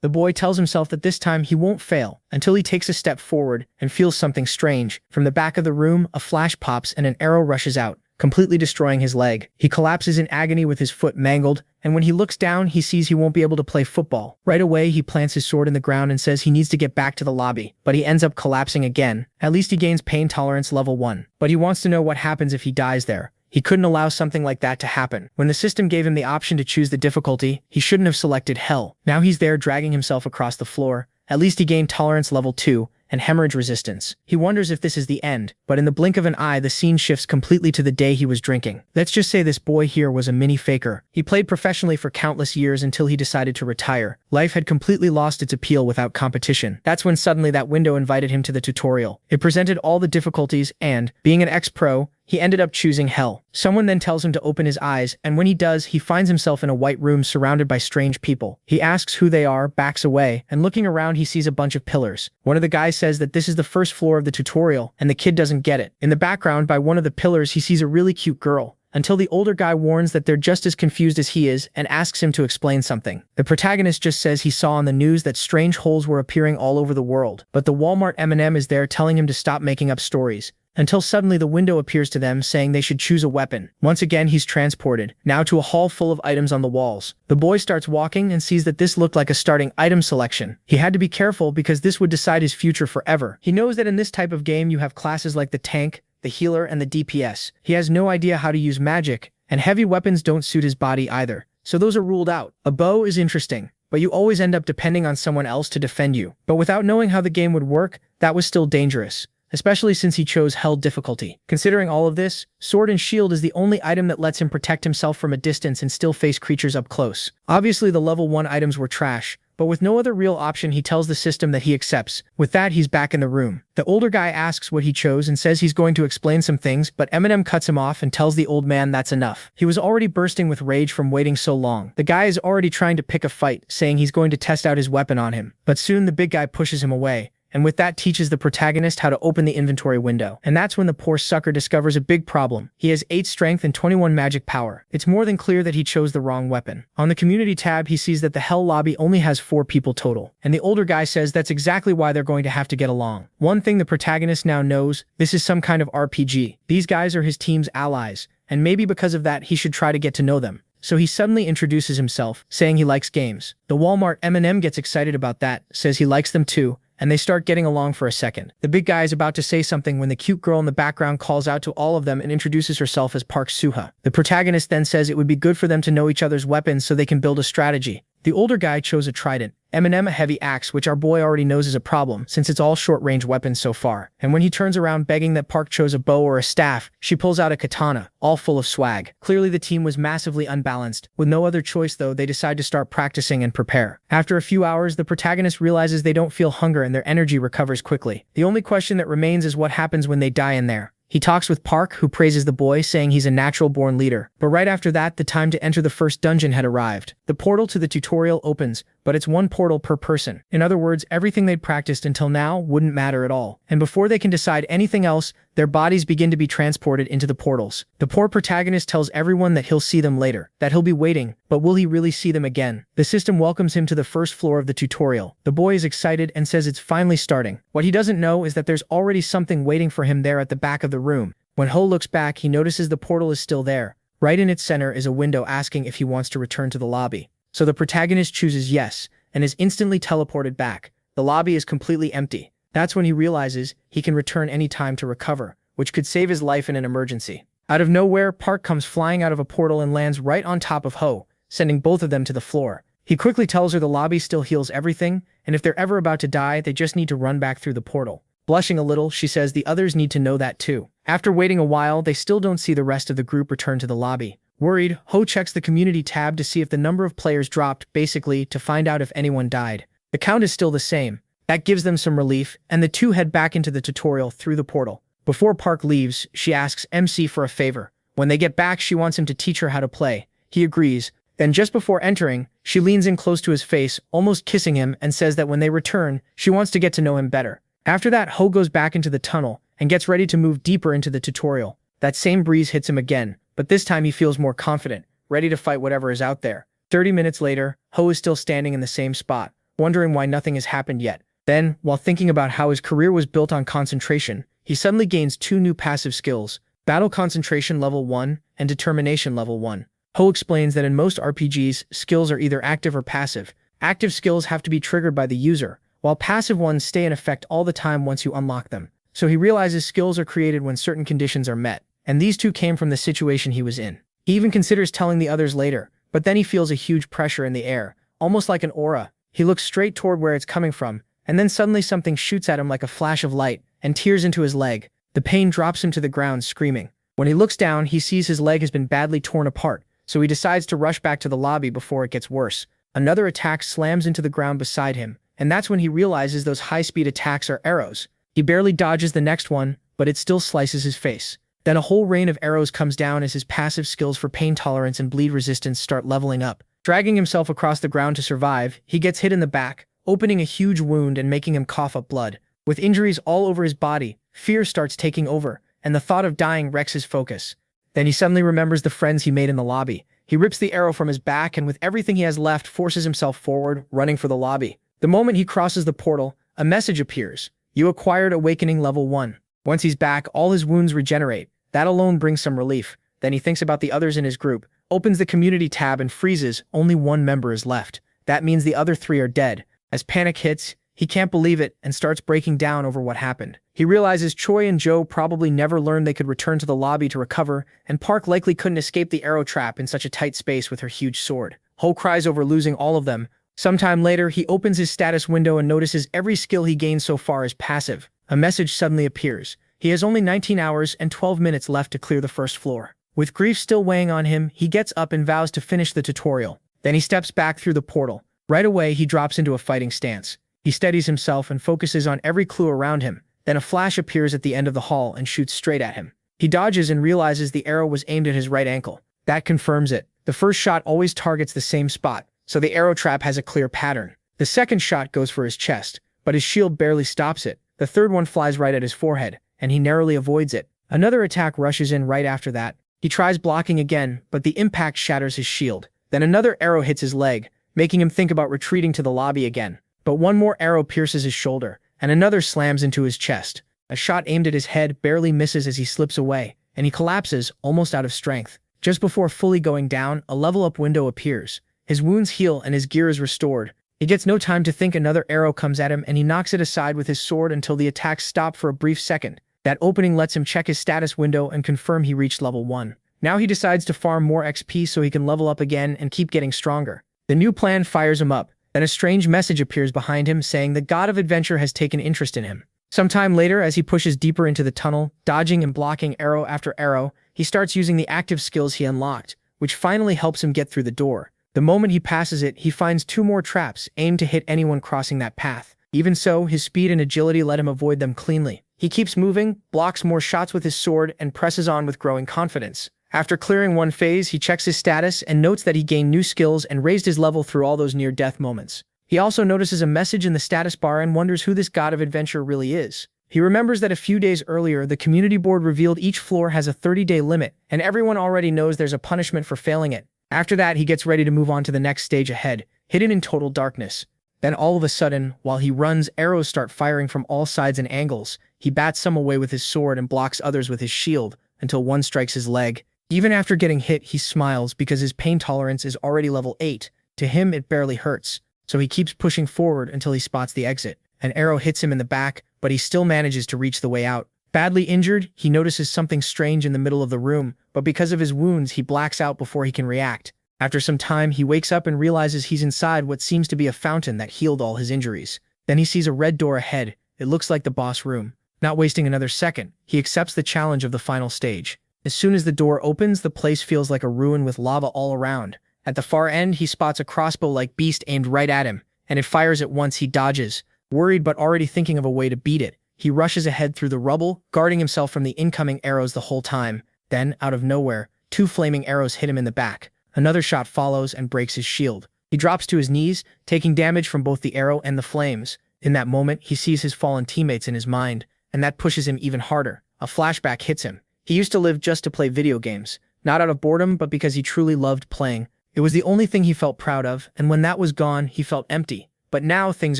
The boy tells himself that this time he won't fail, until he takes a step forward and feels something strange. From the back of the room, a flash pops and an arrow rushes out, completely destroying his leg. He collapses in agony with his foot mangled, and when he looks down, he sees he won't be able to play football. Right away, he plants his sword in the ground and says he needs to get back to the lobby, but he ends up collapsing again. At least he gains pain tolerance level 1. But he wants to know what happens if he dies there. He couldn't allow something like that to happen. When the system gave him the option to choose the difficulty, he shouldn't have selected hell. Now he's there dragging himself across the floor. At least he gained tolerance level 2 and hemorrhage resistance. He wonders if this is the end, but in the blink of an eye, the scene shifts completely to the day he was drinking. Let's just say this boy here was a mini faker. He played professionally for countless years until he decided to retire. Life had completely lost its appeal without competition. That's when suddenly that window invited him to the tutorial. It presented all the difficulties and, being an ex-pro, he ended up choosing hell. Someone then tells him to open his eyes, and when he does, he finds himself in a white room surrounded by strange people. He asks who they are, backs away, and looking around he sees a bunch of pillars. One of the guys says that this is the first floor of the tutorial, and the kid doesn't get it. In the background, by one of the pillars, he sees a really cute girl, until the older guy warns that they're just as confused as he is and asks him to explain something. The protagonist just says he saw on the news that strange holes were appearing all over the world, but the Walmart M&M is there telling him to stop making up stories. Until suddenly the window appears to them saying they should choose a weapon. Once again he's transported, now to a hall full of items on the walls. The boy starts walking and sees that this looked like a starting item selection. He had to be careful because this would decide his future forever. He knows that in this type of game you have classes like the tank, the healer, and the DPS. He has no idea how to use magic, and heavy weapons don't suit his body either, so those are ruled out. A bow is interesting, but you always end up depending on someone else to defend you. But without knowing how the game would work, that was still dangerous, especially since he chose hell difficulty. Considering all of this, sword and shield is the only item that lets him protect himself from a distance and still face creatures up close. Obviously the level 1 items were trash, but with no other real option he tells the system that he accepts. With that, he's back in the room. The older guy asks what he chose and says he's going to explain some things, but Eminem cuts him off and tells the old man that's enough. He was already bursting with rage from waiting so long. The guy is already trying to pick a fight, saying he's going to test out his weapon on him. But soon the big guy pushes him away, and with that teaches the protagonist how to open the inventory window. And that's when the poor sucker discovers a big problem. He has 8 strength and 21 magic power. It's more than clear that he chose the wrong weapon. On the community tab, he sees that the hell lobby only has 4 people total. And the older guy says that's exactly why they're going to have to get along. One thing the protagonist now knows, this is some kind of RPG. These guys are his team's allies, and maybe because of that he should try to get to know them. So he suddenly introduces himself, saying he likes games. The Walmart M&M gets excited about that, says he likes them too, and they start getting along for a second. The big guy is about to say something when the cute girl in the background calls out to all of them and introduces herself as Park Suha. The protagonist then says it would be good for them to know each other's weapons so they can build a strategy. The older guy chose a trident, Eminem a heavy axe, which our boy already knows is a problem since it's all short-range weapons so far. And when he turns around begging that Park chose a bow or a staff, she pulls out a katana, all full of swag. Clearly the team was massively unbalanced. With no other choice though, they decide to start practicing and prepare. After a few hours, the protagonist realizes they don't feel hunger and their energy recovers quickly. The only question that remains is what happens when they die in there. He talks with Park, who praises the boy, saying he's a natural-born leader. But right after that, the time to enter the first dungeon had arrived. The portal to the tutorial opens, but it's 1 portal per person. In other words, everything they'd practiced until now wouldn't matter at all. And before they can decide anything else, their bodies begin to be transported into the portals. The poor protagonist tells everyone that he'll see them later, that he'll be waiting, but will he really see them again? The system welcomes him to the first floor of the tutorial. The boy is excited and says it's finally starting. What he doesn't know is that there's already something waiting for him there at the back of the room. When Ho looks back, he notices the portal is still there. Right in its center is a window asking if he wants to return to the lobby. So the protagonist chooses yes, and is instantly teleported back. The lobby is completely empty. That's when he realizes he can return any time to recover, which could save his life in an emergency. Out of nowhere, Park comes flying out of a portal and lands right on top of Ho, sending both of them to the floor. He quickly tells her the lobby still heals everything, and if they're ever about to die, they just need to run back through the portal. Blushing a little, she says the others need to know that too. After waiting a while, they still don't see the rest of the group return to the lobby. Worried, Ho checks the community tab to see if the number of players dropped, basically to find out if anyone died. The count is still the same. That gives them some relief, and the two head back into the tutorial through the portal. Before Park leaves, she asks MC for a favor. When they get back, she wants him to teach her how to play. He agrees. Then just before entering, she leans in close to his face, almost kissing him, and says that when they return, she wants to get to know him better. After that, Ho goes back into the tunnel and gets ready to move deeper into the tutorial. That same breeze hits him again, but this time he feels more confident, ready to fight whatever is out there. 30 minutes later, Ho is still standing in the same spot, wondering why nothing has happened yet. Then, while thinking about how his career was built on concentration, he suddenly gains two new passive skills: Battle Concentration Level 1 and Determination Level 1. Ho explains that in most RPGs, skills are either active or passive. Active skills have to be triggered by the user, while passive ones stay in effect all the time once you unlock them. So he realizes skills are created when certain conditions are met, and these two came from the situation he was in. He even considers telling the others later, but then he feels a huge pressure in the air, almost like an aura. He looks straight toward where it's coming from, and then suddenly something shoots at him like a flash of light and tears into his leg. The pain drops him to the ground, screaming. When he looks down, he sees his leg has been badly torn apart, so he decides to rush back to the lobby before it gets worse. Another attack slams into the ground beside him, and that's when he realizes those high-speed attacks are arrows. He barely dodges the next one, but it still slices his face. Then a whole rain of arrows comes down as his passive skills for pain tolerance and bleed resistance start leveling up. Dragging himself across the ground to survive, he gets hit in the back, opening a huge wound and making him cough up blood. With injuries all over his body, fear starts taking over, and the thought of dying wrecks his focus. Then he suddenly remembers the friends he made in the lobby. He rips the arrow from his back and with everything he has left forces himself forward, running for the lobby. The moment he crosses the portal, a message appears. You acquired Awakening Level 1. Once he's back, all his wounds regenerate. That alone brings some relief. Then he thinks about the others in his group, opens the community tab and freezes. Only one member is left. That means the other three are dead. As panic hits, he can't believe it and starts breaking down over what happened. He realizes Choi and Joe probably never learned they could return to the lobby to recover, and Park likely couldn't escape the arrow trap in such a tight space with her huge sword. Ho cries over losing all of them. Sometime later, he opens his status window and notices every skill he gained so far is passive. A message suddenly appears. He has only 19 hours and 12 minutes left to clear the first floor. With grief still weighing on him, he gets up and vows to finish the tutorial. Then he steps back through the portal. Right away, he drops into a fighting stance. He steadies himself and focuses on every clue around him. Then a flash appears at the end of the hall and shoots straight at him. He dodges and realizes the arrow was aimed at his right ankle. That confirms it. The first shot always targets the same spot, so the arrow trap has a clear pattern. The second shot goes for his chest, but his shield barely stops it. The third one flies right at his forehead, and he narrowly avoids it. Another attack rushes in right after that. He tries blocking again, but the impact shatters his shield. Then another arrow hits his leg, making him think about retreating to the lobby again. But one more arrow pierces his shoulder, and another slams into his chest. A shot aimed at his head barely misses as he slips away, and he collapses, almost out of strength. Just before fully going down, a level-up window appears. His wounds heal and his gear is restored. He gets no time to think. Another arrow comes at him and he knocks it aside with his sword until the attacks stop for a brief second. That opening lets him check his status window and confirm he reached level 1. Now he decides to farm more XP so he can level up again and keep getting stronger. The new plan fires him up. Then a strange message appears behind him saying the god of adventure has taken interest in him. Sometime later, as he pushes deeper into the tunnel, dodging and blocking arrow after arrow, he starts using the active skills he unlocked, which finally helps him get through the door. The moment he passes it, he finds 2 more traps aimed to hit anyone crossing that path. Even so, his speed and agility let him avoid them cleanly. He keeps moving, blocks more shots with his sword, and presses on with growing confidence. After clearing one phase, he checks his status and notes that he gained new skills and raised his level through all those near-death moments. He also notices a message in the status bar and wonders who this god of adventure really is. He remembers that a few days earlier, the community board revealed each floor has a 30-day limit, and everyone already knows there's a punishment for failing it. After that, he gets ready to move on to the next stage ahead, hidden in total darkness. Then all of a sudden, while he runs, arrows start firing from all sides and angles. He bats some away with his sword and blocks others with his shield, until one strikes his leg. Even after getting hit, he smiles because his pain tolerance is already level 8. To him, it barely hurts, so he keeps pushing forward until he spots the exit. An arrow hits him in the back, but he still manages to reach the way out. Badly injured, he notices something strange in the middle of the room, but because of his wounds, he blacks out before he can react. After some time, he wakes up and realizes he's inside what seems to be a fountain that healed all his injuries. Then he sees a red door ahead. It looks like the boss room. Not wasting another second, he accepts the challenge of the final stage. As soon as the door opens, the place feels like a ruin with lava all around. At the far end, he spots a crossbow-like beast aimed right at him, and it fires at once. He dodges. Worried but already thinking of a way to beat it, he rushes ahead through the rubble, guarding himself from the incoming arrows the whole time. Then, out of nowhere, 2 flaming arrows hit him in the back. Another shot follows and breaks his shield. He drops to his knees, taking damage from both the arrow and the flames. In that moment, he sees his fallen teammates in his mind, and that pushes him even harder. A flashback hits him. He used to live just to play video games, not out of boredom, but because he truly loved playing. It was the only thing he felt proud of, and when that was gone, he felt empty. but now things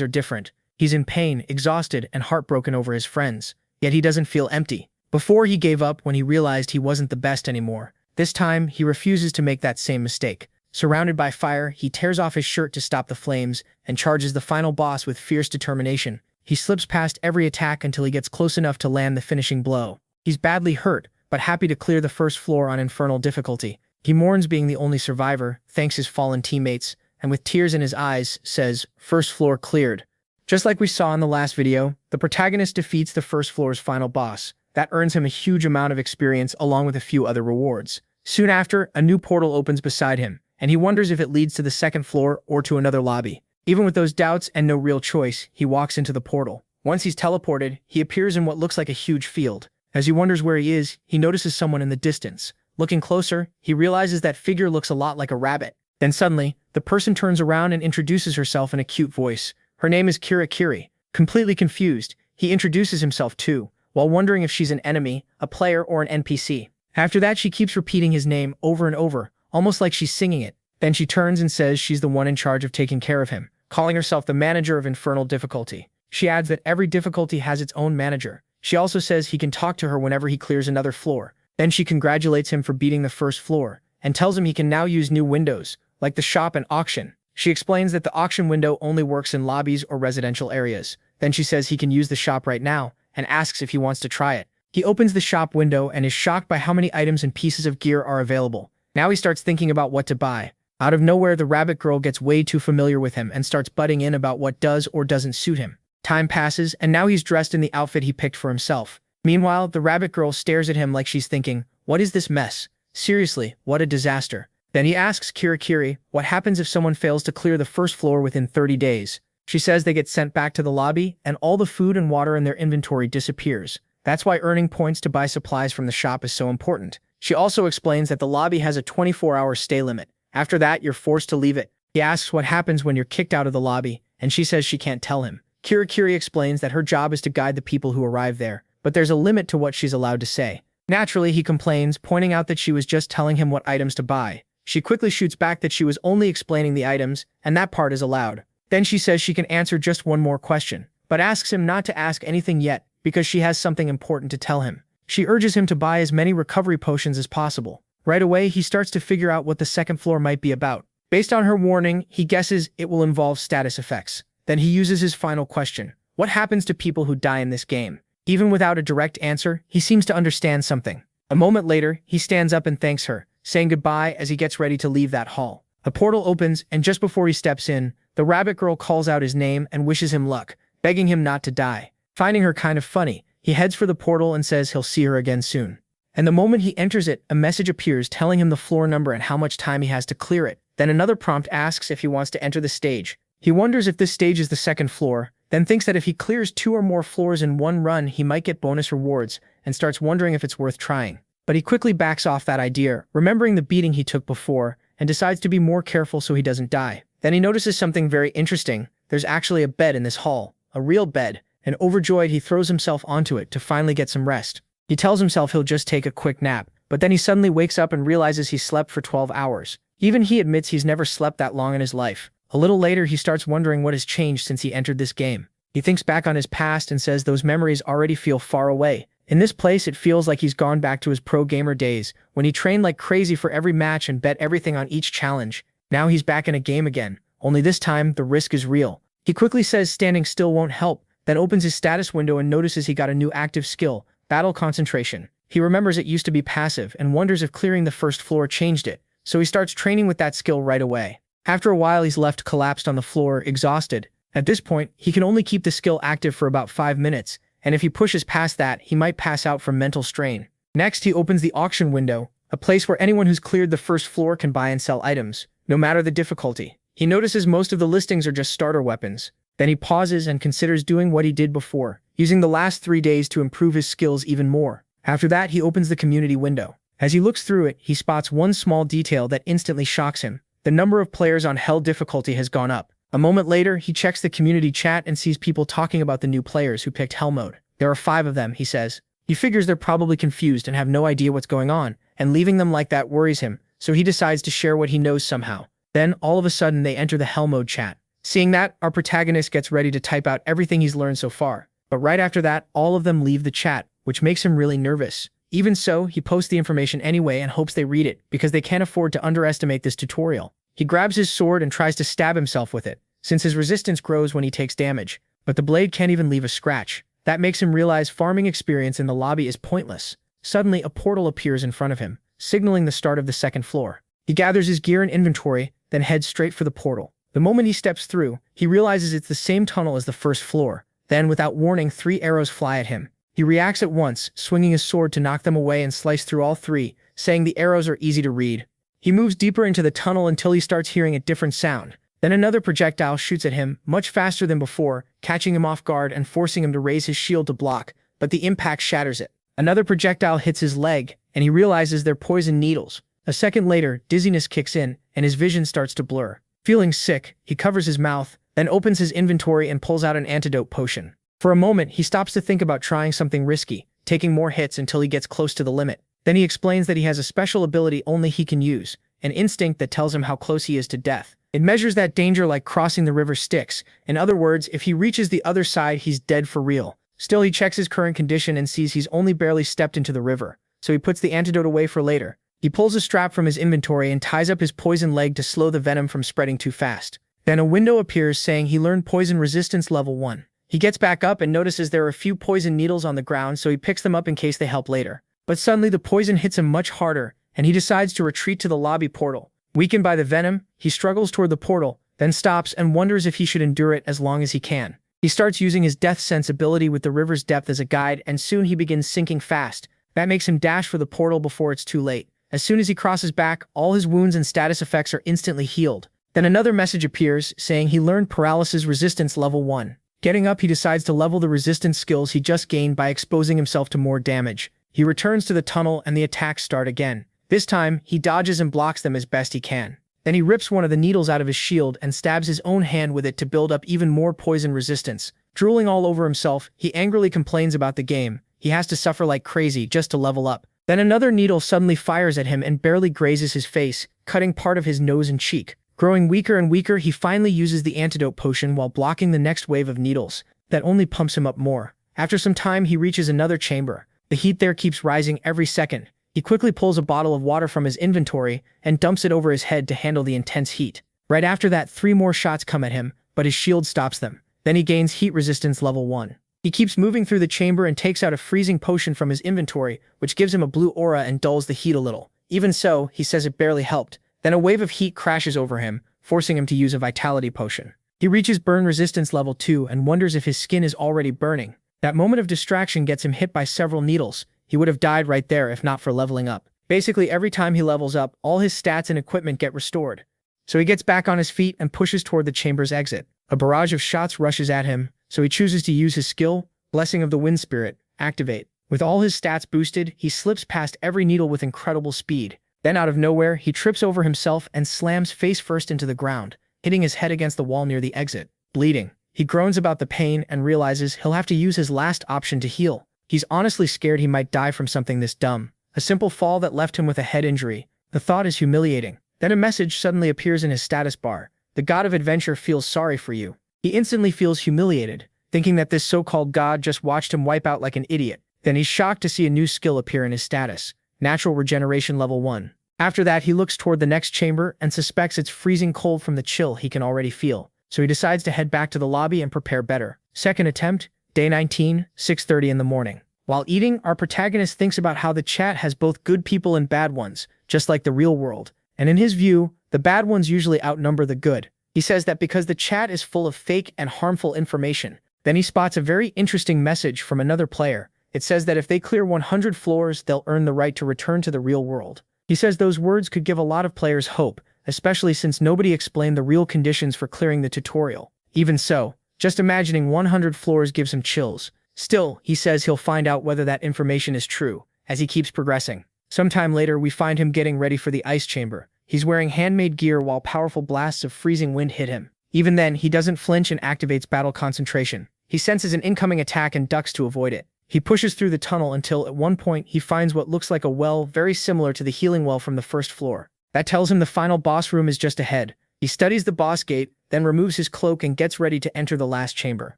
are different. He's in pain, exhausted, and heartbroken over his friends. Yet he doesn't feel empty. Before he gave up when he realized he wasn't the best anymore. This time, he refuses to make that same mistake. Surrounded by fire, he tears off his shirt to stop the flames and charges the final boss with fierce determination. He slips past every attack until he gets close enough to land the finishing blow. He's badly hurt, but happy to clear the first floor on Infernal Difficulty. He mourns being the only survivor, thanks his fallen teammates, and with tears in his eyes, says, "First floor cleared." Just like we saw in the last video, the protagonist defeats the first floor's final boss. That earns him a huge amount of experience along with a few other rewards. Soon after, a new portal opens beside him, and he wonders if it leads to the second floor or to another lobby. Even with those doubts and no real choice, he walks into the portal. Once he's teleported, he appears in what looks like a huge field. As he wonders where he is, he notices someone in the distance. Looking closer, he realizes that figure looks a lot like a rabbit. Then suddenly, the person turns around and introduces herself in a cute voice. Her name is Kiri. Completely confused, he introduces himself too, while wondering if she's an enemy, a player, or an NPC. After that, she keeps repeating his name over and over, almost like she's singing it. Then she turns and says she's the one in charge of taking care of him, calling herself the manager of Infernal Difficulty. She adds that every difficulty has its own manager. She also says he can talk to her whenever he clears another floor. Then she congratulates him for beating the first floor, and tells him he can now use new windows, like the shop and auction. She explains that the auction window only works in lobbies or residential areas. Then she says he can use the shop right now, and asks if he wants to try it. He opens the shop window and is shocked by how many items and pieces of gear are available. Now he starts thinking about what to buy. Out of nowhere, the rabbit girl gets way too familiar with him and starts butting in about what does or doesn't suit him. Time passes, and now he's dressed in the outfit he picked for himself. Meanwhile, the rabbit girl stares at him like she's thinking, "What is this mess? Seriously, what a disaster." Then he asks Kiri what happens if someone fails to clear the first floor within 30 days. She says they get sent back to the lobby, and all the food and water in their inventory disappears. That's why earning points to buy supplies from the shop is so important. She also explains that the lobby has a 24-hour stay limit. After that, you're forced to leave it. He asks what happens when you're kicked out of the lobby, and she says she can't tell him. Kiri explains that her job is to guide the people who arrive there, but there's a limit to what she's allowed to say. Naturally, he complains, pointing out that she was just telling him what items to buy. She quickly shoots back that she was only explaining the items, and that part is allowed. Then she says she can answer just one more question, but asks him not to ask anything yet because she has something important to tell him. She urges him to buy as many recovery potions as possible. Right away, he starts to figure out what the second floor might be about. Based on her warning, he guesses it will involve status effects. Then he uses his final question. What happens to people who die in this game? Even without a direct answer, he seems to understand something. A moment later, he stands up and thanks her, saying goodbye as he gets ready to leave that hall. A portal opens, and just before he steps in, the rabbit girl calls out his name and wishes him luck, begging him not to die. Finding her kind of funny, he heads for the portal and says he'll see her again soon. And the moment he enters it, a message appears telling him the floor number and how much time he has to clear it. Then another prompt asks if he wants to enter the stage. He wonders if this stage is the second floor, then thinks that if he clears 2 or more floors in one run, he might get bonus rewards, and starts wondering if it's worth trying. But he quickly backs off that idea, remembering the beating he took before, and decides to be more careful so he doesn't die. Then he notices something very interesting. There's actually a bed in this hall, a real bed, and overjoyed he throws himself onto it to finally get some rest. He tells himself he'll just take a quick nap, but then he suddenly wakes up and realizes he slept for 12 hours. Even he admits he's never slept that long in his life. A little later, he starts wondering what has changed since he entered this game. He thinks back on his past and says those memories already feel far away. In this place, it feels like he's gone back to his pro gamer days, when he trained like crazy for every match and bet everything on each challenge. Now he's back in a game again, only this time, the risk is real. He quickly says standing still won't help, then opens his status window and notices he got a new active skill, Battle Concentration. He remembers it used to be passive and wonders if clearing the first floor changed it, so he starts training with that skill right away. After a while, he's left collapsed on the floor, exhausted. At this point, he can only keep the skill active for about 5 minutes, and if he pushes past that, he might pass out from mental strain. Next, he opens the auction window, a place where anyone who's cleared the first floor can buy and sell items, no matter the difficulty. He notices most of the listings are just starter weapons. Then he pauses and considers doing what he did before, using the last 3 days to improve his skills even more. After that, he opens the community window. As he looks through it, he spots one small detail that instantly shocks him. The number of players on Hell difficulty has gone up. A moment later, he checks the community chat and sees people talking about the new players who picked Hell mode. There are 5 of them, he says. He figures they're probably confused and have no idea what's going on, and leaving them like that worries him, so he decides to share what he knows somehow. Then, all of a sudden, they enter the Hell mode chat. Seeing that, our protagonist gets ready to type out everything he's learned so far. But right after that, all of them leave the chat, which makes him really nervous. Even so, he posts the information anyway and hopes they read it, because they can't afford to underestimate this tutorial. He grabs his sword and tries to stab himself with it, since his resistance grows when he takes damage. But the blade can't even leave a scratch. That makes him realize farming experience in the lobby is pointless. Suddenly, a portal appears in front of him, signaling the start of the second floor. He gathers his gear and inventory, then heads straight for the portal. The moment he steps through, he realizes it's the same tunnel as the first floor. Then, without warning, 3 arrows fly at him. He reacts at once, swinging his sword to knock them away and slice through all 3, saying the arrows are easy to read. He moves deeper into the tunnel until he starts hearing a different sound. Then another projectile shoots at him, much faster than before, catching him off guard and forcing him to raise his shield to block, but the impact shatters it. Another projectile hits his leg, and he realizes they're poison needles. A second later, dizziness kicks in, and his vision starts to blur. Feeling sick, he covers his mouth, then opens his inventory and pulls out an antidote potion. For a moment, he stops to think about trying something risky, taking more hits until he gets close to the limit. Then he explains that he has a special ability only he can use, an instinct that tells him how close he is to death. It measures that danger like crossing the river Styx. In other words, if he reaches the other side, he's dead for real. Still, he checks his current condition and sees he's only barely stepped into the river, so he puts the antidote away for later. He pulls a strap from his inventory and ties up his poison leg to slow the venom from spreading too fast. Then a window appears saying he learned poison resistance level 1. He gets back up and notices there are a few poison needles on the ground, so he picks them up in case they help later. But suddenly the poison hits him much harder, and he decides to retreat to the lobby portal. Weakened by the venom, he struggles toward the portal, then stops and wonders if he should endure it as long as he can. He starts using his death sense ability with the river's depth as a guide, and soon he begins sinking fast. That makes him dash for the portal before it's too late. As soon as he crosses back, all his wounds and status effects are instantly healed. Then another message appears, saying he learned paralysis resistance level 1. Getting up, he decides to level the resistance skills he just gained by exposing himself to more damage. He returns to the tunnel and the attacks start again. This time, he dodges and blocks them as best he can. Then he rips one of the needles out of his shield and stabs his own hand with it to build up even more poison resistance. Drooling all over himself, he angrily complains about the game. He has to suffer like crazy just to level up. Then another needle suddenly fires at him and barely grazes his face, cutting part of his nose and cheek. Growing weaker and weaker, he finally uses the antidote potion while blocking the next wave of needles. That only pumps him up more. After some time, he reaches another chamber. The heat there keeps rising every second. He quickly pulls a bottle of water from his inventory and dumps it over his head to handle the intense heat. Right after that, 3 more shots come at him, but his shield stops them. Then he gains heat resistance level 1. He keeps moving through the chamber and takes out a freezing potion from his inventory, which gives him a blue aura and dulls the heat a little. Even so, he says it barely helped. Then a wave of heat crashes over him, forcing him to use a vitality potion. He reaches burn resistance level 2 and wonders if his skin is already burning. That moment of distraction gets him hit by several needles. He would have died right there if not for leveling up. Basically, every time he levels up, all his stats and equipment get restored. So he gets back on his feet and pushes toward the chamber's exit. A barrage of shots rushes at him, so he chooses to use his skill, Blessing of the Wind Spirit, activate. With all his stats boosted, he slips past every needle with incredible speed. Then out of nowhere, he trips over himself and slams face first into the ground, hitting his head against the wall near the exit. Bleeding, he groans about the pain and realizes he'll have to use his last option to heal. He's honestly scared he might die from something this dumb. A simple fall that left him with a head injury. The thought is humiliating. Then a message suddenly appears in his status bar. The god of adventure feels sorry for you. He instantly feels humiliated, thinking that this so-called god just watched him wipe out like an idiot. Then he's shocked to see a new skill appear in his status. Natural regeneration level 1. After that, he looks toward the next chamber and suspects it's freezing cold from the chill he can already feel. So he decides to head back to the lobby and prepare better. Second attempt, Day 19, 6:30 in the morning. While eating, our protagonist thinks about how the chat has both good people and bad ones, just like the real world. And in his view, the bad ones usually outnumber the good. He says that because the chat is full of fake and harmful information. Then he spots a very interesting message from another player. It says that if they clear 100 floors, they'll earn the right to return to the real world. He says those words could give a lot of players hope, especially since nobody explained the real conditions for clearing the tutorial. Even so, just imagining 100 floors gives him chills. Still, he says he'll find out whether that information is true, as he keeps progressing. Sometime later, we find him getting ready for the ice chamber. He's wearing handmade gear while powerful blasts of freezing wind hit him. Even then, he doesn't flinch and activates battle concentration. He senses an incoming attack and ducks to avoid it. He pushes through the tunnel until, at one point, he finds what looks like a well very similar to the healing well from the first floor. That tells him the final boss room is just ahead. He studies the boss gate, then removes his cloak and gets ready to enter the last chamber.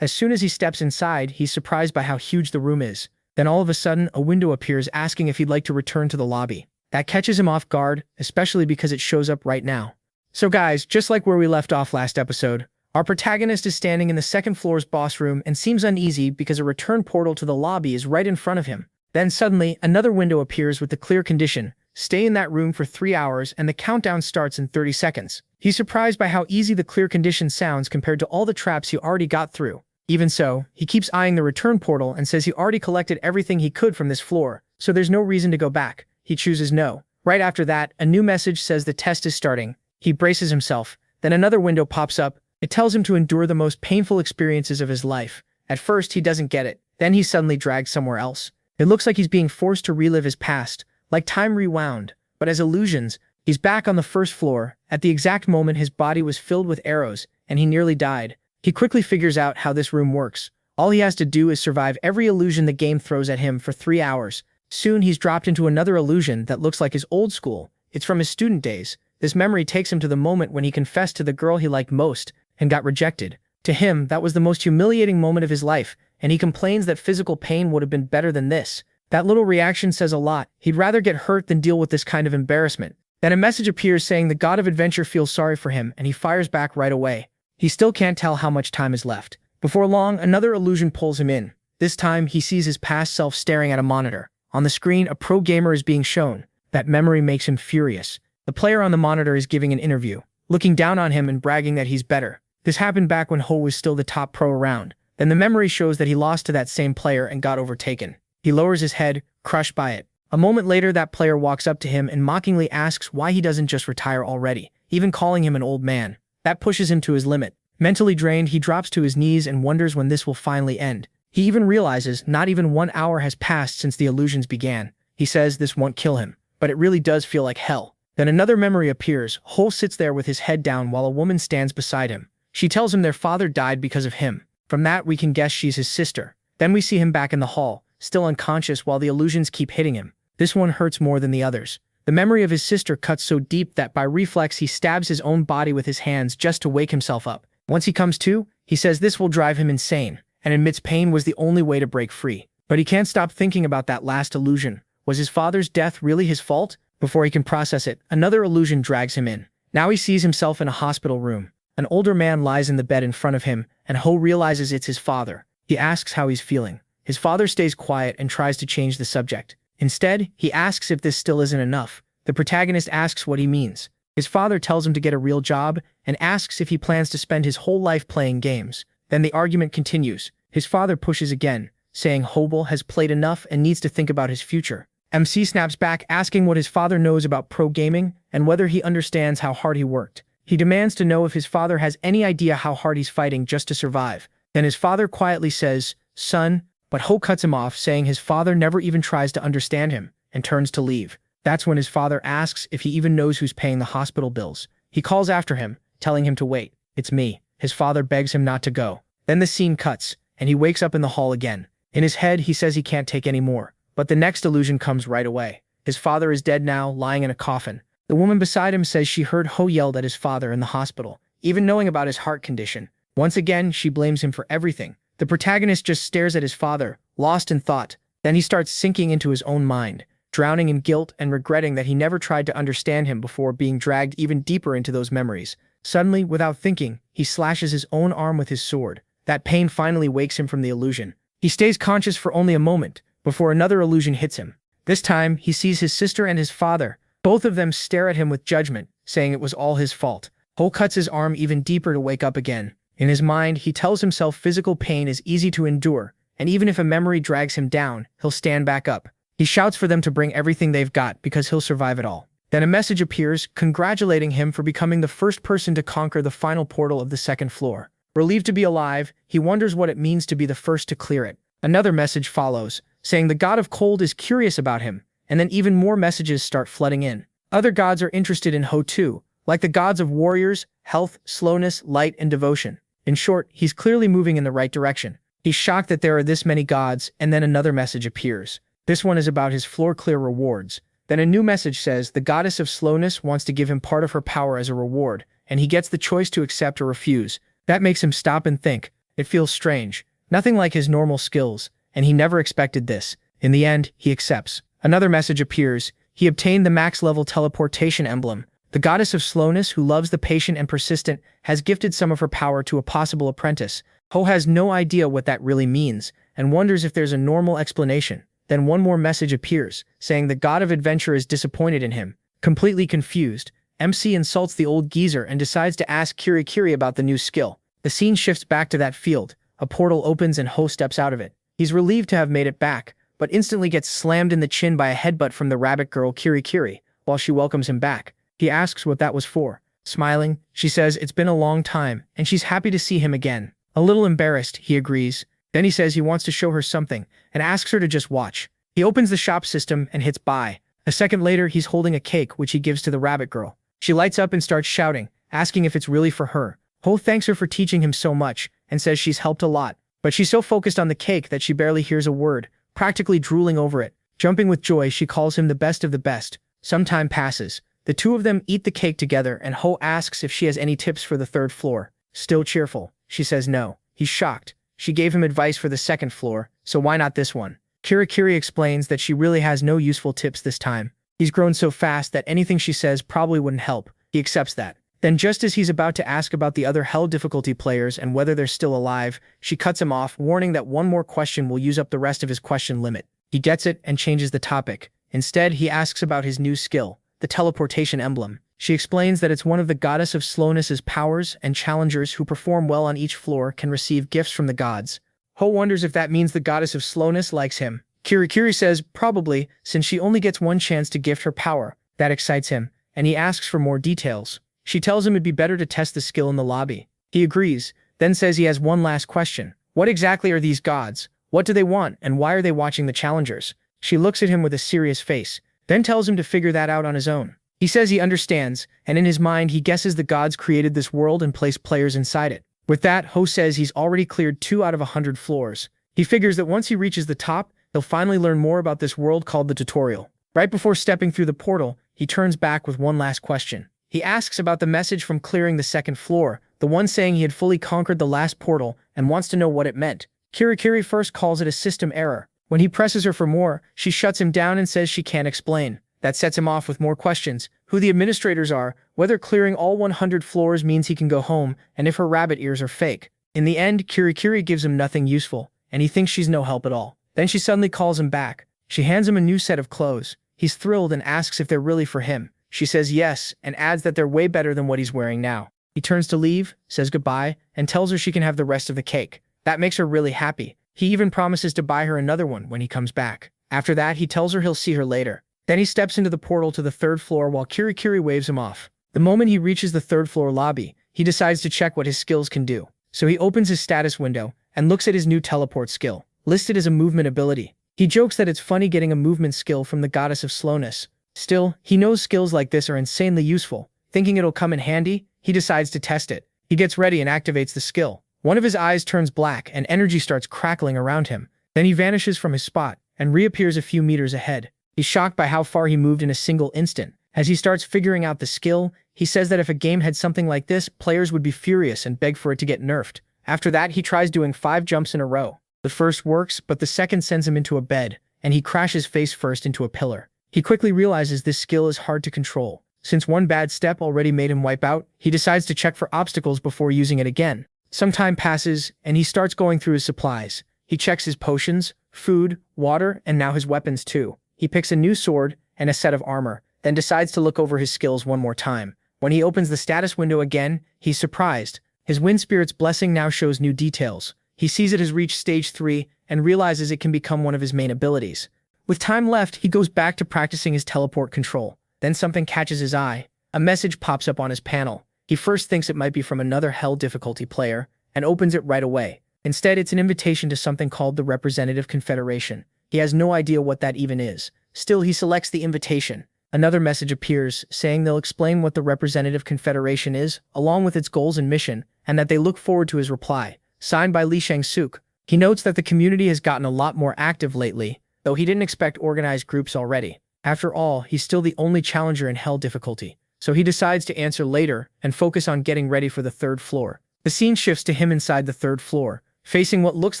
As soon as he steps inside, he's surprised by how huge the room is. Then all of a sudden, a window appears asking if he'd like to return to the lobby. That catches him off guard, especially because it shows up right now. So guys, just like where we left off last episode, our protagonist is standing in the second floor's boss room and seems uneasy because a return portal to the lobby is right in front of him. Then suddenly, another window appears with the clear condition: stay in that room for 3 hours and the countdown starts in 30 seconds. He's surprised by how easy the clear condition sounds compared to all the traps he already got through. Even so, he keeps eyeing the return portal and says he already collected everything he could from this floor, so there's no reason to go back. He chooses no. Right after that, a new message says the test is starting. He braces himself. Then another window pops up. It tells him to endure the most painful experiences of his life. At first, he doesn't get it. Then he's suddenly dragged somewhere else. It looks like he's being forced to relive his past, like time rewound. But as illusions, he's back on the first floor. At the exact moment his body was filled with arrows, and he nearly died. He quickly figures out how this room works. All he has to do is survive every illusion the game throws at him for 3 hours. Soon he's dropped into another illusion that looks like his old school. It's from his student days. This memory takes him to the moment when he confessed to the girl he liked most and got rejected. To him, that was the most humiliating moment of his life, and he complains that physical pain would have been better than this. That little reaction says a lot. He'd rather get hurt than deal with this kind of embarrassment. Then a message appears saying the god of adventure feels sorry for him, and he fires back right away. He still can't tell how much time is left. Before long, another illusion pulls him in. This time, he sees his past self staring at a monitor. On the screen, a pro gamer is being shown. That memory makes him furious. The player on the monitor is giving an interview, looking down on him and bragging that he's better. This happened back when Ho was still the top pro around. Then the memory shows that he lost to that same player and got overtaken. He lowers his head, crushed by it. A moment later, that player walks up to him and mockingly asks why he doesn't just retire already, even calling him an old man. That pushes him to his limit. Mentally drained, he drops to his knees and wonders when this will finally end. He even realizes not even 1 hour has passed since the illusions began. He says this won't kill him, but it really does feel like hell. Then another memory appears. Ho sits there with his head down while a woman stands beside him. She tells him their father died because of him. From that, we can guess she's his sister. Then we see him back in the hall, still unconscious while the illusions keep hitting him. This one hurts more than the others. The memory of his sister cuts so deep that by reflex he stabs his own body with his hands just to wake himself up. Once he comes to, he says this will drive him insane, and admits pain was the only way to break free. But he can't stop thinking about that last illusion. Was his father's death really his fault? Before he can process it, another illusion drags him in. Now he sees himself in a hospital room. An older man lies in the bed in front of him, and Ho realizes it's his father. He asks how he's feeling. His father stays quiet and tries to change the subject. Instead, he asks if this still isn't enough. The protagonist asks what he means. His father tells him to get a real job and asks if he plans to spend his whole life playing games. Then the argument continues. His father pushes again, saying Hobel has played enough and needs to think about his future. MC snaps back asking what his father knows about pro gaming and whether he understands how hard he worked. He demands to know if his father has any idea how hard he's fighting just to survive. Then his father quietly says, "Son," but Ho cuts him off, saying his father never even tries to understand him, and turns to leave. That's when his father asks if he even knows who's paying the hospital bills. He calls after him, telling him to wait. "It's me." His father begs him not to go. Then the scene cuts, and he wakes up in the hall again. In his head, he says he can't take any more. But the next illusion comes right away. His father is dead now, lying in a coffin. The woman beside him says she heard Ho yelled at his father in the hospital, even knowing about his heart condition. Once again, she blames him for everything. The protagonist just stares at his father, lost in thought. Then he starts sinking into his own mind, drowning in guilt and regretting that he never tried to understand him before being dragged even deeper into those memories. Suddenly, without thinking, he slashes his own arm with his sword. That pain finally wakes him from the illusion. He stays conscious for only a moment, before another illusion hits him. This time, he sees his sister and his father. Both of them stare at him with judgment, saying it was all his fault. Ho cuts his arm even deeper to wake up again. In his mind, he tells himself physical pain is easy to endure, and even if a memory drags him down, he'll stand back up. He shouts for them to bring everything they've got because he'll survive it all. Then a message appears, congratulating him for becoming the first person to conquer the final portal of the second floor. Relieved to be alive, he wonders what it means to be the first to clear it. Another message follows, saying the god of cold is curious about him, and then even more messages start flooding in. Other gods are interested in Ho too, like the gods of warriors, health, slowness, light, and devotion. In short, he's clearly moving in the right direction. He's shocked that there are this many gods, and then another message appears. This one is about his floor-clear rewards. Then a new message says the goddess of slowness wants to give him part of her power as a reward, and he gets the choice to accept or refuse. That makes him stop and think. It feels strange. Nothing like his normal skills, and he never expected this. In the end, he accepts. Another message appears. He obtained the max-level teleportation emblem. The goddess of slowness, who loves the patient and persistent, has gifted some of her power to a possible apprentice. Ho has no idea what that really means, and wonders if there's a normal explanation. Then one more message appears, saying the god of adventure is disappointed in him. Completely confused, MC insults the old geezer and decides to ask Kirikiri about the new skill. The scene shifts back to that field. A portal opens and Ho steps out of it. He's relieved to have made it back, but instantly gets slammed in the chin by a headbutt from the rabbit girl Kirikiri, while she welcomes him back. He asks what that was for. Smiling, she says it's been a long time, and she's happy to see him again. A little embarrassed, he agrees. Then he says he wants to show her something, and asks her to just watch. He opens the shop system and hits buy. A second later, he's holding a cake, which he gives to the rabbit girl. She lights up and starts shouting, asking if it's really for her. Ho thanks her for teaching him so much, and says she's helped a lot. But she's so focused on the cake that she barely hears a word, practically drooling over it. Jumping with joy, she calls him the best of the best. Some time passes. The two of them eat the cake together, and Ho asks if she has any tips for the third floor. Still cheerful, she says no. He's shocked. She gave him advice for the second floor, so why not this one? Kirikiri explains that she really has no useful tips this time. He's grown so fast that anything she says probably wouldn't help. He accepts that. Then just as he's about to ask about the other Hell Difficulty players and whether they're still alive, she cuts him off, warning that one more question will use up the rest of his question limit. He gets it and changes the topic. Instead, he asks about his new skill, the teleportation emblem. She explains that it's one of the goddess of slowness's powers, and challengers who perform well on each floor can receive gifts from the gods. Ho wonders if that means the goddess of slowness likes him. Kirikiri says probably, since she only gets one chance to gift her power. That excites him, and he asks for more details. She tells him it'd be better to test the skill in the lobby. He agrees, then says he has one last question. What exactly are these gods? What do they want, and why are they watching the challengers? She looks at him with a serious face, then tells him to figure that out on his own. He says he understands, and in his mind he guesses the gods created this world and placed players inside it. With that, Ho says he's already cleared 2 out of 100 floors. He figures that once he reaches the top, he'll finally learn more about this world called the tutorial. Right before stepping through the portal, he turns back with one last question. He asks about the message from clearing the second floor, the one saying he had fully conquered the last portal, and wants to know what it meant. Kirikiri first calls it a system error. When he presses her for more, she shuts him down and says she can't explain. That sets him off with more questions: who the administrators are, whether clearing all 100 floors means he can go home, and if her rabbit ears are fake. In the end, Kirikiri gives him nothing useful, and he thinks she's no help at all. Then she suddenly calls him back. She hands him a new set of clothes. He's thrilled and asks if they're really for him. She says yes, and adds that they're way better than what he's wearing now. He turns to leave, says goodbye, and tells her she can have the rest of the cake. That makes her really happy. He even promises to buy her another one when he comes back. After that, he tells her he'll see her later. Then he steps into the portal to the 3rd floor while Kirikiri waves him off. The moment he reaches the 3rd floor lobby, he decides to check what his skills can do. So he opens his status window and looks at his new teleport skill, listed as a movement ability. He jokes that it's funny getting a movement skill from the goddess of slowness. Still, he knows skills like this are insanely useful. Thinking it'll come in handy, he decides to test it. He gets ready and activates the skill. One of his eyes turns black and energy starts crackling around him. Then he vanishes from his spot and reappears a few meters ahead. He's shocked by how far he moved in a single instant. As he starts figuring out the skill, he says that if a game had something like this, players would be furious and beg for it to get nerfed. After that, he tries doing 5 jumps in a row. The first works, but the second sends him into a bed, and he crashes face first into a pillar. He quickly realizes this skill is hard to control. Since one bad step already made him wipe out, he decides to check for obstacles before using it again. Some time passes, and he starts going through his supplies. He checks his potions, food, water, and now his weapons too. He picks a new sword and a set of armor, then decides to look over his skills one more time. When he opens the status window again, he's surprised. His Wind Spirit's Blessing now shows new details. He sees it has reached stage 3 and realizes it can become one of his main abilities. With time left, he goes back to practicing his teleport control. Then something catches his eye. A message pops up on his panel. He first thinks it might be from another Hell Difficulty player and opens it right away. Instead, it's an invitation to something called the Representative Confederation. He has no idea what that even is. Still, he selects the invitation. Another message appears, saying they'll explain what the Representative Confederation is, along with its goals and mission, and that they look forward to his reply. Signed by Li Shang-suk. He notes that the community has gotten a lot more active lately, though he didn't expect organized groups already. After all, he's still the only challenger in Hell Difficulty. so he decides to answer later and focus on getting ready for the third floor. The scene shifts to him inside the third floor, facing what looks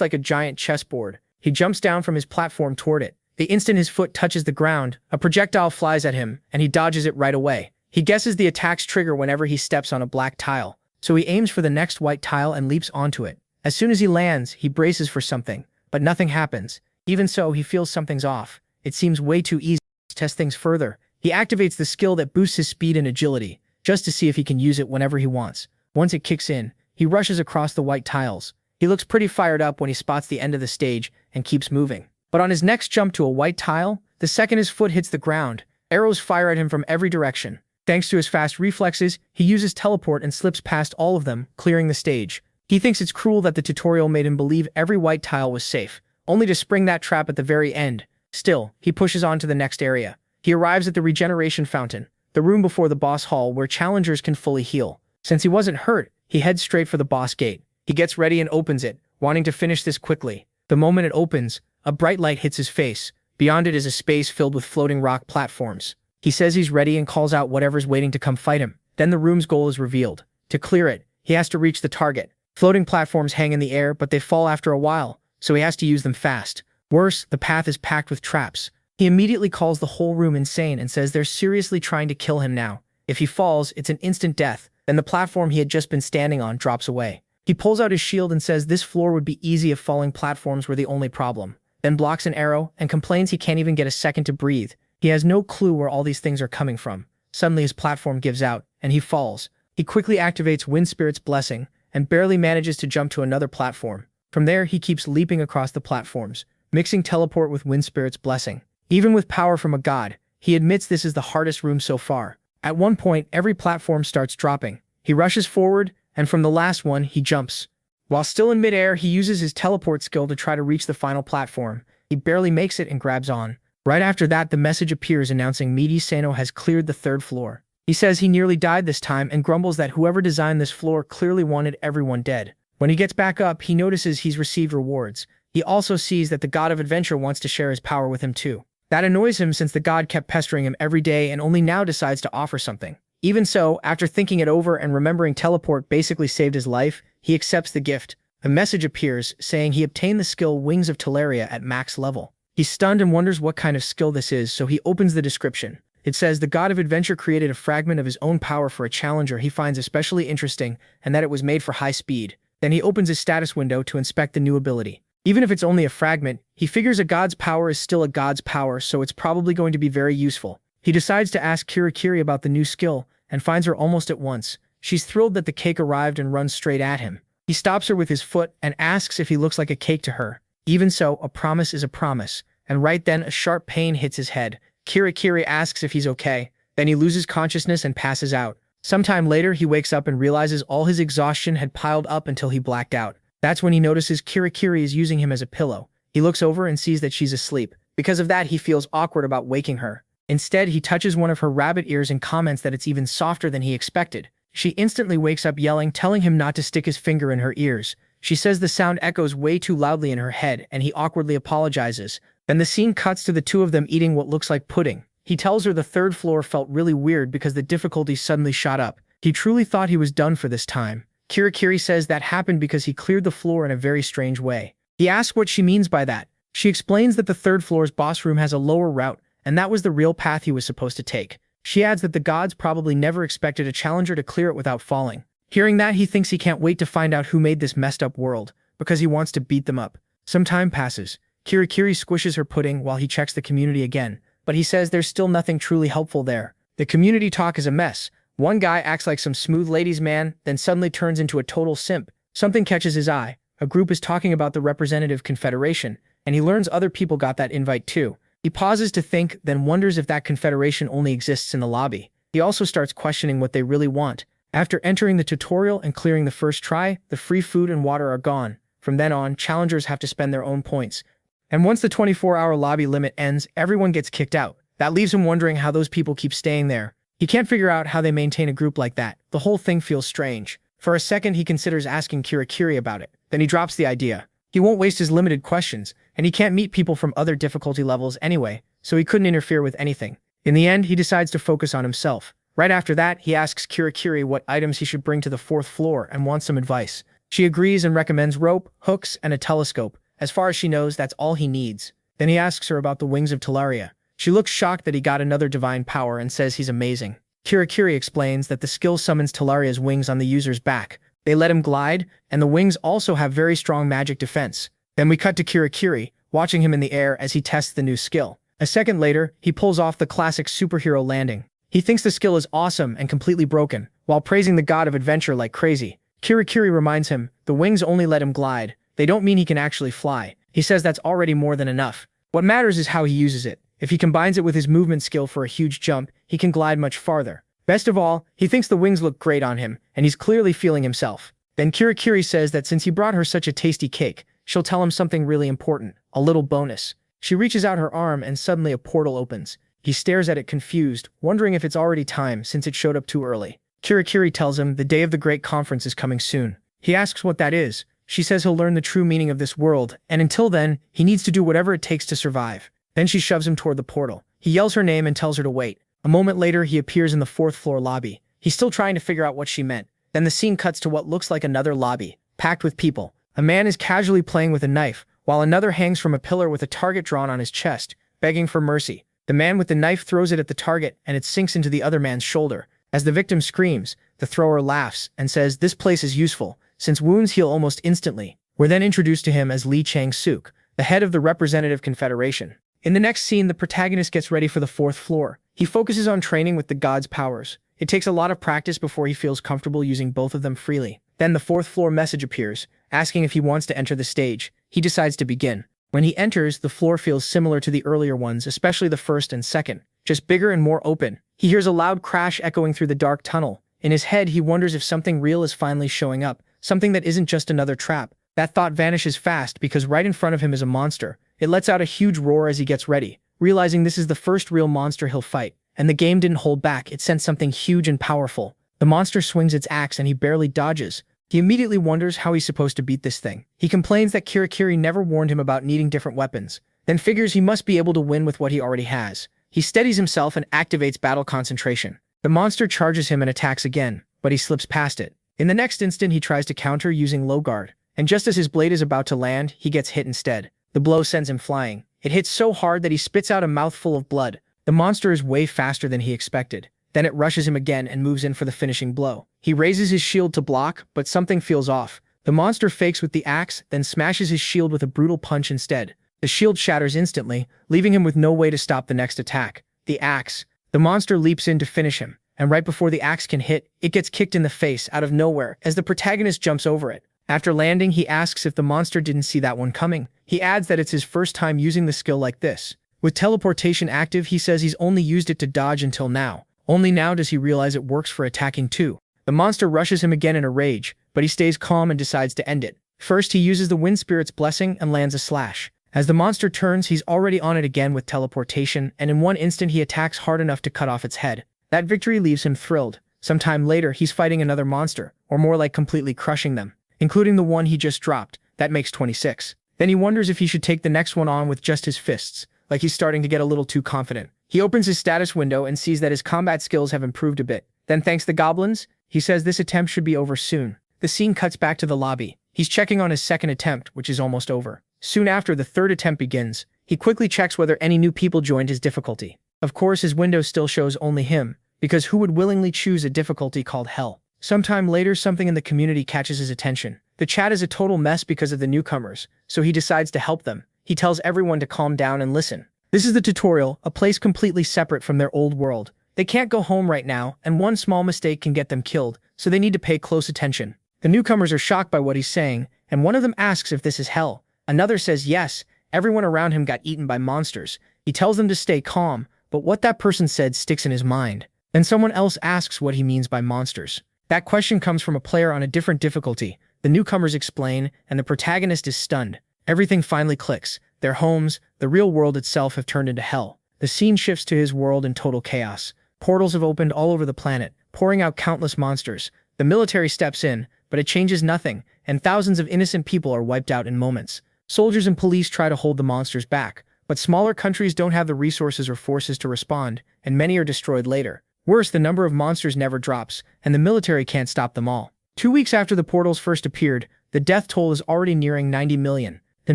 like a giant chessboard. He jumps down from his platform toward it. The instant his foot touches the ground, a projectile flies at him, and he dodges it right away. He guesses the attack's trigger whenever he steps on a black tile, so he aims for the next white tile and leaps onto it. As soon as he lands, he braces for something, but nothing happens. Even so, he feels something's off. It seems way too easy to test things further. He activates the skill that boosts his speed and agility, just to see if he can use it whenever he wants. Once it kicks in, he rushes across the white tiles. He looks pretty fired up when he spots the end of the stage and keeps moving. But on his next jump to a white tile, the second his foot hits the ground, arrows fire at him from every direction. Thanks to his fast reflexes, he uses teleport and slips past all of them, clearing the stage. He thinks it's cruel that the tutorial made him believe every white tile was safe, only to spring that trap at the very end. Still, he pushes on to the next area. He arrives at the regeneration fountain, the room before the boss hall where challengers can fully heal. Since he wasn't hurt, he heads straight for the boss gate. He gets ready and opens it, wanting to finish this quickly. The moment it opens, a bright light hits his face. Beyond it is a space filled with floating rock platforms. He says he's ready and calls out whatever's waiting to come fight him. Then the room's goal is revealed. To clear it, he has to reach the target. Floating platforms hang in the air, but they fall after a while, so he has to use them fast. Worse, the path is packed with traps. He immediately calls the whole room insane and says they're seriously trying to kill him now. If he falls, it's an instant death. Then the platform he had just been standing on drops away. He pulls out his shield and says this floor would be easy if falling platforms were the only problem. Then blocks an arrow and complains he can't even get a second to breathe. He has no clue where all these things are coming from. Suddenly his platform gives out, and he falls. He quickly activates Wind Spirit's blessing, and barely manages to jump to another platform. From there, he keeps leaping across the platforms, mixing teleport with Wind Spirit's blessing. Even with power from a god, he admits this is the hardest room so far. At one point, every platform starts dropping. He rushes forward, and from the last one, he jumps. While still in midair, he uses his teleport skill to try to reach the final platform. He barely makes it and grabs on. Right after that, the message appears announcing Midi Sano has cleared the third floor. He says he nearly died this time and grumbles that whoever designed this floor clearly wanted everyone dead. When he gets back up, he notices he's received rewards. He also sees that the god of adventure wants to share his power with him too. That annoys him since the god kept pestering him every day and only now decides to offer something. Even so, after thinking it over and remembering teleport basically saved his life, he accepts the gift. A message appears saying he obtained the skill Wings of Teleria at max level. He's stunned and wonders what kind of skill this is, so he opens the description. It says the god of adventure created a fragment of his own power for a challenger he finds especially interesting and that it was made for high speed. Then he opens his status window to inspect the new ability. Even if it's only a fragment, he figures a god's power is still a god's power, so it's probably going to be very useful. He decides to ask Kirikiri about the new skill and finds her almost at once. She's thrilled that the cake arrived and runs straight at him. He stops her with his foot and asks if he looks like a cake to her. Even so, a promise is a promise, and right then a sharp pain hits his head. Kirikiri asks if he's okay, then he loses consciousness and passes out. Sometime later, he wakes up and realizes all his exhaustion had piled up until he blacked out. That's when he notices Kirikiri is using him as a pillow. He looks over and sees that she's asleep. Because of that, he feels awkward about waking her. Instead, he touches one of her rabbit ears and comments that it's even softer than he expected. She instantly wakes up yelling, telling him not to stick his finger in her ears. She says the sound echoes way too loudly in her head, and he awkwardly apologizes. Then the scene cuts to the two of them eating what looks like pudding. He tells her the third floor felt really weird because the difficulty suddenly shot up. He truly thought he was done for this time. Kirikiri says that happened because he cleared the floor in a very strange way. He asks what she means by that. She explains that the third floor's boss room has a lower route, and that was the real path he was supposed to take. She adds that the gods probably never expected a challenger to clear it without falling. Hearing that, he thinks he can't wait to find out who made this messed up world, because he wants to beat them up. Some time passes. Kirikiri squishes her pudding while he checks the community again, but he says there's still nothing truly helpful there. The community talk is a mess. One guy acts like some smooth ladies man, then suddenly turns into a total simp. Something catches his eye. A group is talking about the representative confederation, and he learns other people got that invite too. He pauses to think, then wonders if that confederation only exists in the lobby. He also starts questioning what they really want. After entering the tutorial and clearing the first try, the free food and water are gone. From then on, challengers have to spend their own points. And once the 24-hour lobby limit ends, everyone gets kicked out. That leaves him wondering how those people keep staying there. He can't figure out how they maintain a group like that. The whole thing feels strange. For a second, he considers asking Kirikiri about it. Then he drops the idea. He won't waste his limited questions, and he can't meet people from other difficulty levels anyway, so he couldn't interfere with anything. In the end, he decides to focus on himself. Right after that, he asks Kirikiri what items he should bring to the fourth floor and wants some advice. She agrees and recommends rope, hooks, and a telescope. As far as she knows, that's all he needs. Then he asks her about the wings of Talaria. She looks shocked that he got another divine power and says he's amazing. Kirikiri explains that the skill summons Talaria's wings on the user's back. They let him glide, and the wings also have very strong magic defense. Then we cut to Kirikiri, watching him in the air as he tests the new skill. A second later, he pulls off the classic superhero landing. He thinks the skill is awesome and completely broken, while praising the god of adventure like crazy. Kirikiri reminds him, the wings only let him glide. They don't mean he can actually fly. He says that's already more than enough. What matters is how he uses it. If he combines it with his movement skill for a huge jump, he can glide much farther. Best of all, he thinks the wings look great on him, and he's clearly feeling himself. Then Kirikiri says that since he brought her such a tasty cake, she'll tell him something really important, a little bonus. She reaches out her arm and suddenly a portal opens. He stares at it confused, wondering if it's already time since it showed up too early. Kirikiri tells him the day of the great conference is coming soon. He asks what that is. She says he'll learn the true meaning of this world, and until then, he needs to do whatever it takes to survive. Then she shoves him toward the portal. He yells her name and tells her to wait. A moment later, he appears in the fourth floor lobby. He's still trying to figure out what she meant. Then the scene cuts to what looks like another lobby, packed with people. A man is casually playing with a knife, while another hangs from a pillar with a target drawn on his chest, begging for mercy. The man with the knife throws it at the target, and it sinks into the other man's shoulder. As the victim screams, the thrower laughs and says this place is useful, since wounds heal almost instantly. We're then introduced to him as Lee Chang-suk, the head of the Representative Confederation. In the next scene, the protagonist gets ready for the fourth floor. He focuses on training with the god's powers. It takes a lot of practice before he feels comfortable using both of them freely. Then the fourth floor message appears, asking if he wants to enter the stage. He decides to begin. When he enters, the floor feels similar to the earlier ones, especially the first and second, just bigger and more open. He hears a loud crash echoing through the dark tunnel. In his head, he wonders if something real is finally showing up, something that isn't just another trap. That thought vanishes fast because right in front of him is a monster. It lets out a huge roar as he gets ready, realizing this is the first real monster he'll fight. And the game didn't hold back, it sent something huge and powerful. The monster swings its axe and he barely dodges. He immediately wonders how he's supposed to beat this thing. He complains that Kirikiri never warned him about needing different weapons, then figures he must be able to win with what he already has. He steadies himself and activates battle concentration. The monster charges him and attacks again, but he slips past it. In the next instant, he tries to counter using low guard, and just as his blade is about to land, he gets hit instead. The blow sends him flying. It hits so hard that he spits out a mouthful of blood. The monster is way faster than he expected. Then it rushes him again and moves in for the finishing blow. He raises his shield to block, but something feels off. The monster fakes with the axe, then smashes his shield with a brutal punch instead. The shield shatters instantly, leaving him with no way to stop the next attack. The axe. The monster leaps in to finish him, and right before the axe can hit, it gets kicked in the face out of nowhere as the protagonist jumps over it. After landing, he asks if the monster didn't see that one coming. He adds that it's his first time using the skill like this. With teleportation active, he says he's only used it to dodge until now. Only now does he realize it works for attacking too. The monster rushes him again in a rage, but he stays calm and decides to end it. First, he uses the Wind Spirit's blessing and lands a slash. As the monster turns, he's already on it again with teleportation, and in one instant he attacks hard enough to cut off its head. That victory leaves him thrilled. Sometime later, he's fighting another monster, or more like completely crushing them, including the one he just dropped. That makes 26. Then he wonders if he should take the next one on with just his fists, like he's starting to get a little too confident. He opens his status window and sees that his combat skills have improved a bit. Then thanks the goblins, he says this attempt should be over soon. The scene cuts back to the lobby. He's checking on his second attempt, which is almost over. Soon after, the third attempt begins. He quickly checks whether any new people joined his difficulty. Of course, his window still shows only him, because who would willingly choose a difficulty called Hell? Sometime later, something in the community catches his attention. The chat is a total mess because of the newcomers, so he decides to help them. He tells everyone to calm down and listen. This is the tutorial, a place completely separate from their old world. They can't go home right now, and one small mistake can get them killed, so they need to pay close attention. The newcomers are shocked by what he's saying, and one of them asks if this is hell. Another says yes. Everyone around him got eaten by monsters. He tells them to stay calm, but what that person said sticks in his mind. Then someone else asks what he means by monsters. That question comes from a player on a different difficulty. The newcomers explain, and the protagonist is stunned. Everything finally clicks. Their homes, the real world itself, have turned into hell. The scene shifts to his world in total chaos. Portals have opened all over the planet, pouring out countless monsters. The military steps in, but it changes nothing, and thousands of innocent people are wiped out in moments. Soldiers and police try to hold the monsters back, but smaller countries don't have the resources or forces to respond, and many are destroyed later. Worse, the number of monsters never drops, and the military can't stop them all. 2 weeks after the portals first appeared, the death toll is already nearing 90 million. The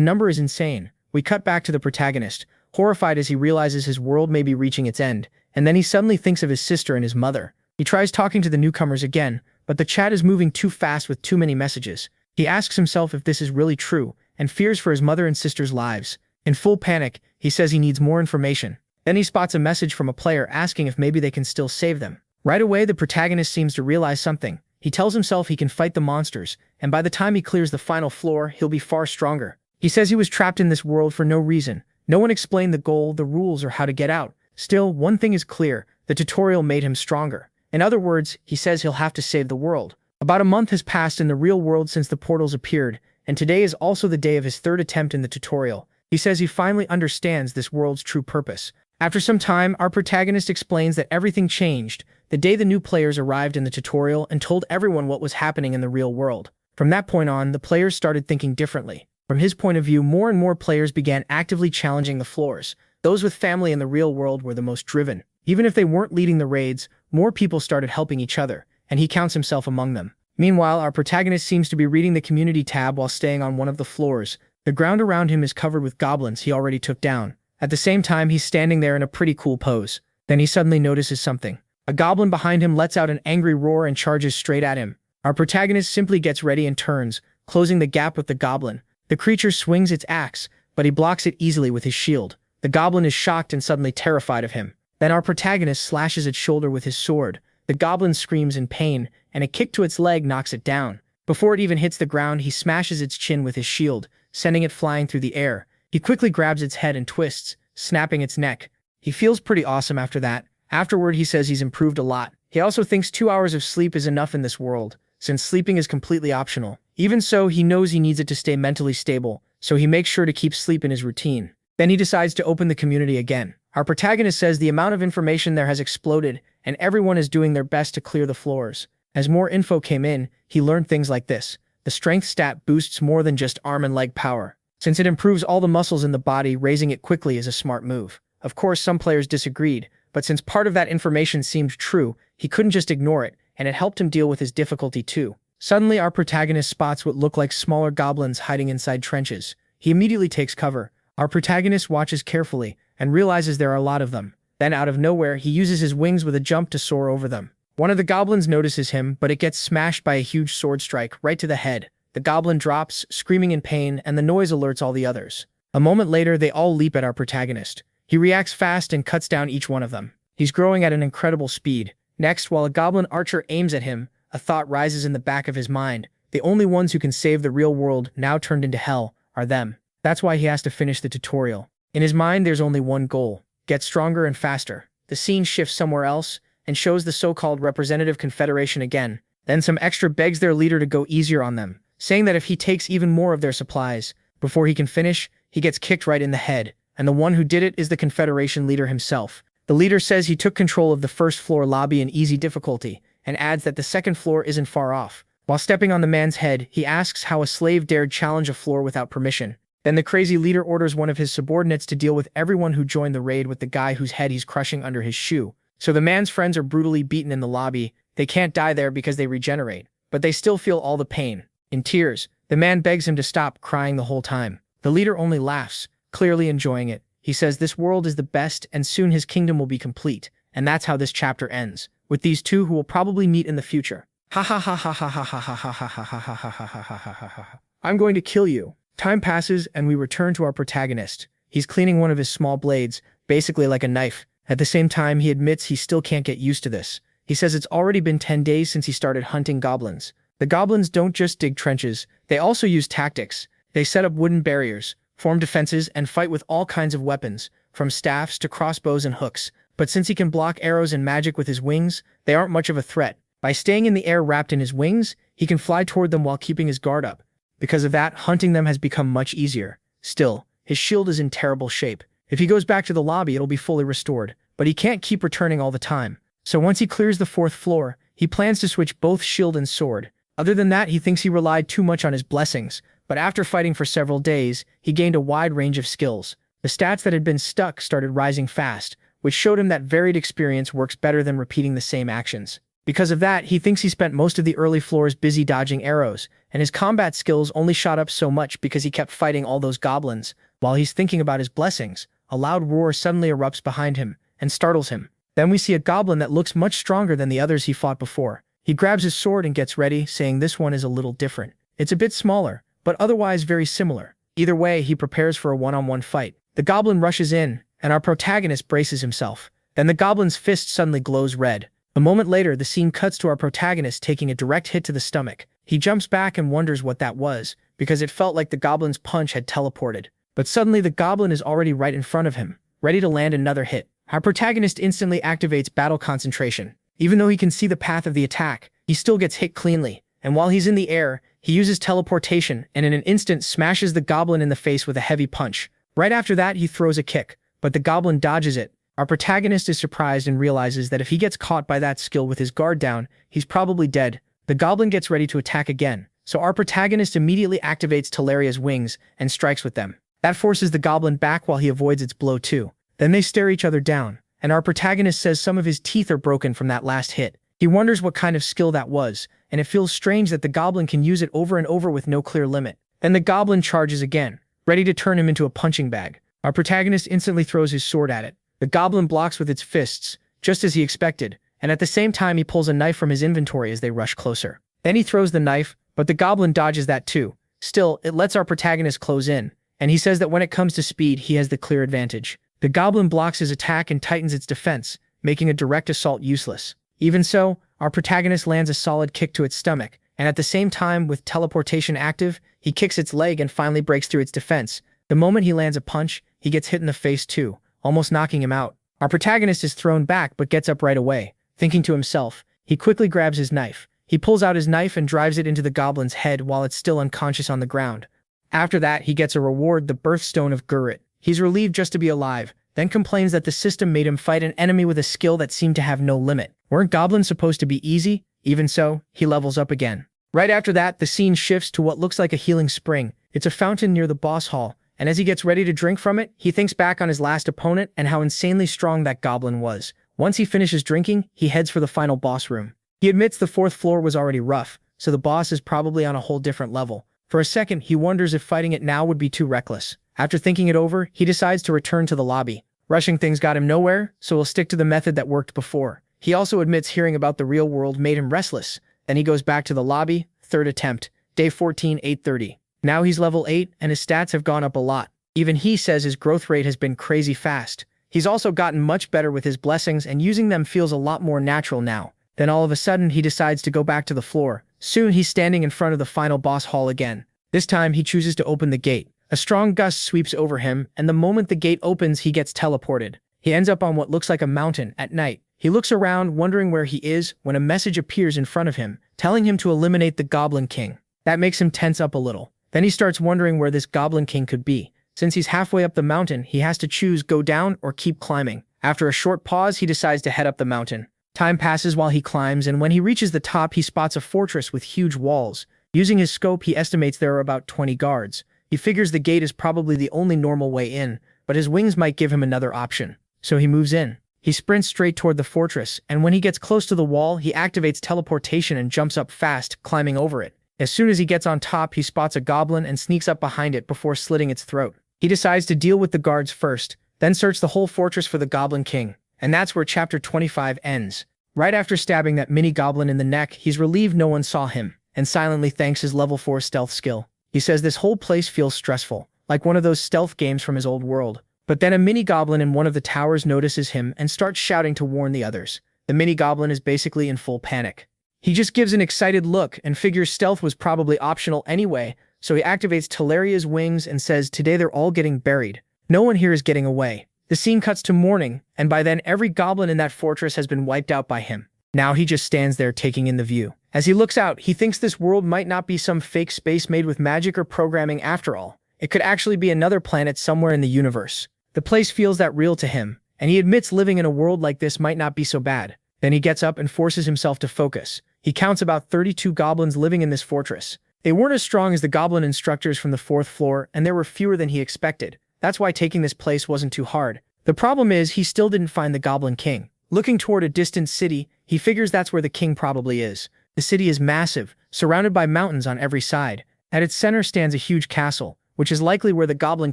number is insane. We cut back to the protagonist, horrified as he realizes his world may be reaching its end, and then he suddenly thinks of his sister and his mother. He tries talking to the newcomers again, but the chat is moving too fast with too many messages. He asks himself if this is really true, and fears for his mother and sister's lives. In full panic, he says he needs more information. Then he spots a message from a player asking if maybe they can still save them. Right away, the protagonist seems to realize something. He tells himself he can fight the monsters, and by the time he clears the final floor, he'll be far stronger. He says he was trapped in this world for no reason. No one explained the goal, the rules, or how to get out. Still, one thing is clear, the tutorial made him stronger. In other words, he says he'll have to save the world. About a month has passed in the real world since the portals appeared, and today is also the day of his third attempt in the tutorial. He says he finally understands this world's true purpose. After some time, our protagonist explains that everything changed the day the new players arrived in the tutorial and told everyone what was happening in the real world. From that point on, the players started thinking differently. From his point of view, more and more players began actively challenging the floors. Those with family in the real world were the most driven. Even if they weren't leading the raids, more people started helping each other, and he counts himself among them. Meanwhile, our protagonist seems to be reading the community tab while staying on one of the floors. The ground around him is covered with goblins he already took down. At the same time, he's standing there in a pretty cool pose. Then he suddenly notices something. A goblin behind him lets out an angry roar and charges straight at him. Our protagonist simply gets ready and turns, closing the gap with the goblin. The creature swings its axe, but he blocks it easily with his shield. The goblin is shocked and suddenly terrified of him. Then our protagonist slashes its shoulder with his sword. The goblin screams in pain, and a kick to its leg knocks it down. Before it even hits the ground, he smashes its chin with his shield, sending it flying through the air. He quickly grabs its head and twists, snapping its neck. He feels pretty awesome after that. Afterward, he says he's improved a lot. He also thinks 2 hours of sleep is enough in this world, since sleeping is completely optional. Even so, he knows he needs it to stay mentally stable, so he makes sure to keep sleep in his routine. Then he decides to open the community again. Our protagonist says the amount of information there has exploded, and everyone is doing their best to clear the floors. As more info came in, he learned things like this. The strength stat boosts more than just arm and leg power. Since it improves all the muscles in the body, raising it quickly is a smart move. Of course, some players disagreed, but since part of that information seemed true, he couldn't just ignore it, and it helped him deal with his difficulty too. Suddenly, our protagonist spots what look like smaller goblins hiding inside trenches. He immediately takes cover. Our protagonist watches carefully and realizes there are a lot of them. Then, out of nowhere, he uses his wings with a jump to soar over them. One of the goblins notices him, but it gets smashed by a huge sword strike right to the head. The goblin drops, screaming in pain, and the noise alerts all the others. A moment later, they all leap at our protagonist. He reacts fast and cuts down each one of them. He's growing at an incredible speed. Next, while a goblin archer aims at him, a thought rises in the back of his mind. The only ones who can save the real world, now turned into hell, are them. That's why he has to finish the tutorial. In his mind, there's only one goal: get stronger and faster. The scene shifts somewhere else and shows the so-called representative confederation again. Then some extra begs their leader to go easier on them, saying that if he takes even more of their supplies, before he can finish, he gets kicked right in the head. And the one who did it is the confederation leader himself. The leader says he took control of the first floor lobby in easy difficulty, and adds that the second floor isn't far off. While stepping on the man's head, he asks how a slave dared challenge a floor without permission. Then the crazy leader orders one of his subordinates to deal with everyone who joined the raid with the guy whose head he's crushing under his shoe. So the man's friends are brutally beaten in the lobby. They can't die there because they regenerate, but they still feel all the pain. In tears, the man begs him to stop crying the whole time. The leader only laughs, clearly enjoying it. He says this world is the best and soon his kingdom will be complete. And that's how this chapter ends, with these two who will probably meet in the future. Ha ha ha ha ha ha ha ha ha ha ha ha ha ha ha ha ha ha. I'm going to kill you. Time passes and we return to our protagonist. He's cleaning one of his small blades, basically like a knife. At the same time, he admits he still can't get used to this. He says it's already been 10 days since he started hunting goblins. The goblins don't just dig trenches, they also use tactics. They set up wooden barriers, form defenses, and fight with all kinds of weapons, from staffs to crossbows and hooks. But since he can block arrows and magic with his wings, they aren't much of a threat. By staying in the air wrapped in his wings, he can fly toward them while keeping his guard up. Because of that, hunting them has become much easier. Still, his shield is in terrible shape. If he goes back to the lobby, it'll be fully restored. But he can't keep returning all the time. So once he clears the 4th floor, he plans to switch both shield and sword. Other than that, he thinks he relied too much on his blessings. But after fighting for several days, he gained a wide range of skills. The stats that had been stuck started rising fast, which showed him that varied experience works better than repeating the same actions. Because of that, he thinks he spent most of the early floors busy dodging arrows, and his combat skills only shot up so much because he kept fighting all those goblins. While he's thinking about his blessings, a loud roar suddenly erupts behind him and startles him. Then we see a goblin that looks much stronger than the others he fought before. He grabs his sword and gets ready, saying this one is a little different. It's a bit smaller, but otherwise very similar. Either way, he prepares for a one-on-one fight. The goblin rushes in, and our protagonist braces himself. Then the goblin's fist suddenly glows red. A moment later, the scene cuts to our protagonist taking a direct hit to the stomach. He jumps back and wonders what that was, because it felt like the goblin's punch had teleported. But suddenly the goblin is already right in front of him, ready to land another hit. Our protagonist instantly activates battle concentration. Even though he can see the path of the attack, he still gets hit cleanly, and while he's in the air, he uses teleportation and in an instant smashes the goblin in the face with a heavy punch. Right after that, he throws a kick, but the goblin dodges it. Our protagonist is surprised and realizes that if he gets caught by that skill with his guard down, he's probably dead. The goblin gets ready to attack again, so our protagonist immediately activates Talaria's wings and strikes with them. That forces the goblin back while he avoids its blow too. Then they stare each other down, and our protagonist says some of his teeth are broken from that last hit. He wonders what kind of skill that was, and it feels strange that the goblin can use it over and over with no clear limit. Then the goblin charges again, ready to turn him into a punching bag. Our protagonist instantly throws his sword at it. The goblin blocks with its fists, just as he expected, and at the same time he pulls a knife from his inventory as they rush closer. Then he throws the knife, but the goblin dodges that too. Still, it lets our protagonist close in, and he says that when it comes to speed, he has the clear advantage. The goblin blocks his attack and tightens its defense, making a direct assault useless. Even so, our protagonist lands a solid kick to its stomach, and at the same time, with teleportation active, he kicks its leg and finally breaks through its defense. The moment he lands a punch, he gets hit in the face too, almost knocking him out. Our protagonist is thrown back but gets up right away. Thinking to himself, he quickly grabs his knife. He pulls out his knife and drives it into the goblin's head while it's still unconscious on the ground. After that, he gets a reward, the birthstone of Gurrit. He's relieved just to be alive, then complains that the system made him fight an enemy with a skill that seemed to have no limit. Weren't goblins supposed to be easy? Even so, he levels up again. Right after that, the scene shifts to what looks like a healing spring. It's a fountain near the boss hall, and as he gets ready to drink from it, he thinks back on his last opponent and how insanely strong that goblin was. Once he finishes drinking, he heads for the final boss room. He admits the fourth floor was already rough, so the boss is probably on a whole different level. For a second, he wonders if fighting it now would be too reckless. After thinking it over, he decides to return to the lobby. Rushing things got him nowhere, so he'll stick to the method that worked before. He also admits hearing about the real world made him restless. Then he goes back to the lobby, third attempt, day 14, 8:30. Now he's level 8, and his stats have gone up a lot. Even he says his growth rate has been crazy fast. He's also gotten much better with his blessings, and using them feels a lot more natural now. Then all of a sudden, he decides to go back to the floor. Soon he's standing in front of the final boss hall again. This time he chooses to open the gate. A strong gust sweeps over him, and the moment the gate opens, he gets teleported. He ends up on what looks like a mountain at night. He looks around, wondering where he is, when a message appears in front of him, telling him to eliminate the Goblin King. That makes him tense up a little. Then he starts wondering where this Goblin King could be. Since he's halfway up the mountain, he has to choose go down or keep climbing. After a short pause, he decides to head up the mountain. Time passes while he climbs, and when he reaches the top, he spots a fortress with huge walls. Using his scope, he estimates there are about 20 guards. He figures the gate is probably the only normal way in, but his wings might give him another option. So he moves in. He sprints straight toward the fortress, and when he gets close to the wall, he activates teleportation and jumps up fast, climbing over it. As soon as he gets on top, he spots a goblin and sneaks up behind it before slitting its throat. He decides to deal with the guards first, then search the whole fortress for the Goblin King. And that's where chapter 25 ends. Right after stabbing that mini-goblin in the neck, he's relieved no one saw him, and silently thanks his level 4 stealth skill. He says this whole place feels stressful, like one of those stealth games from his old world. But then a mini-goblin in one of the towers notices him and starts shouting to warn the others. The mini-goblin is basically in full panic. He just gives an excited look and figures stealth was probably optional anyway, so he activates Talaria's wings and says today they're all getting buried. No one here is getting away. The scene cuts to morning, and by then every goblin in that fortress has been wiped out by him. Now he just stands there taking in the view. As he looks out, he thinks this world might not be some fake space made with magic or programming after all. It could actually be another planet somewhere in the universe. The place feels that real to him, and he admits living in a world like this might not be so bad. Then he gets up and forces himself to focus. He counts about 32 goblins living in this fortress. They weren't as strong as the goblin instructors from the 4th floor, and there were fewer than he expected. That's why taking this place wasn't too hard. The problem is he still didn't find the Goblin King. Looking toward a distant city, he figures that's where the king probably is. The city is massive, surrounded by mountains on every side. At its center stands a huge castle, which is likely where the Goblin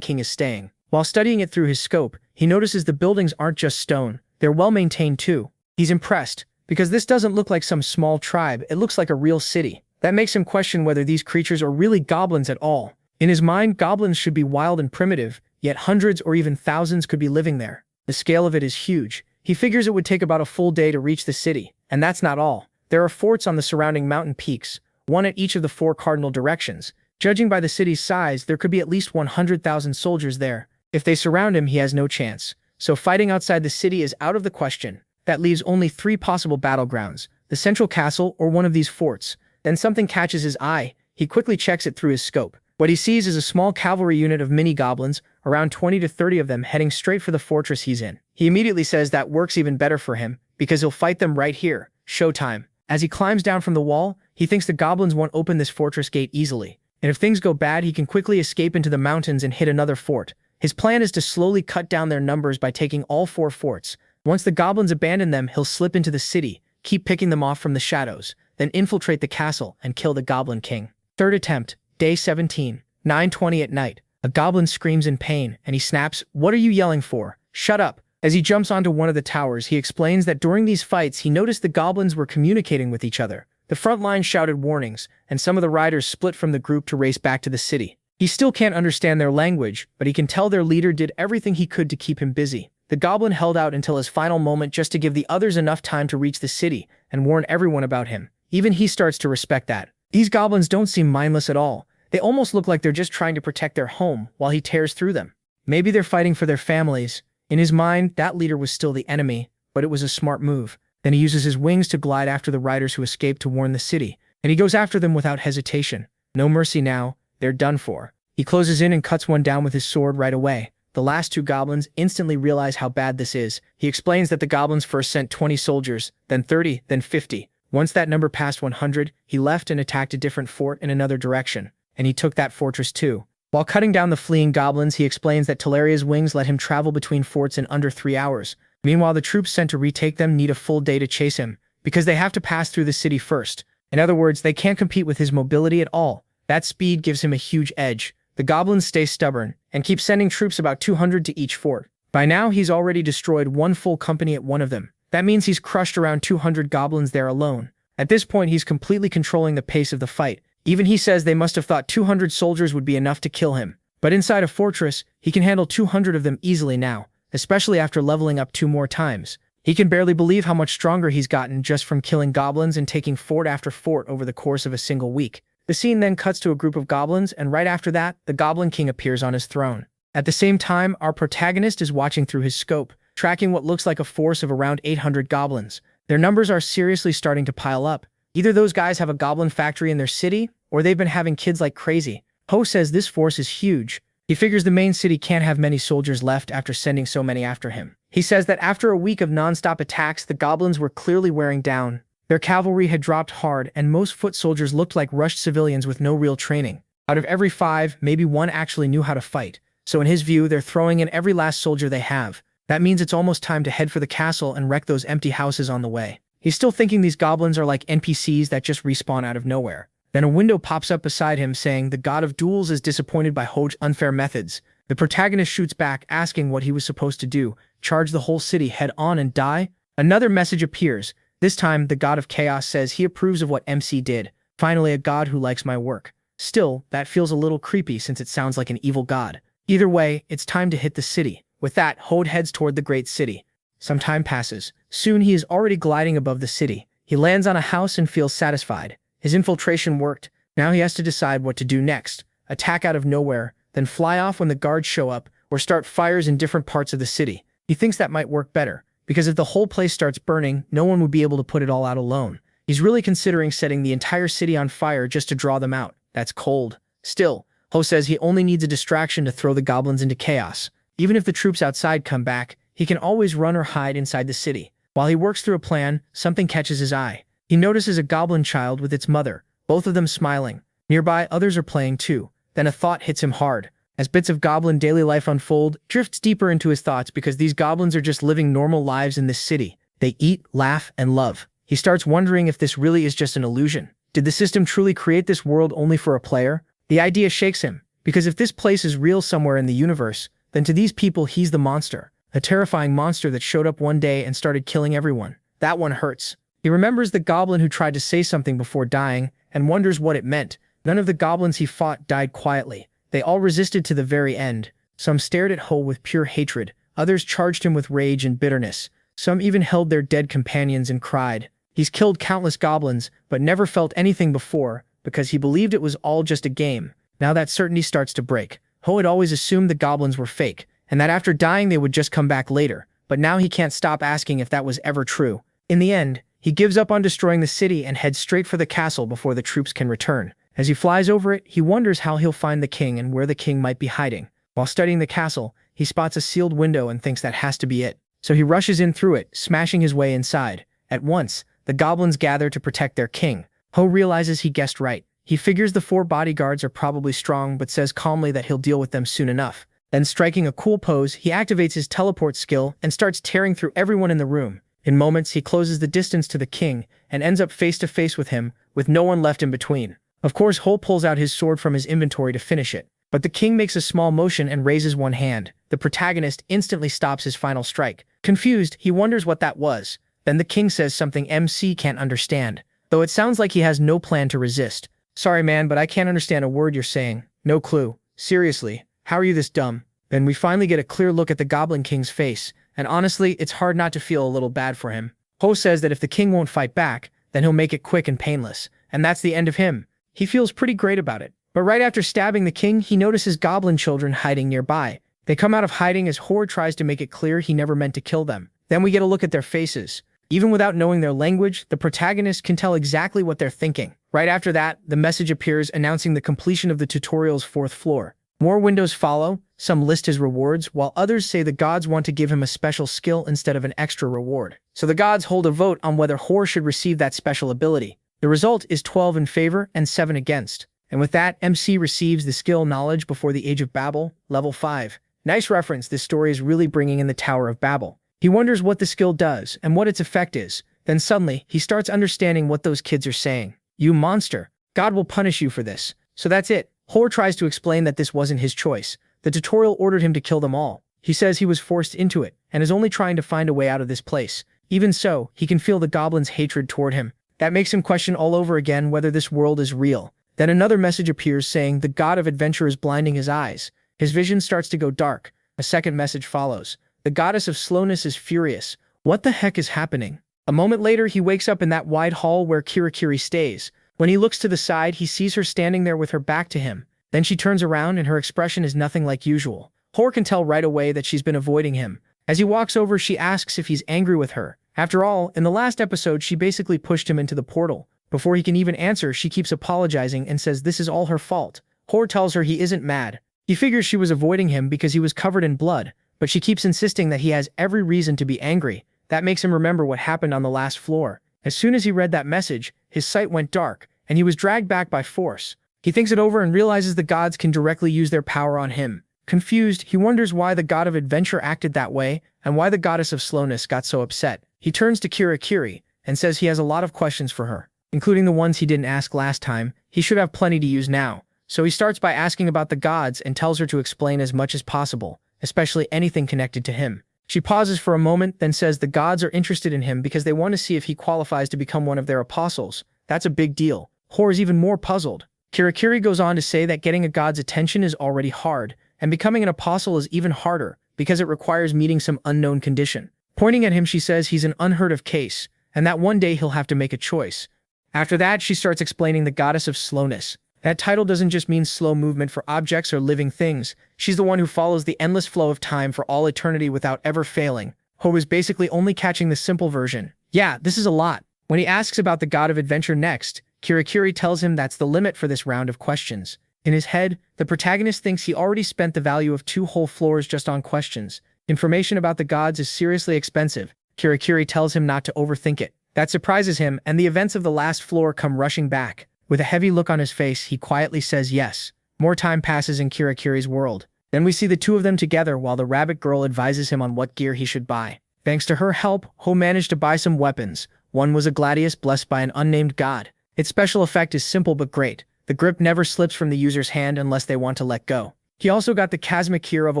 King is staying. While studying it through his scope, he notices the buildings aren't just stone, they're well maintained too. He's impressed, because this doesn't look like some small tribe, it looks like a real city. That makes him question whether these creatures are really goblins at all. In his mind, goblins should be wild and primitive, yet hundreds or even thousands could be living there. The scale of it is huge. He figures it would take about a full day to reach the city, and that's not all. There are forts on the surrounding mountain peaks, one at each of the 4 cardinal directions. Judging by the city's size, there could be at least 100,000 soldiers there. If they surround him, he has no chance. So fighting outside the city is out of the question. That leaves only 3 possible battlegrounds, the central castle or one of these forts. Then something catches his eye. He quickly checks it through his scope. What he sees is a small cavalry unit of mini-goblins, around 20 to 30 of them heading straight for the fortress he's in. He immediately says that works even better for him, because he'll fight them right here. Showtime. As he climbs down from the wall, he thinks the goblins won't open this fortress gate easily. And if things go bad, he can quickly escape into the mountains and hit another fort. His plan is to slowly cut down their numbers by taking all 4 forts. Once the goblins abandon them, he'll slip into the city, keep picking them off from the shadows, then infiltrate the castle and kill the Goblin King. Third attempt, day 17, 9:20 at night. A goblin screams in pain, and he snaps, "What are you yelling for? Shut up." As he jumps onto one of the towers, he explains that during these fights, he noticed the goblins were communicating with each other. The front line shouted warnings, and some of the riders split from the group to race back to the city. He still can't understand their language, but he can tell their leader did everything he could to keep him busy. The goblin held out until his final moment just to give the others enough time to reach the city and warn everyone about him. Even he starts to respect that. These goblins don't seem mindless at all. They almost look like they're just trying to protect their home while he tears through them. Maybe they're fighting for their families. In his mind, that leader was still the enemy, but it was a smart move. Then he uses his wings to glide after the riders who escaped to warn the city, and he goes after them without hesitation. No mercy now, they're done for. He closes in and cuts one down with his sword right away. The last 2 goblins instantly realize how bad this is. He explains that the goblins first sent 20 soldiers, then 30, then 50. Once that number passed 100, he left and attacked a different fort in another direction, and he took that fortress too. While cutting down the fleeing goblins, he explains that Talaria's wings let him travel between forts in under 3 hours. Meanwhile, the troops sent to retake them need a full day to chase him, because they have to pass through the city first. In other words, they can't compete with his mobility at all. That speed gives him a huge edge. The goblins stay stubborn, and keep sending troops about 200 to each fort. By now, he's already destroyed 1 full company at one of them. That means he's crushed around 200 goblins there alone. At this point, he's completely controlling the pace of the fight. Even he says they must have thought 200 soldiers would be enough to kill him. But inside a fortress, he can handle 200 of them easily now, especially after leveling up 2 more times. He can barely believe how much stronger he's gotten just from killing goblins and taking fort after fort over the course of a single week. The scene then cuts to a group of goblins, and right after that, the Goblin King appears on his throne. At the same time, our protagonist is watching through his scope, tracking what looks like a force of around 800 goblins. Their numbers are seriously starting to pile up. Either those guys have a goblin factory in their city, or they've been having kids like crazy. Ho says this force is huge. He figures the main city can't have many soldiers left after sending so many after him. He says that after a week of non-stop attacks, the goblins were clearly wearing down. Their cavalry had dropped hard, and most foot soldiers looked like rushed civilians with no real training. Out of every 5, maybe 1 actually knew how to fight. So in his view, they're throwing in every last soldier they have. That means it's almost time to head for the castle and wreck those empty houses on the way. He's still thinking these goblins are like NPCs that just respawn out of nowhere. Then a window pops up beside him saying the god of duels is disappointed by Ho's unfair methods. The protagonist shoots back, asking what he was supposed to do, charge the whole city head on and die? Another message appears. This time, the god of chaos says he approves of what MC did. Finally, a god who likes my work. Still, that feels a little creepy since it sounds like an evil god. Either way, it's time to hit the city. With that, Hode heads toward the great city. Some time passes. Soon he is already gliding above the city. He lands on a house and feels satisfied. His infiltration worked. Now he has to decide what to do next. Attack out of nowhere, then fly off when the guards show up, or start fires in different parts of the city. He thinks that might work better, because if the whole place starts burning, no one would be able to put it all out alone. He's really considering setting the entire city on fire just to draw them out. That's cold. Still, Ho says he only needs a distraction to throw the goblins into chaos. Even if the troops outside come back, he can always run or hide inside the city. While he works through a plan, something catches his eye. He notices a goblin child with its mother, both of them smiling. Nearby, others are playing too. Then a thought hits him hard. As bits of goblin daily life unfold, drifts deeper into his thoughts because these goblins are just living normal lives in this city. They eat, laugh, and love. He starts wondering if this really is just an illusion. Did the system truly create this world only for a player? The idea shakes him, because if this place is real somewhere in the universe, then to these people he's the monster. A terrifying monster that showed up one day and started killing everyone. That one hurts. He remembers the goblin who tried to say something before dying, and wonders what it meant. None of the goblins he fought died quietly. They all resisted to the very end. Some stared at Ho with pure hatred. Others charged him with rage and bitterness. Some even held their dead companions and cried. He's killed countless goblins, but never felt anything before, because he believed it was all just a game. Now that certainty starts to break. Ho had always assumed the goblins were fake, and that after dying they would just come back later, but now he can't stop asking if that was ever true. In the end, he gives up on destroying the city and heads straight for the castle before the troops can return. As he flies over it, he wonders how he'll find the king and where the king might be hiding. While studying the castle, he spots a sealed window and thinks that has to be it. So he rushes in through it, smashing his way inside. At once, the goblins gather to protect their king. Ho realizes he guessed right. He figures the 4 bodyguards are probably strong, but says calmly that he'll deal with them soon enough. Then, striking a cool pose, he activates his teleport skill and starts tearing through everyone in the room. In moments, he closes the distance to the king and ends up face to face with him, with no one left in between. Of course, Ho pulls out his sword from his inventory to finish it, but the king makes a small motion and raises one hand. The protagonist instantly stops his final strike. Confused, he wonders what that was. Then the king says something MC can't understand, though it sounds like he has no plan to resist. "Sorry man, but I can't understand a word you're saying. No clue. Seriously, how are you this dumb?" Then we finally get a clear look at the Goblin King's face, and honestly, it's hard not to feel a little bad for him. Ho says that if the king won't fight back, then he'll make it quick and painless, and that's the end of him. He feels pretty great about it. But right after stabbing the king, he notices goblin children hiding nearby. They come out of hiding as Hor tries to make it clear he never meant to kill them. Then we get a look at their faces. Even without knowing their language, the protagonist can tell exactly what they're thinking. Right after that, the message appears announcing the completion of the tutorial's 4th floor. More windows follow, some list his rewards, while others say the gods want to give him a special skill instead of an extra reward. So the gods hold a vote on whether Hor should receive that special ability. The result is 12 in favor and 7 against. And with that, MC receives the skill Knowledge Before the Age of Babel, level 5. Nice reference, this story is really bringing in the Tower of Babel. He wonders what the skill does and what its effect is. Then suddenly, he starts understanding what those kids are saying. "You monster. God will punish you for this." So that's it. Hor tries to explain that this wasn't his choice. The tutorial ordered him to kill them all. He says he was forced into it and is only trying to find a way out of this place. Even so, he can feel the goblins' hatred toward him. That makes him question all over again whether this world is real. Then another message appears saying the god of adventure is blinding his eyes. His vision starts to go dark. A second message follows. The goddess of slowness is furious. What the heck is happening? A moment later, he wakes up in that wide hall where Kirakiri stays. When he looks to the side, he sees her standing there with her back to him. Then she turns around and her expression is nothing like usual. Hor can tell right away that she's been avoiding him. As he walks over, she asks if he's angry with her. After all, in the last episode, she basically pushed him into the portal. Before he can even answer, she keeps apologizing and says this is all her fault. Hor tells her he isn't mad. He figures she was avoiding him because he was covered in blood, but she keeps insisting that he has every reason to be angry. That makes him remember what happened on the last floor. As soon as he read that message, his sight went dark, and he was dragged back by force. He thinks it over and realizes the gods can directly use their power on him. Confused, he wonders why the god of adventure acted that way, and why the goddess of slowness got so upset. He turns to Kirakiri, and says he has a lot of questions for her, including the ones he didn't ask last time. He should have plenty to use now. So he starts by asking about the gods and tells her to explain as much as possible, especially anything connected to him. She pauses for a moment, then says the gods are interested in him because they want to see if he qualifies to become one of their apostles. That's a big deal. Hor is even more puzzled. Kirakiri goes on to say that getting a god's attention is already hard, and becoming an apostle is even harder because it requires meeting some unknown condition. Pointing at him, she says he's an unheard of case, and that one day he'll have to make a choice. After that, she starts explaining the goddess of slowness. That title doesn't just mean slow movement for objects or living things. She's the one who follows the endless flow of time for all eternity without ever failing. Ho is basically only catching the simple version. Yeah, this is a lot. When he asks about the god of adventure next, Kirakiri tells him that's the limit for this round of questions. In his head, the protagonist thinks he already spent the value of 2 whole floors just on questions. Information about the gods is seriously expensive. Kirakiri tells him not to overthink it. That surprises him, and the events of the last floor come rushing back. With a heavy look on his face, he quietly says yes. More time passes in Kirakiri's world. Then we see the two of them together while the rabbit girl advises him on what gear he should buy. Thanks to her help, Ho managed to buy some weapons. One was a gladius blessed by an unnamed god. Its special effect is simple but great. The grip never slips from the user's hand unless they want to let go. He also got the Chasmic Gear of a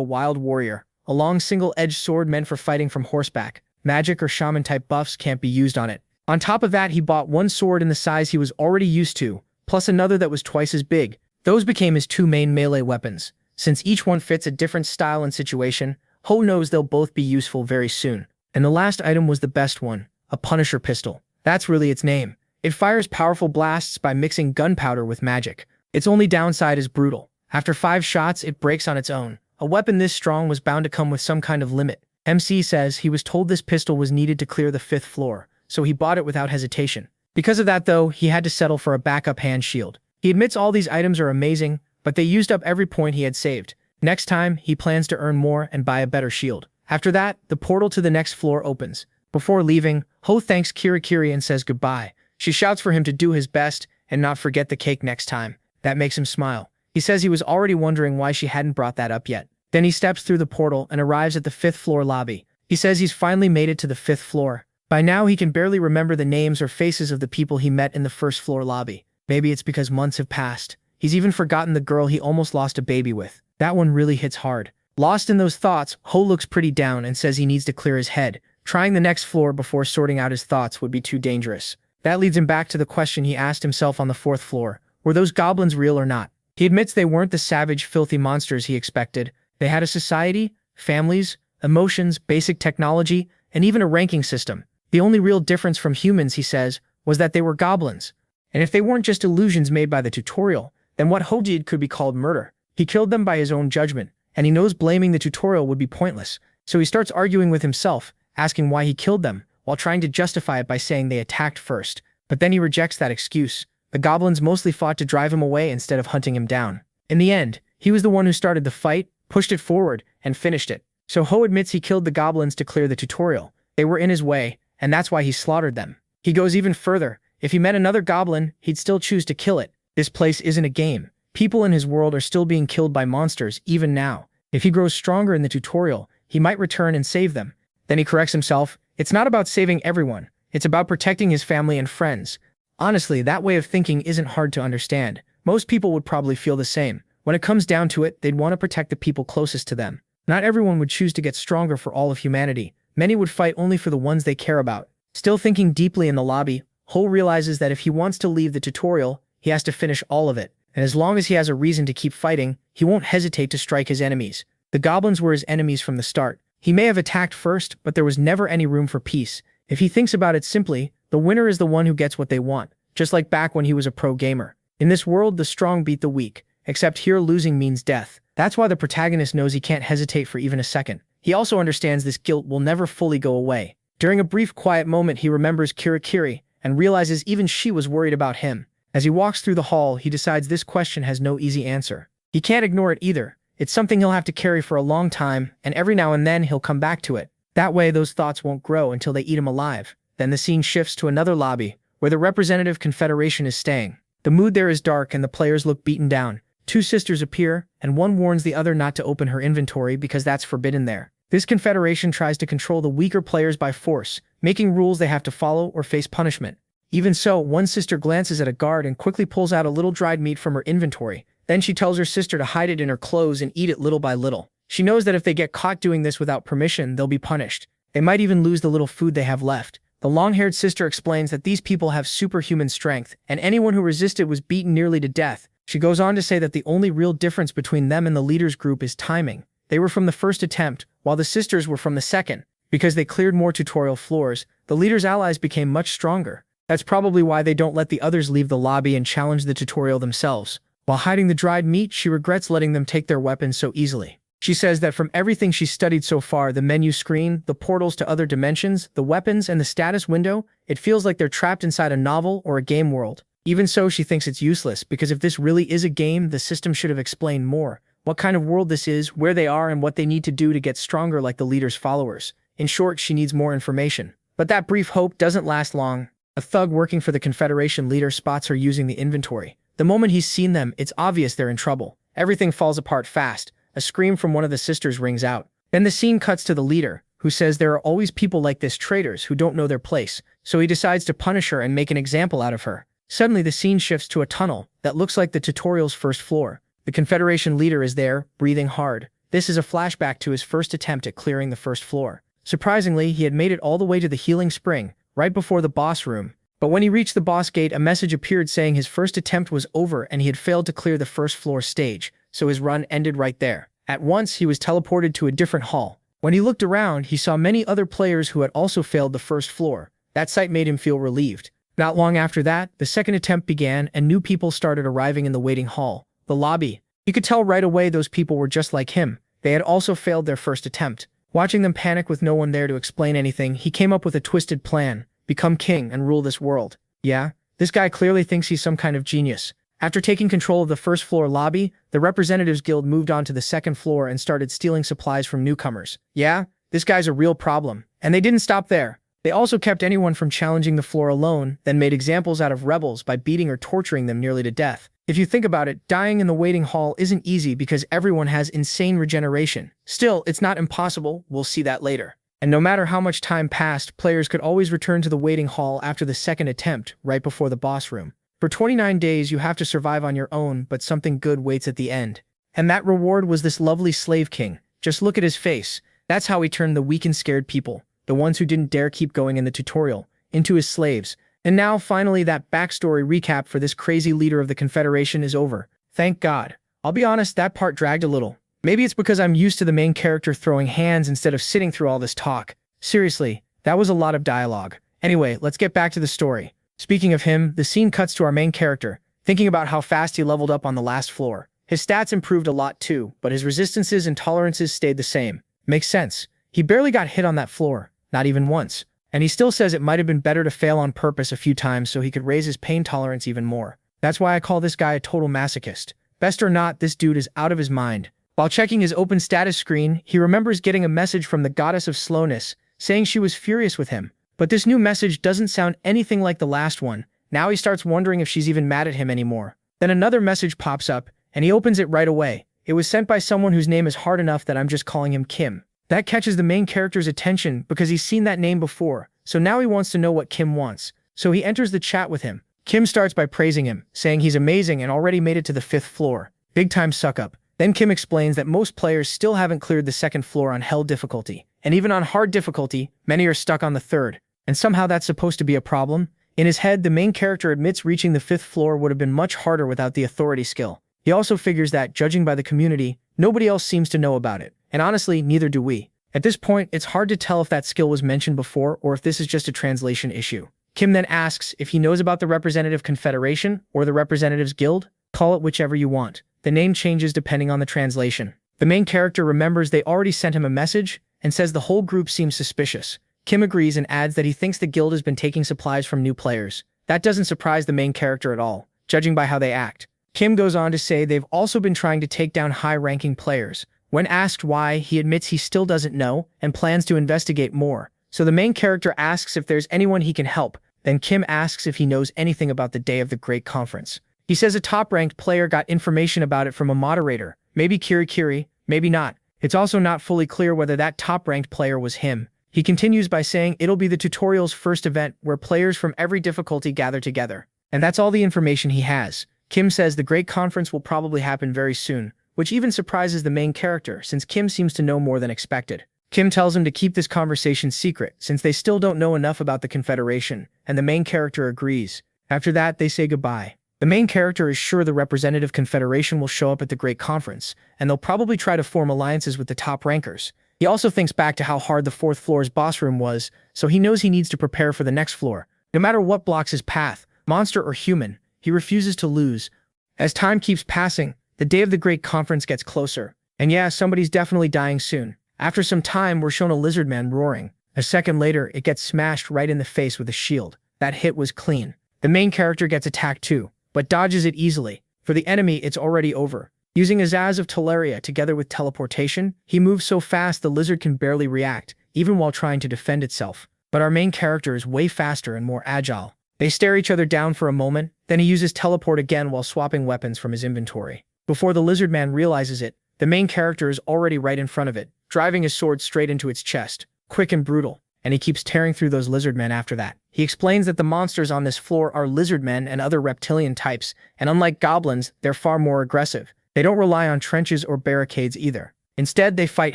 wild warrior, a long single-edged sword meant for fighting from horseback. Magic or shaman-type buffs can't be used on it. On top of that, he bought one sword in the size he was already used to, plus another that was twice as big. Those became his two main melee weapons. Since each one fits a different style and situation, Ho knows they'll both be useful very soon. And the last item was the best one, a Punisher pistol. That's really its name. It fires powerful blasts by mixing gunpowder with magic. Its only downside is brutal. After 5 shots, it breaks on its own. A weapon this strong was bound to come with some kind of limit. MC says he was told this pistol was needed to clear the 5th floor, so he bought it without hesitation. Because of that though, he had to settle for a backup hand shield. He admits all these items are amazing, but they used up every point he had saved. Next time, he plans to earn more and buy a better shield. After that, the portal to the next floor opens. Before leaving, Ho thanks Kirakiri and says goodbye. She shouts for him to do his best and not forget the cake next time. That makes him smile. He says he was already wondering why she hadn't brought that up yet. Then he steps through the portal and arrives at the 5th floor lobby. He says he's finally made it to the 5th floor. By now, he can barely remember the names or faces of the people he met in the 1st floor lobby. Maybe it's because months have passed. He's even forgotten the girl he almost lost a baby with. That one really hits hard. Lost in those thoughts, Ho looks pretty down and says he needs to clear his head. Trying the next floor before sorting out his thoughts would be too dangerous. That leads him back to the question he asked himself on the 4th floor. Were those goblins real or not? He admits they weren't the savage, filthy monsters he expected. They had a society, families, emotions, basic technology, and even a ranking system. The only real difference from humans, he says, was that they were goblins. And if they weren't just illusions made by the tutorial, then what Ho did could be called murder. He killed them by his own judgment, and he knows blaming the tutorial would be pointless. So he starts arguing with himself, asking why he killed them, while trying to justify it by saying they attacked first. But then he rejects that excuse. The goblins mostly fought to drive him away instead of hunting him down. In the end, he was the one who started the fight, pushed it forward, and finished it. So Ho admits he killed the goblins to clear the tutorial. They were in his way, and that's why he slaughtered them. He goes even further. If he met another goblin, he'd still choose to kill it. This place isn't a game. People in his world are still being killed by monsters, even now. If he grows stronger in the tutorial, he might return and save them. Then he corrects himself. It's not about saving everyone. It's about protecting his family and friends. Honestly, that way of thinking isn't hard to understand. Most people would probably feel the same. When it comes down to it, they'd want to protect the people closest to them. Not everyone would choose to get stronger for all of humanity. Many would fight only for the ones they care about. Still thinking deeply in the lobby, Ho realizes that if he wants to leave the tutorial, he has to finish all of it. And as long as he has a reason to keep fighting, he won't hesitate to strike his enemies. The goblins were his enemies from the start. He may have attacked first, but there was never any room for peace. If he thinks about it simply, the winner is the one who gets what they want, just like back when he was a pro gamer. In this world, the strong beat the weak, except here losing means death. That's why the protagonist knows he can't hesitate for even a second. He also understands this guilt will never fully go away. During a brief quiet moment, he remembers Kirakiri and realizes even she was worried about him. As he walks through the hall, he decides this question has no easy answer. He can't ignore it either. It's something he'll have to carry for a long time, and every now and then he'll come back to it. That way, those thoughts won't grow until they eat him alive. Then the scene shifts to another lobby, where the representative confederation is staying. The mood there is dark and the players look beaten down. 2 sisters appear, and one warns the other not to open her inventory because that's forbidden there. This confederation tries to control the weaker players by force, making rules they have to follow or face punishment. Even so, one sister glances at a guard and quickly pulls out a little dried meat from her inventory. Then she tells her sister to hide it in her clothes and eat it little by little. She knows that if they get caught doing this without permission, they'll be punished. They might even lose the little food they have left. The long-haired sister explains that these people have superhuman strength, and anyone who resisted was beaten nearly to death. She goes on to say that the only real difference between them and the leaders group is timing. They were from the first attempt, while the sisters were from the second. Because they cleared more tutorial floors, the leaders' allies became much stronger. That's probably why they don't let the others leave the lobby and challenge the tutorial themselves. While hiding the dried meat, she regrets letting them take their weapons so easily. She says that from everything she's studied so far, the menu screen, the portals to other dimensions, the weapons, and the status window, it feels like they're trapped inside a novel or a game world. Even so, she thinks it's useless, because if this really is a game, the system should have explained more. What kind of world this is, where they are, and what they need to do to get stronger like the leader's followers. In short, she needs more information. But that brief hope doesn't last long. A thug working for the Confederation leader spots her using the inventory. The moment he's seen them, it's obvious they're in trouble. Everything falls apart fast. A scream from one of the sisters rings out. Then the scene cuts to the leader, who says there are always people like this, traitors who don't know their place, so he decides to punish her and make an example out of her. Suddenly the scene shifts to a tunnel that looks like the tutorial's first floor. The Confederation leader is there, breathing hard. This is a flashback to his first attempt at clearing the first floor. Surprisingly, he had made it all the way to the healing spring, right before the boss room. But when he reached the boss gate, a message appeared saying his first attempt was over and he had failed to clear the first floor stage, so his run ended right there. At once, he was teleported to a different hall. When he looked around, he saw many other players who had also failed the first floor. That sight made him feel relieved. Not long after that, the second attempt began and new people started arriving in the waiting hall, the lobby. You could tell right away those people were just like him. They had also failed their first attempt. Watching them panic with no one there to explain anything, he came up with a twisted plan: become king and rule this world. Yeah, this guy clearly thinks he's some kind of genius. After taking control of the first floor lobby, the Representatives Guild moved on to the second floor and started stealing supplies from newcomers. Yeah, this guy's a real problem. And they didn't stop there. They also kept anyone from challenging the floor alone, then made examples out of rebels by beating or torturing them nearly to death. If you think about it, dying in the waiting hall isn't easy because everyone has insane regeneration. Still, it's not impossible. We'll see that later. And no matter how much time passed, players could always return to the waiting hall after the second attempt, right before the boss room. For 29 days, you have to survive on your own, but something good waits at the end. And that reward was this lovely slave king. Just look at his face. That's how he turned the weak and scared people, the ones who didn't dare keep going in the tutorial, into his slaves. And now, finally, that backstory recap for this crazy leader of the Confederation is over. Thank God. I'll be honest, that part dragged a little. Maybe it's because I'm used to the main character throwing hands instead of sitting through all this talk. Seriously, that was a lot of dialogue. Anyway, let's get back to the story. Speaking of him, the scene cuts to our main character, thinking about how fast he leveled up on the last floor. His stats improved a lot too, but his resistances and tolerances stayed the same. Makes sense. He barely got hit on that floor, not even once. And he still says it might have been better to fail on purpose a few times so he could raise his pain tolerance even more. That's why I call this guy a total masochist. Best or not, this dude is out of his mind. While checking his open status screen, he remembers getting a message from the goddess of slowness, saying she was furious with him. But this new message doesn't sound anything like the last one. Now he starts wondering if she's even mad at him anymore. Then another message pops up, and he opens it right away. It was sent by someone whose name is hard enough that I'm just calling him Kim. That catches the main character's attention because he's seen that name before, so now he wants to know what Kim wants. So he enters the chat with him. Kim starts by praising him, saying he's amazing and already made it to the 5th floor. Big time suck up. Then Kim explains that most players still haven't cleared the 2nd floor on hell difficulty. And even on hard difficulty, many are stuck on the 3rd. And somehow that's supposed to be a problem? In his head, the main character admits reaching the 5th floor would have been much harder without the authority skill. He also figures that, judging by the community, nobody else seems to know about it. And honestly, neither do we. At this point, it's hard to tell if that skill was mentioned before or if this is just a translation issue. Kim then asks if he knows about the Representative Confederation or the Representatives Guild. Call it whichever you want. The name changes depending on the translation. The main character remembers they already sent him a message and says the whole group seems suspicious. Kim agrees and adds that he thinks the guild has been taking supplies from new players. That doesn't surprise the main character at all, judging by how they act. Kim goes on to say they've also been trying to take down high-ranking players. When asked why, he admits he still doesn't know and plans to investigate more. So the main character asks if there's anyone he can help. Then Kim asks if he knows anything about the day of the Great Conference. He says a top-ranked player got information about it from a moderator. Maybe Kiri, maybe not. It's also not fully clear whether that top-ranked player was him. He continues by saying it'll be the tutorial's first event where players from every difficulty gather together. And that's all the information he has. Kim says the Great Conference will probably happen very soon, which even surprises the main character since Kim seems to know more than expected. Kim tells him to keep this conversation secret since they still don't know enough about the Confederation, and the main character agrees. After that, they say goodbye. The main character is sure the Representative Confederation will show up at the Great Conference, and they'll probably try to form alliances with the top rankers. He also thinks back to how hard the 4th floor's boss room was, so he knows he needs to prepare for the next floor. No matter what blocks his path, monster or human, he refuses to lose. As time keeps passing, the day of the Great Conference gets closer. And yeah, somebody's definitely dying soon. After some time, we're shown a lizard man roaring. A second later, it gets smashed right in the face with a shield. That hit was clean. The main character gets attacked too, but dodges it easily. For the enemy, it's already over. Using Azaz of Teleria together with teleportation, he moves so fast the lizard can barely react, even while trying to defend itself. But our main character is way faster and more agile. They stare each other down for a moment, then he uses teleport again while swapping weapons from his inventory. Before the lizard man realizes it, the main character is already right in front of it, driving his sword straight into its chest, quick and brutal, and he keeps tearing through those lizard men after that. He explains that the monsters on this floor are lizard men and other reptilian types, and unlike goblins, they're far more aggressive. They don't rely on trenches or barricades either. Instead, they fight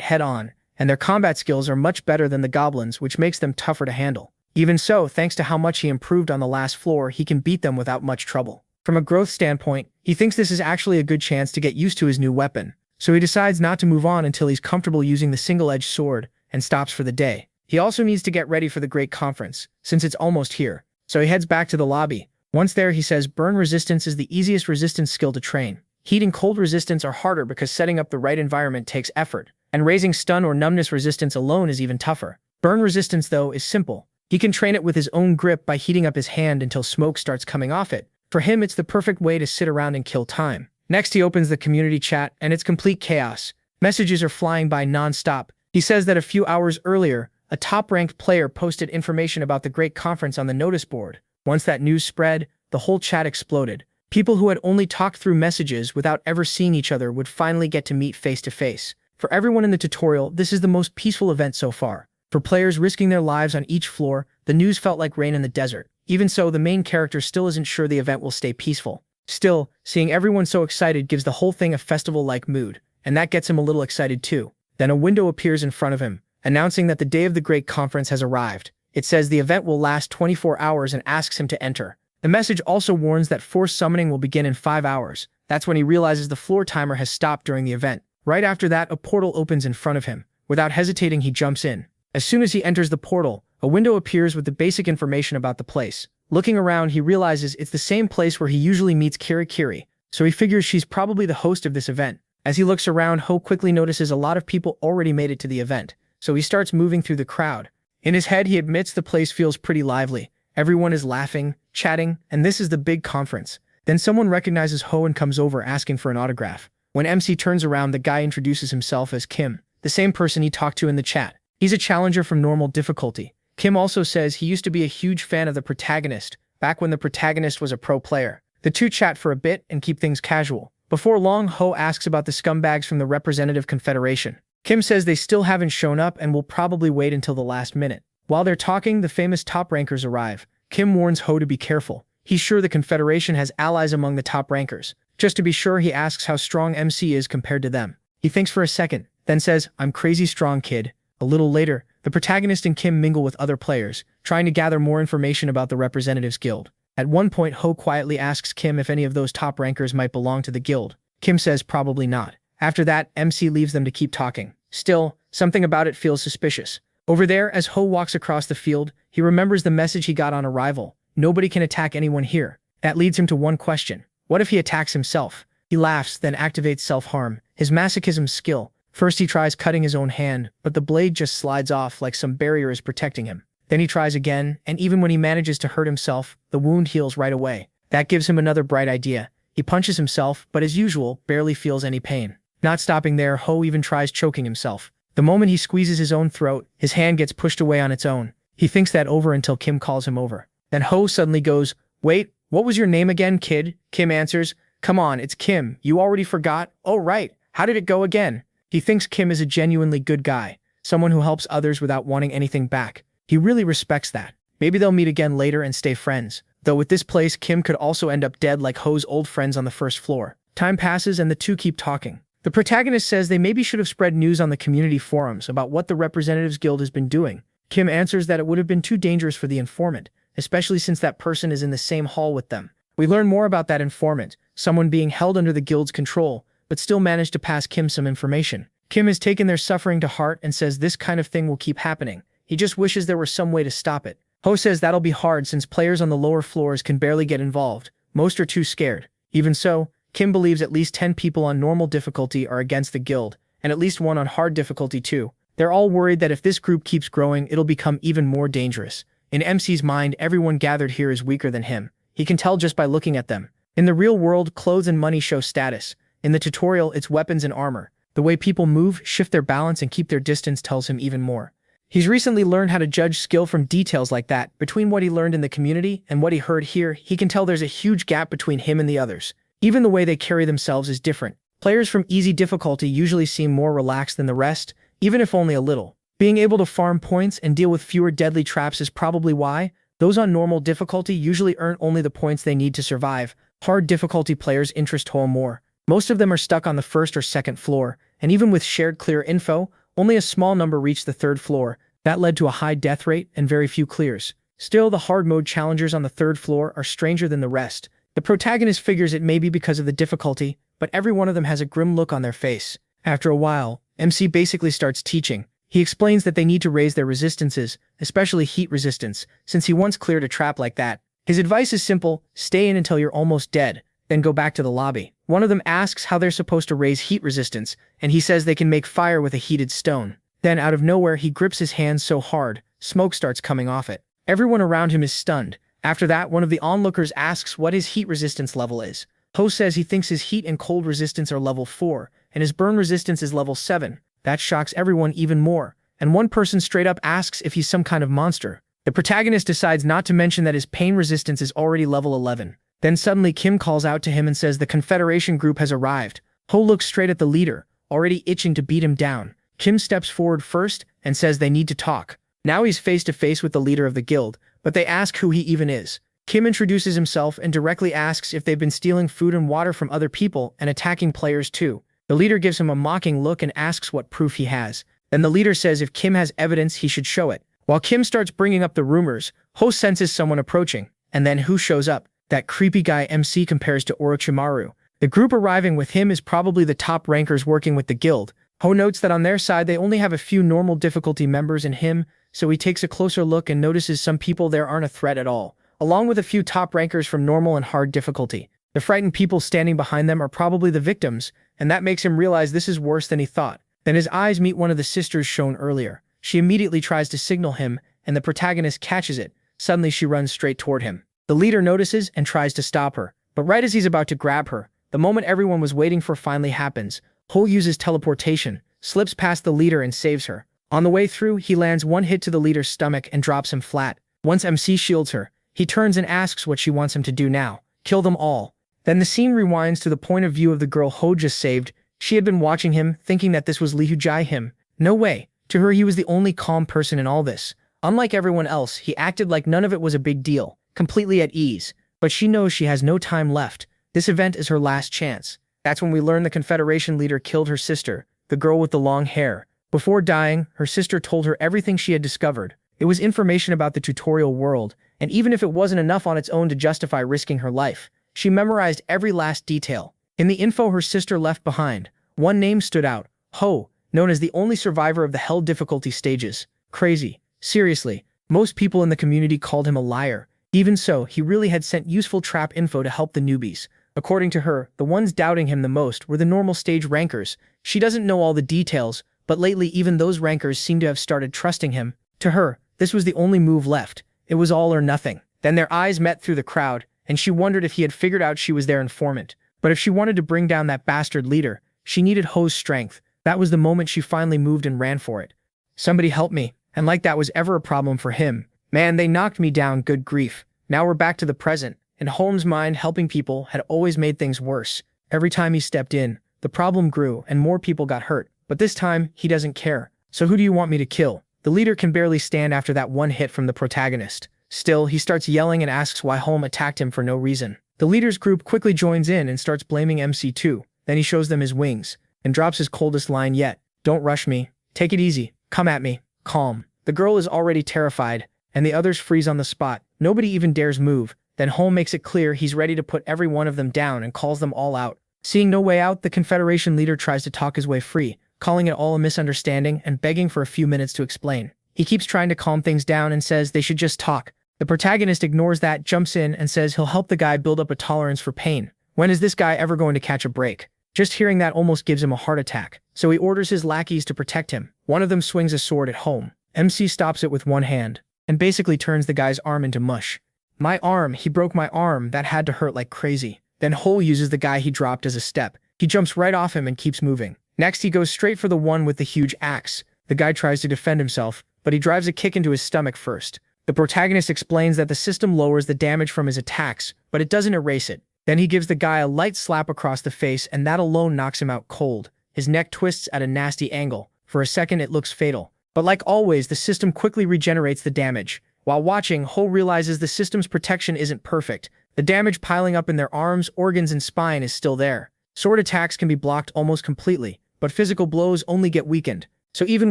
head-on, and their combat skills are much better than the goblins, which makes them tougher to handle. Even so, thanks to how much he improved on the last floor, he can beat them without much trouble. From a growth standpoint, he thinks this is actually a good chance to get used to his new weapon, so he decides not to move on until he's comfortable using the single-edged sword and stops for the day. He also needs to get ready for the Great Conference, since it's almost here, so he heads back to the lobby. Once there, he says burn resistance is the easiest resistance skill to train. Heat and cold resistance are harder because setting up the right environment takes effort, and raising stun or numbness resistance alone is even tougher. Burn resistance, though, is simple. He can train it with his own grip by heating up his hand until smoke starts coming off it. For him, it's the perfect way to sit around and kill time. Next, he opens the community chat, and it's complete chaos. Messages are flying by non-stop. He says that a few hours earlier, a top-ranked player posted information about the Great Conference on the notice board. Once that news spread, the whole chat exploded. People who had only talked through messages without ever seeing each other would finally get to meet face-to-face. For everyone in the tutorial, this is the most peaceful event so far. For players risking their lives on each floor, the news felt like rain in the desert. Even so, the main character still isn't sure the event will stay peaceful. Still, seeing everyone so excited gives the whole thing a festival-like mood, and that gets him a little excited too. Then a window appears in front of him, announcing that the day of the Great Conference has arrived. It says the event will last 24 hours and asks him to enter. The message also warns that force summoning will begin in 5 hours. That's when he realizes the floor timer has stopped during the event. Right after that, a portal opens in front of him. Without hesitating, he jumps in. As soon as he enters the portal, a window appears with the basic information about the place. Looking around, he realizes it's the same place where he usually meets Kiri, so he figures she's probably the host of this event. As he looks around, Ho quickly notices a lot of people already made it to the event, so he starts moving through the crowd. In his head, he admits the place feels pretty lively. Everyone is laughing, chatting, and this is the big conference. Then someone recognizes Ho and comes over asking for an autograph. When MC turns around, the guy introduces himself as Kim, the same person he talked to in the chat. He's a challenger from Normal Difficulty. Kim also says he used to be a huge fan of the protagonist, back when the protagonist was a pro player. The two chat for a bit and keep things casual. Before long, Ho asks about the scumbags from the Representative Confederation. Kim says they still haven't shown up and will probably wait until the last minute. While they're talking, the famous top rankers arrive. Kim warns Ho to be careful. He's sure the Confederation has allies among the top rankers. Just to be sure, he asks how strong MC is compared to them. He thinks for a second, then says, "I'm crazy strong, kid." A little later, the protagonist and Kim mingle with other players, trying to gather more information about the Representatives Guild. At one point, Ho quietly asks Kim if any of those top rankers might belong to the guild. Kim says probably not. After that, MC leaves them to keep talking. Still, something about it feels suspicious. Over there, as Ho walks across the field, he remembers the message he got on arrival. Nobody can attack anyone here. That leads him to one question. What if he attacks himself? He laughs, then activates self-harm, his masochism skill. First he tries cutting his own hand, but the blade just slides off like some barrier is protecting him. Then he tries again, and even when he manages to hurt himself, the wound heals right away. That gives him another bright idea. He punches himself, but as usual, barely feels any pain. Not stopping there, Ho even tries choking himself. The moment he squeezes his own throat, his hand gets pushed away on its own. He thinks that over until Kim calls him over. Then Ho suddenly goes, "Wait, what was your name again, kid?" Kim answers, "Come on, it's Kim. You already forgot? Oh right, how did it go again?" He thinks Kim is a genuinely good guy, someone who helps others without wanting anything back. He really respects that. Maybe they'll meet again later and stay friends. Though with this place, Kim could also end up dead like Ho's old friends on the first floor. Time passes and the two keep talking. The protagonist says they maybe should have spread news on the community forums about what the Representatives Guild has been doing. Kim answers that it would have been too dangerous for the informant, especially since that person is in the same hall with them. We learn more about that informant, someone being held under the guild's control, but still managed to pass Kim some information. Kim has taken their suffering to heart and says this kind of thing will keep happening. He just wishes there were some way to stop it. Ho says that'll be hard since players on the lower floors can barely get involved. Most are too scared. Even so, Kim believes at least 10 people on normal difficulty are against the guild, and at least one on hard difficulty too. They're all worried that if this group keeps growing, it'll become even more dangerous. In MC's mind, everyone gathered here is weaker than him. He can tell just by looking at them. In the real world, clothes and money show status. In the tutorial, it's weapons and armor. The way people move, shift their balance, and keep their distance tells him even more. He's recently learned how to judge skill from details like that. Between what he learned in the community and what he heard here, he can tell there's a huge gap between him and the others. Even the way they carry themselves is different. Players from easy difficulty usually seem more relaxed than the rest, even if only a little. Being able to farm points and deal with fewer deadly traps is probably why. Those on normal difficulty usually earn only the points they need to survive. Hard difficulty players interest Ho more. Most of them are stuck on the first or second floor, and even with shared clear info, only a small number reach the third floor. That led to a high death rate and very few clears. Still, the hard mode challengers on the third floor are stranger than the rest. The protagonist figures it may be because of the difficulty, but every one of them has a grim look on their face. After a while, MC basically starts teaching. He explains that they need to raise their resistances, especially heat resistance, since he once cleared a trap like that. His advice is simple: stay in until you're almost dead, then go back to the lobby. One of them asks how they're supposed to raise heat resistance, and he says they can make fire with a heated stone. Then out of nowhere he grips his hands so hard, smoke starts coming off it. Everyone around him is stunned. After that, one of the onlookers asks what his heat resistance level is. Ho says he thinks his heat and cold resistance are level 4, and his burn resistance is level 7. That shocks everyone even more, and one person straight up asks if he's some kind of monster. The protagonist decides not to mention that his pain resistance is already level 11. Then suddenly Kim calls out to him and says the Confederation group has arrived. Ho looks straight at the leader, already itching to beat him down. Kim steps forward first and says they need to talk. Now he's face to face with the leader of the guild, but they ask who he even is. Kim introduces himself and directly asks if they've been stealing food and water from other people and attacking players too. The leader gives him a mocking look and asks what proof he has. Then the leader says if Kim has evidence, he should show it. While Kim starts bringing up the rumors, Ho senses someone approaching, and then who shows up? That creepy guy MC compares to Orochimaru. The group arriving with him is probably the top rankers working with the guild. Ho notes that on their side they only have a few normal difficulty members in him, so he takes a closer look and notices some people there aren't a threat at all, along with a few top rankers from normal and hard difficulty. The frightened people standing behind them are probably the victims, and that makes him realize this is worse than he thought. Then his eyes meet one of the sisters shown earlier. She immediately tries to signal him, and the protagonist catches it. Suddenly she runs straight toward him. The leader notices and tries to stop her, but right as he's about to grab her, the moment everyone was waiting for finally happens. Ho uses teleportation, slips past the leader and saves her. On the way through, he lands one hit to the leader's stomach and drops him flat. Once MC shields her, he turns and asks what she wants him to do now. Kill them all. Then the scene rewinds to the point of view of the girl Ho just saved. She had been watching him, thinking that this was Lee Hujai him. No way. To her, he was the only calm person in all this. Unlike everyone else, he acted like none of it was a big deal, completely at ease. But she knows she has no time left. This event is her last chance. That's when we learn the Confederation leader killed her sister, the girl with the long hair. Before dying, her sister told her everything she had discovered. It was information about the tutorial world, and even if it wasn't enough on its own to justify risking her life, she memorized every last detail. In the info her sister left behind, one name stood out: Ho, known as the only survivor of the hell difficulty stages. Crazy. Seriously, most people in the community called him a liar. Even so, he really had sent useful trap info to help the newbies. According to her, the ones doubting him the most were the normal stage rankers. She doesn't know all the details, but lately even those rankers seem to have started trusting him. To her, this was the only move left. It was all or nothing. Then their eyes met through the crowd, and she wondered if he had figured out she was their informant. But if she wanted to bring down that bastard leader, she needed Ho's strength. That was the moment she finally moved and ran for it. Somebody help me. And like that was ever a problem for him. Man, they knocked me down, good grief. Now we're back to the present. In Holmes' mind, helping people had always made things worse. Every time he stepped in, the problem grew and more people got hurt. But this time, he doesn't care. So who do you want me to kill? The leader can barely stand after that one hit from the protagonist. Still, he starts yelling and asks why Holmes attacked him for no reason. The leader's group quickly joins in and starts blaming MC2. Then he shows them his wings and drops his coldest line yet. Don't rush me. Take it easy. Come at me. Calm. The girl is already terrified, and the others freeze on the spot. Nobody even dares move. Then Holmes makes it clear he's ready to put every one of them down and calls them all out. Seeing no way out, the Confederation leader tries to talk his way free, calling it all a misunderstanding and begging for a few minutes to explain. He keeps trying to calm things down and says they should just talk. The protagonist ignores that, jumps in, and says he'll help the guy build up a tolerance for pain. When is this guy ever going to catch a break? Just hearing that almost gives him a heart attack, so he orders his lackeys to protect him. One of them swings a sword at Holmes. MC stops it with one hand, and basically turns the guy's arm into mush. My arm, he broke my arm, that had to hurt like crazy. Then Hole uses the guy he dropped as a step. He jumps right off him and keeps moving. Next he goes straight for the one with the huge axe. The guy tries to defend himself, but he drives a kick into his stomach first. The protagonist explains that the system lowers the damage from his attacks, but it doesn't erase it. Then he gives the guy a light slap across the face, and that alone knocks him out cold. His neck twists at a nasty angle. For a second it looks fatal. But like always, the system quickly regenerates the damage. While watching, Ho realizes the system's protection isn't perfect. The damage piling up in their arms, organs, and spine is still there. Sword attacks can be blocked almost completely, but physical blows only get weakened. So even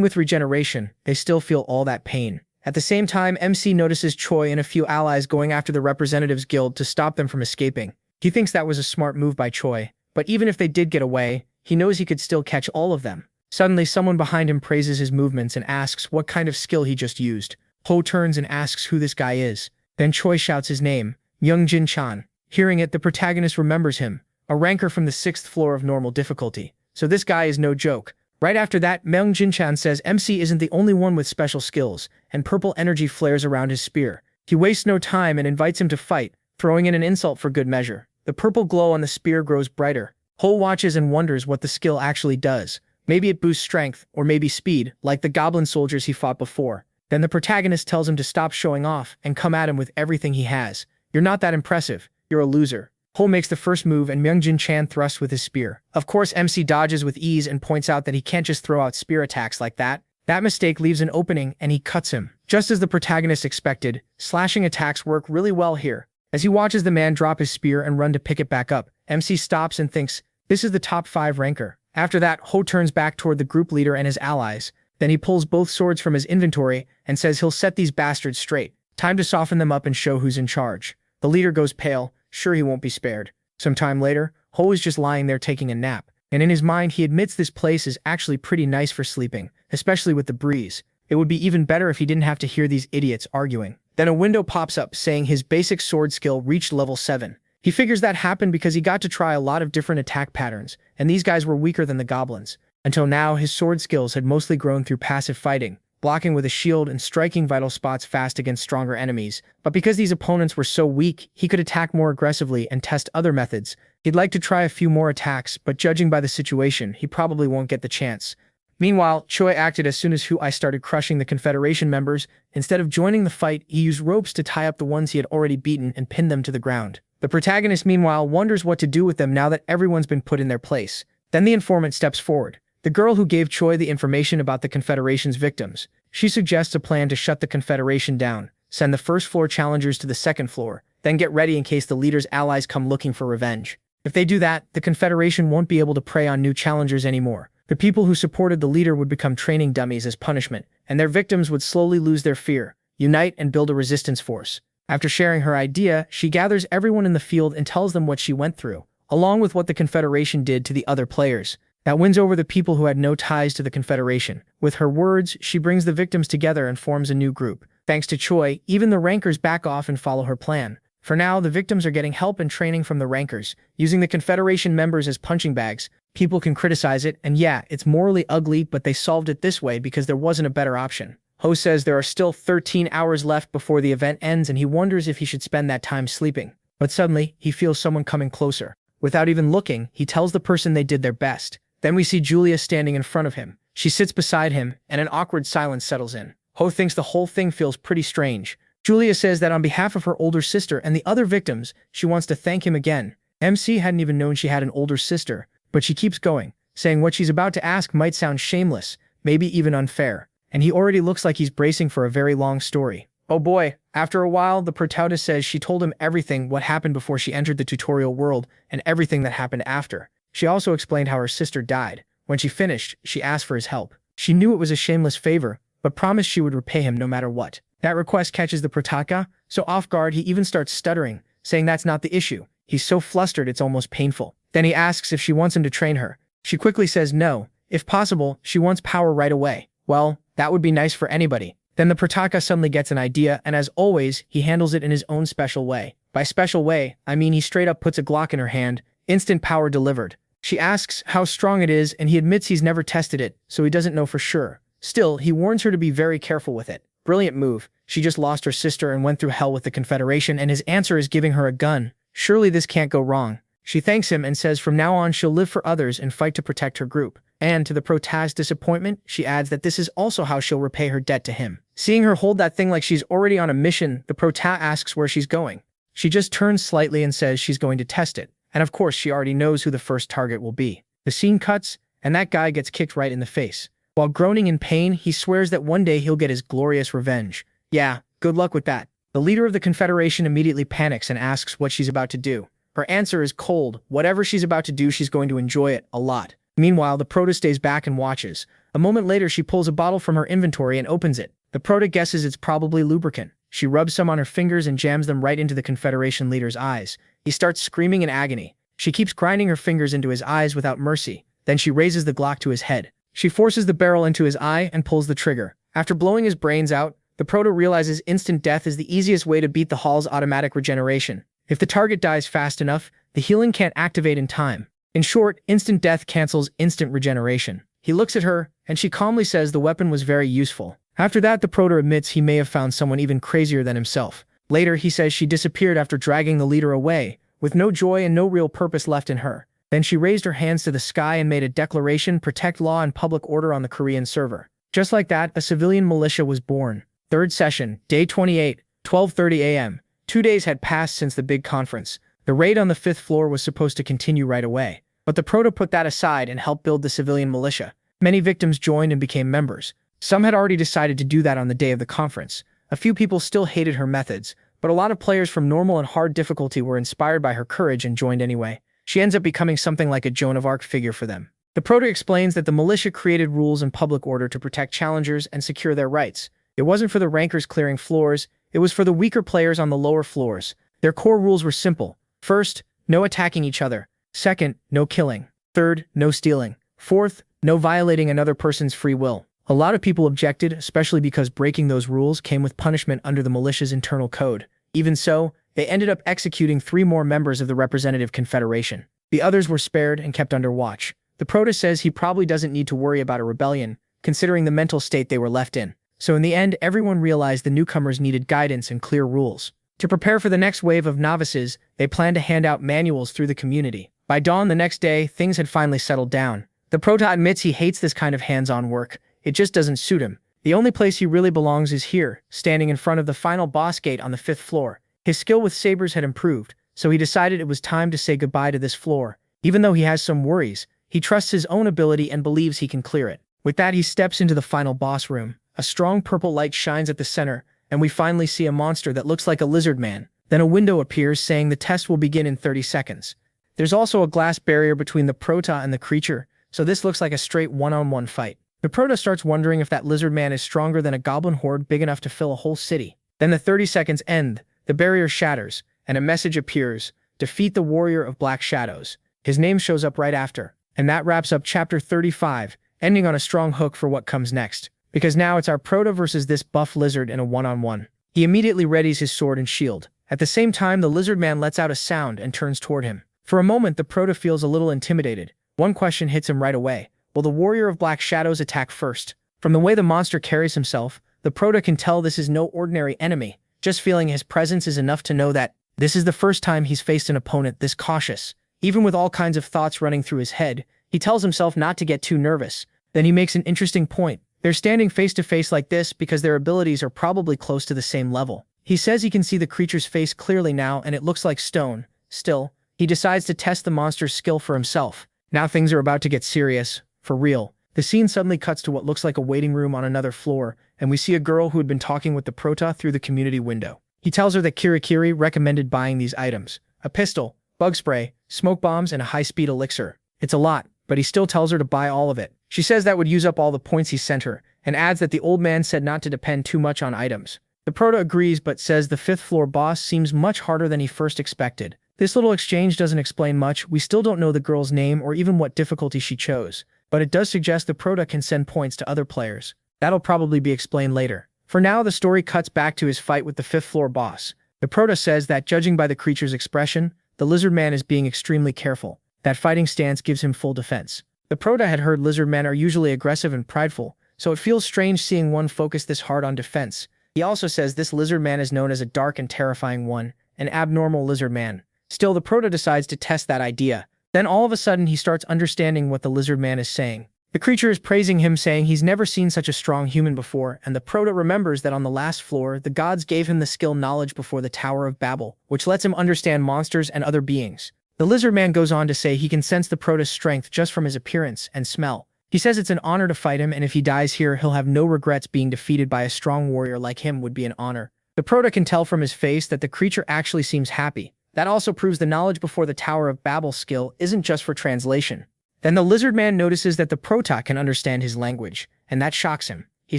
with regeneration, they still feel all that pain. At the same time, MC notices Choi and a few allies going after the Representatives Guild to stop them from escaping. He thinks that was a smart move by Choi, but even if they did get away, he knows he could still catch all of them. Suddenly, someone behind him praises his movements and asks what kind of skill he just used. Ho turns and asks who this guy is. Then Choi shouts his name, Myung-Jin Chan. Hearing it, the protagonist remembers him, a ranker from the 6th floor of normal difficulty. So this guy is no joke. Right after that, Myung-Jin Chan says MC isn't the only one with special skills, and purple energy flares around his spear. He wastes no time and invites him to fight, throwing in an insult for good measure. The purple glow on the spear grows brighter. Ho watches and wonders what the skill actually does. Maybe it boosts strength, or maybe speed, like the goblin soldiers he fought before. Then the protagonist tells him to stop showing off and come at him with everything he has. You're not that impressive. You're a loser. Ho makes the first move and Myung-Jin Chan thrusts with his spear. Of course, MC dodges with ease and points out that he can't just throw out spear attacks like that. That mistake leaves an opening and he cuts him. Just as the protagonist expected, slashing attacks work really well here. As he watches the man drop his spear and run to pick it back up, MC stops and thinks, this is the top 5 ranker. After that, Ho turns back toward the group leader and his allies. Then he pulls both swords from his inventory and says he'll set these bastards straight. Time to soften them up and show who's in charge. The leader goes pale, sure he won't be spared. Some time later, Ho is just lying there taking a nap, and in his mind he admits this place is actually pretty nice for sleeping, especially with the breeze. It would be even better if he didn't have to hear these idiots arguing. Then a window pops up saying his basic sword skill reached level 7. He figures that happened because he got to try a lot of different attack patterns, and these guys were weaker than the goblins. Until now, his sword skills had mostly grown through passive fighting, blocking with a shield and striking vital spots fast against stronger enemies. But because these opponents were so weak, he could attack more aggressively and test other methods. He'd like to try a few more attacks, but judging by the situation, he probably won't get the chance. Meanwhile, Choi acted as soon as Hu-Ai started crushing the Confederation members. Instead of joining the fight, he used ropes to tie up the ones he had already beaten and pin them to the ground. The protagonist, meanwhile, wonders what to do with them now that everyone's been put in their place. Then the informant steps forward. The girl who gave Choi the information about the Confederation's victims. She suggests a plan to shut the Confederation down, send the first-floor challengers to the second floor, then get ready in case the leader's allies come looking for revenge. If they do that, the Confederation won't be able to prey on new challengers anymore. The people who supported the leader would become training dummies as punishment, and their victims would slowly lose their fear, unite, and build a resistance force. After sharing her idea, she gathers everyone in the field and tells them what she went through, along with what the Confederation did to the other players. That wins over the people who had no ties to the Confederation. With her words, she brings the victims together and forms a new group. Thanks to Choi, even the rankers back off and follow her plan. For now, the victims are getting help and training from the rankers, using the Confederation members as punching bags. People can criticize it, and yeah, it's morally ugly, but they solved it this way because there wasn't a better option. Ho says there are still 13 hours left before the event ends and he wonders if he should spend that time sleeping. But suddenly, he feels someone coming closer. Without even looking, he tells the person they did their best. Then we see Julia standing in front of him. She sits beside him, and an awkward silence settles in. Ho thinks the whole thing feels pretty strange. Julia says that on behalf of her older sister and the other victims, she wants to thank him again. MC hadn't even known she had an older sister, but she keeps going, saying what she's about to ask might sound shameless, maybe even unfair. And he already looks like he's bracing for a very long story. Oh boy, after a while, the protagonist says she told him everything what happened before she entered the tutorial world and everything that happened after. She also explained how her sister died. When she finished, she asked for his help. She knew it was a shameless favor, but promised she would repay him no matter what. That request catches the protagonist so off guard he even starts stuttering, saying that's not the issue. He's so flustered it's almost painful. Then he asks if she wants him to train her. She quickly says no. If possible, she wants power right away. Well, that would be nice for anybody. Then the protagonist suddenly gets an idea, and as always, he handles it in his own special way. By special way, I mean he straight up puts a Glock in her hand. Instant power delivered. She asks how strong it is, and he admits he's never tested it, so he doesn't know for sure. Still, he warns her to be very careful with it. Brilliant move. She just lost her sister and went through hell with the Confederation, and his answer is giving her a gun. Surely this can't go wrong. She thanks him and says from now on she'll live for others and fight to protect her group. And to the protagonist's disappointment, she adds that this is also how she'll repay her debt to him. Seeing her hold that thing like she's already on a mission, the protagonist asks where she's going. She just turns slightly and says she's going to test it. And of course, she already knows who the first target will be. The scene cuts, and that guy gets kicked right in the face. While groaning in pain, he swears that one day he'll get his glorious revenge. Yeah, good luck with that. The leader of the Confederation immediately panics and asks what she's about to do. Her answer is cold. Whatever she's about to do, she's going to enjoy it a lot. Meanwhile, the Proto stays back and watches. A moment later, she pulls a bottle from her inventory and opens it. The Proto guesses it's probably lubricant. She rubs some on her fingers and jams them right into the Confederation leader's eyes. He starts screaming in agony. She keeps grinding her fingers into his eyes without mercy. Then she raises the Glock to his head. She forces the barrel into his eye and pulls the trigger. After blowing his brains out, the Proto realizes instant death is the easiest way to beat the Hall's automatic regeneration. If the target dies fast enough, the healing can't activate in time. In short, instant death cancels instant regeneration. He looks at her, and she calmly says the weapon was very useful. After that, the Proto admits he may have found someone even crazier than himself. Later, he says she disappeared after dragging the leader away, with no joy and no real purpose left in her. Then she raised her hands to the sky and made a declaration: protect law and public order on the Korean server. Just like that, a civilian militia was born. Third session, day 28, 12:30 a.m. 2 days had passed since the big conference. The raid on the 5th floor was supposed to continue right away. But the Proto put that aside and helped build the civilian militia. Many victims joined and became members. Some had already decided to do that on the day of the conference. A few people still hated her methods, but a lot of players from normal and hard difficulty were inspired by her courage and joined anyway. She ends up becoming something like a Joan of Arc figure for them. The Proto explains that the militia created rules and public order to protect challengers and secure their rights. It wasn't for the rankers clearing floors, it was for the weaker players on the lower floors. Their core rules were simple. First, no attacking each other. Second, no killing. Third, no stealing. Fourth, no violating another person's free will. A lot of people objected, especially because breaking those rules came with punishment under the militia's internal code. Even so, they ended up executing 3 more members of the representative confederation. The others were spared and kept under watch. The Proto says he probably doesn't need to worry about a rebellion, considering the mental state they were left in. So in the end, everyone realized the newcomers needed guidance and clear rules. To prepare for the next wave of novices, they planned to hand out manuals through the community. By dawn the next day, things had finally settled down. The Proto admits he hates this kind of hands-on work. It just doesn't suit him. The only place he really belongs is here, standing in front of the final boss gate on the 5th floor. His skill with sabers had improved, so he decided it was time to say goodbye to this floor. Even though he has some worries, he trusts his own ability and believes he can clear it. With that, he steps into the final boss room. A strong purple light shines at the center, and we finally see a monster that looks like a lizard man. Then a window appears saying the test will begin in 30 seconds. There's also a glass barrier between the Proto and the creature, so this looks like a straight one-on-one fight. The Proto starts wondering if that lizard man is stronger than a goblin horde big enough to fill a whole city. Then the 30 seconds end, the barrier shatters, and a message appears: defeat the warrior of black shadows. His name shows up right after. And that wraps up chapter 35, ending on a strong hook for what comes next. Because now it's our Proto versus this buff lizard in a one-on-one. He immediately readies his sword and shield. At the same time, the lizard man lets out a sound and turns toward him. For a moment, the Proto feels a little intimidated. One question hits him right away. Will the warrior of black shadows attack first? From the way the monster carries himself, the Proto can tell this is no ordinary enemy. Just feeling his presence is enough to know that this is the first time he's faced an opponent this cautious. Even with all kinds of thoughts running through his head, he tells himself not to get too nervous. Then he makes an interesting point. They're standing face to face like this because their abilities are probably close to the same level. He says he can see the creature's face clearly now and it looks like stone. Still, he decides to test the monster's skill for himself. Now things are about to get serious. For real. The scene suddenly cuts to what looks like a waiting room on another floor, and we see a girl who had been talking with the Proto through the community window. He tells her that Kirikiri recommended buying these items: a pistol, bug spray, smoke bombs, and a high-speed elixir. It's a lot, but he still tells her to buy all of it. She says that would use up all the points he sent her, and adds that the old man said not to depend too much on items. The Proto agrees but says the 5th floor boss seems much harder than he first expected. This little exchange doesn't explain much. We still don't know the girl's name or even what difficulty she chose, but it does suggest the Proto can send points to other players. That'll probably be explained later. For now, the story cuts back to his fight with the 5th floor boss. The Proto says that judging by the creature's expression, the lizard man is being extremely careful. That fighting stance gives him full defense. The Proto had heard lizard men are usually aggressive and prideful, so it feels strange seeing one focus this hard on defense. He also says this lizard man is known as a dark and terrifying one, an abnormal lizard man. Still, the Proto decides to test that idea. Then all of a sudden he starts understanding what the lizard man is saying. The The creature is praising him, saying he's never seen such a strong human before, and the Proto remembers that on the last floor, the gods gave him the skill knowledge before the Tower of Babel, which lets him understand monsters and other beings. The lizard man goes on to say he can sense the Proto's strength just from his appearance and smell. He says it's an honor to fight him, and if he dies here, he'll have no regrets. Being defeated by a strong warrior like him would be an honor. The Proto can tell from his face that the creature actually seems happy. That also proves the knowledge before the Tower of Babel skill isn't just for translation. Then the lizard man notices that the Prota can understand his language, and that shocks him. He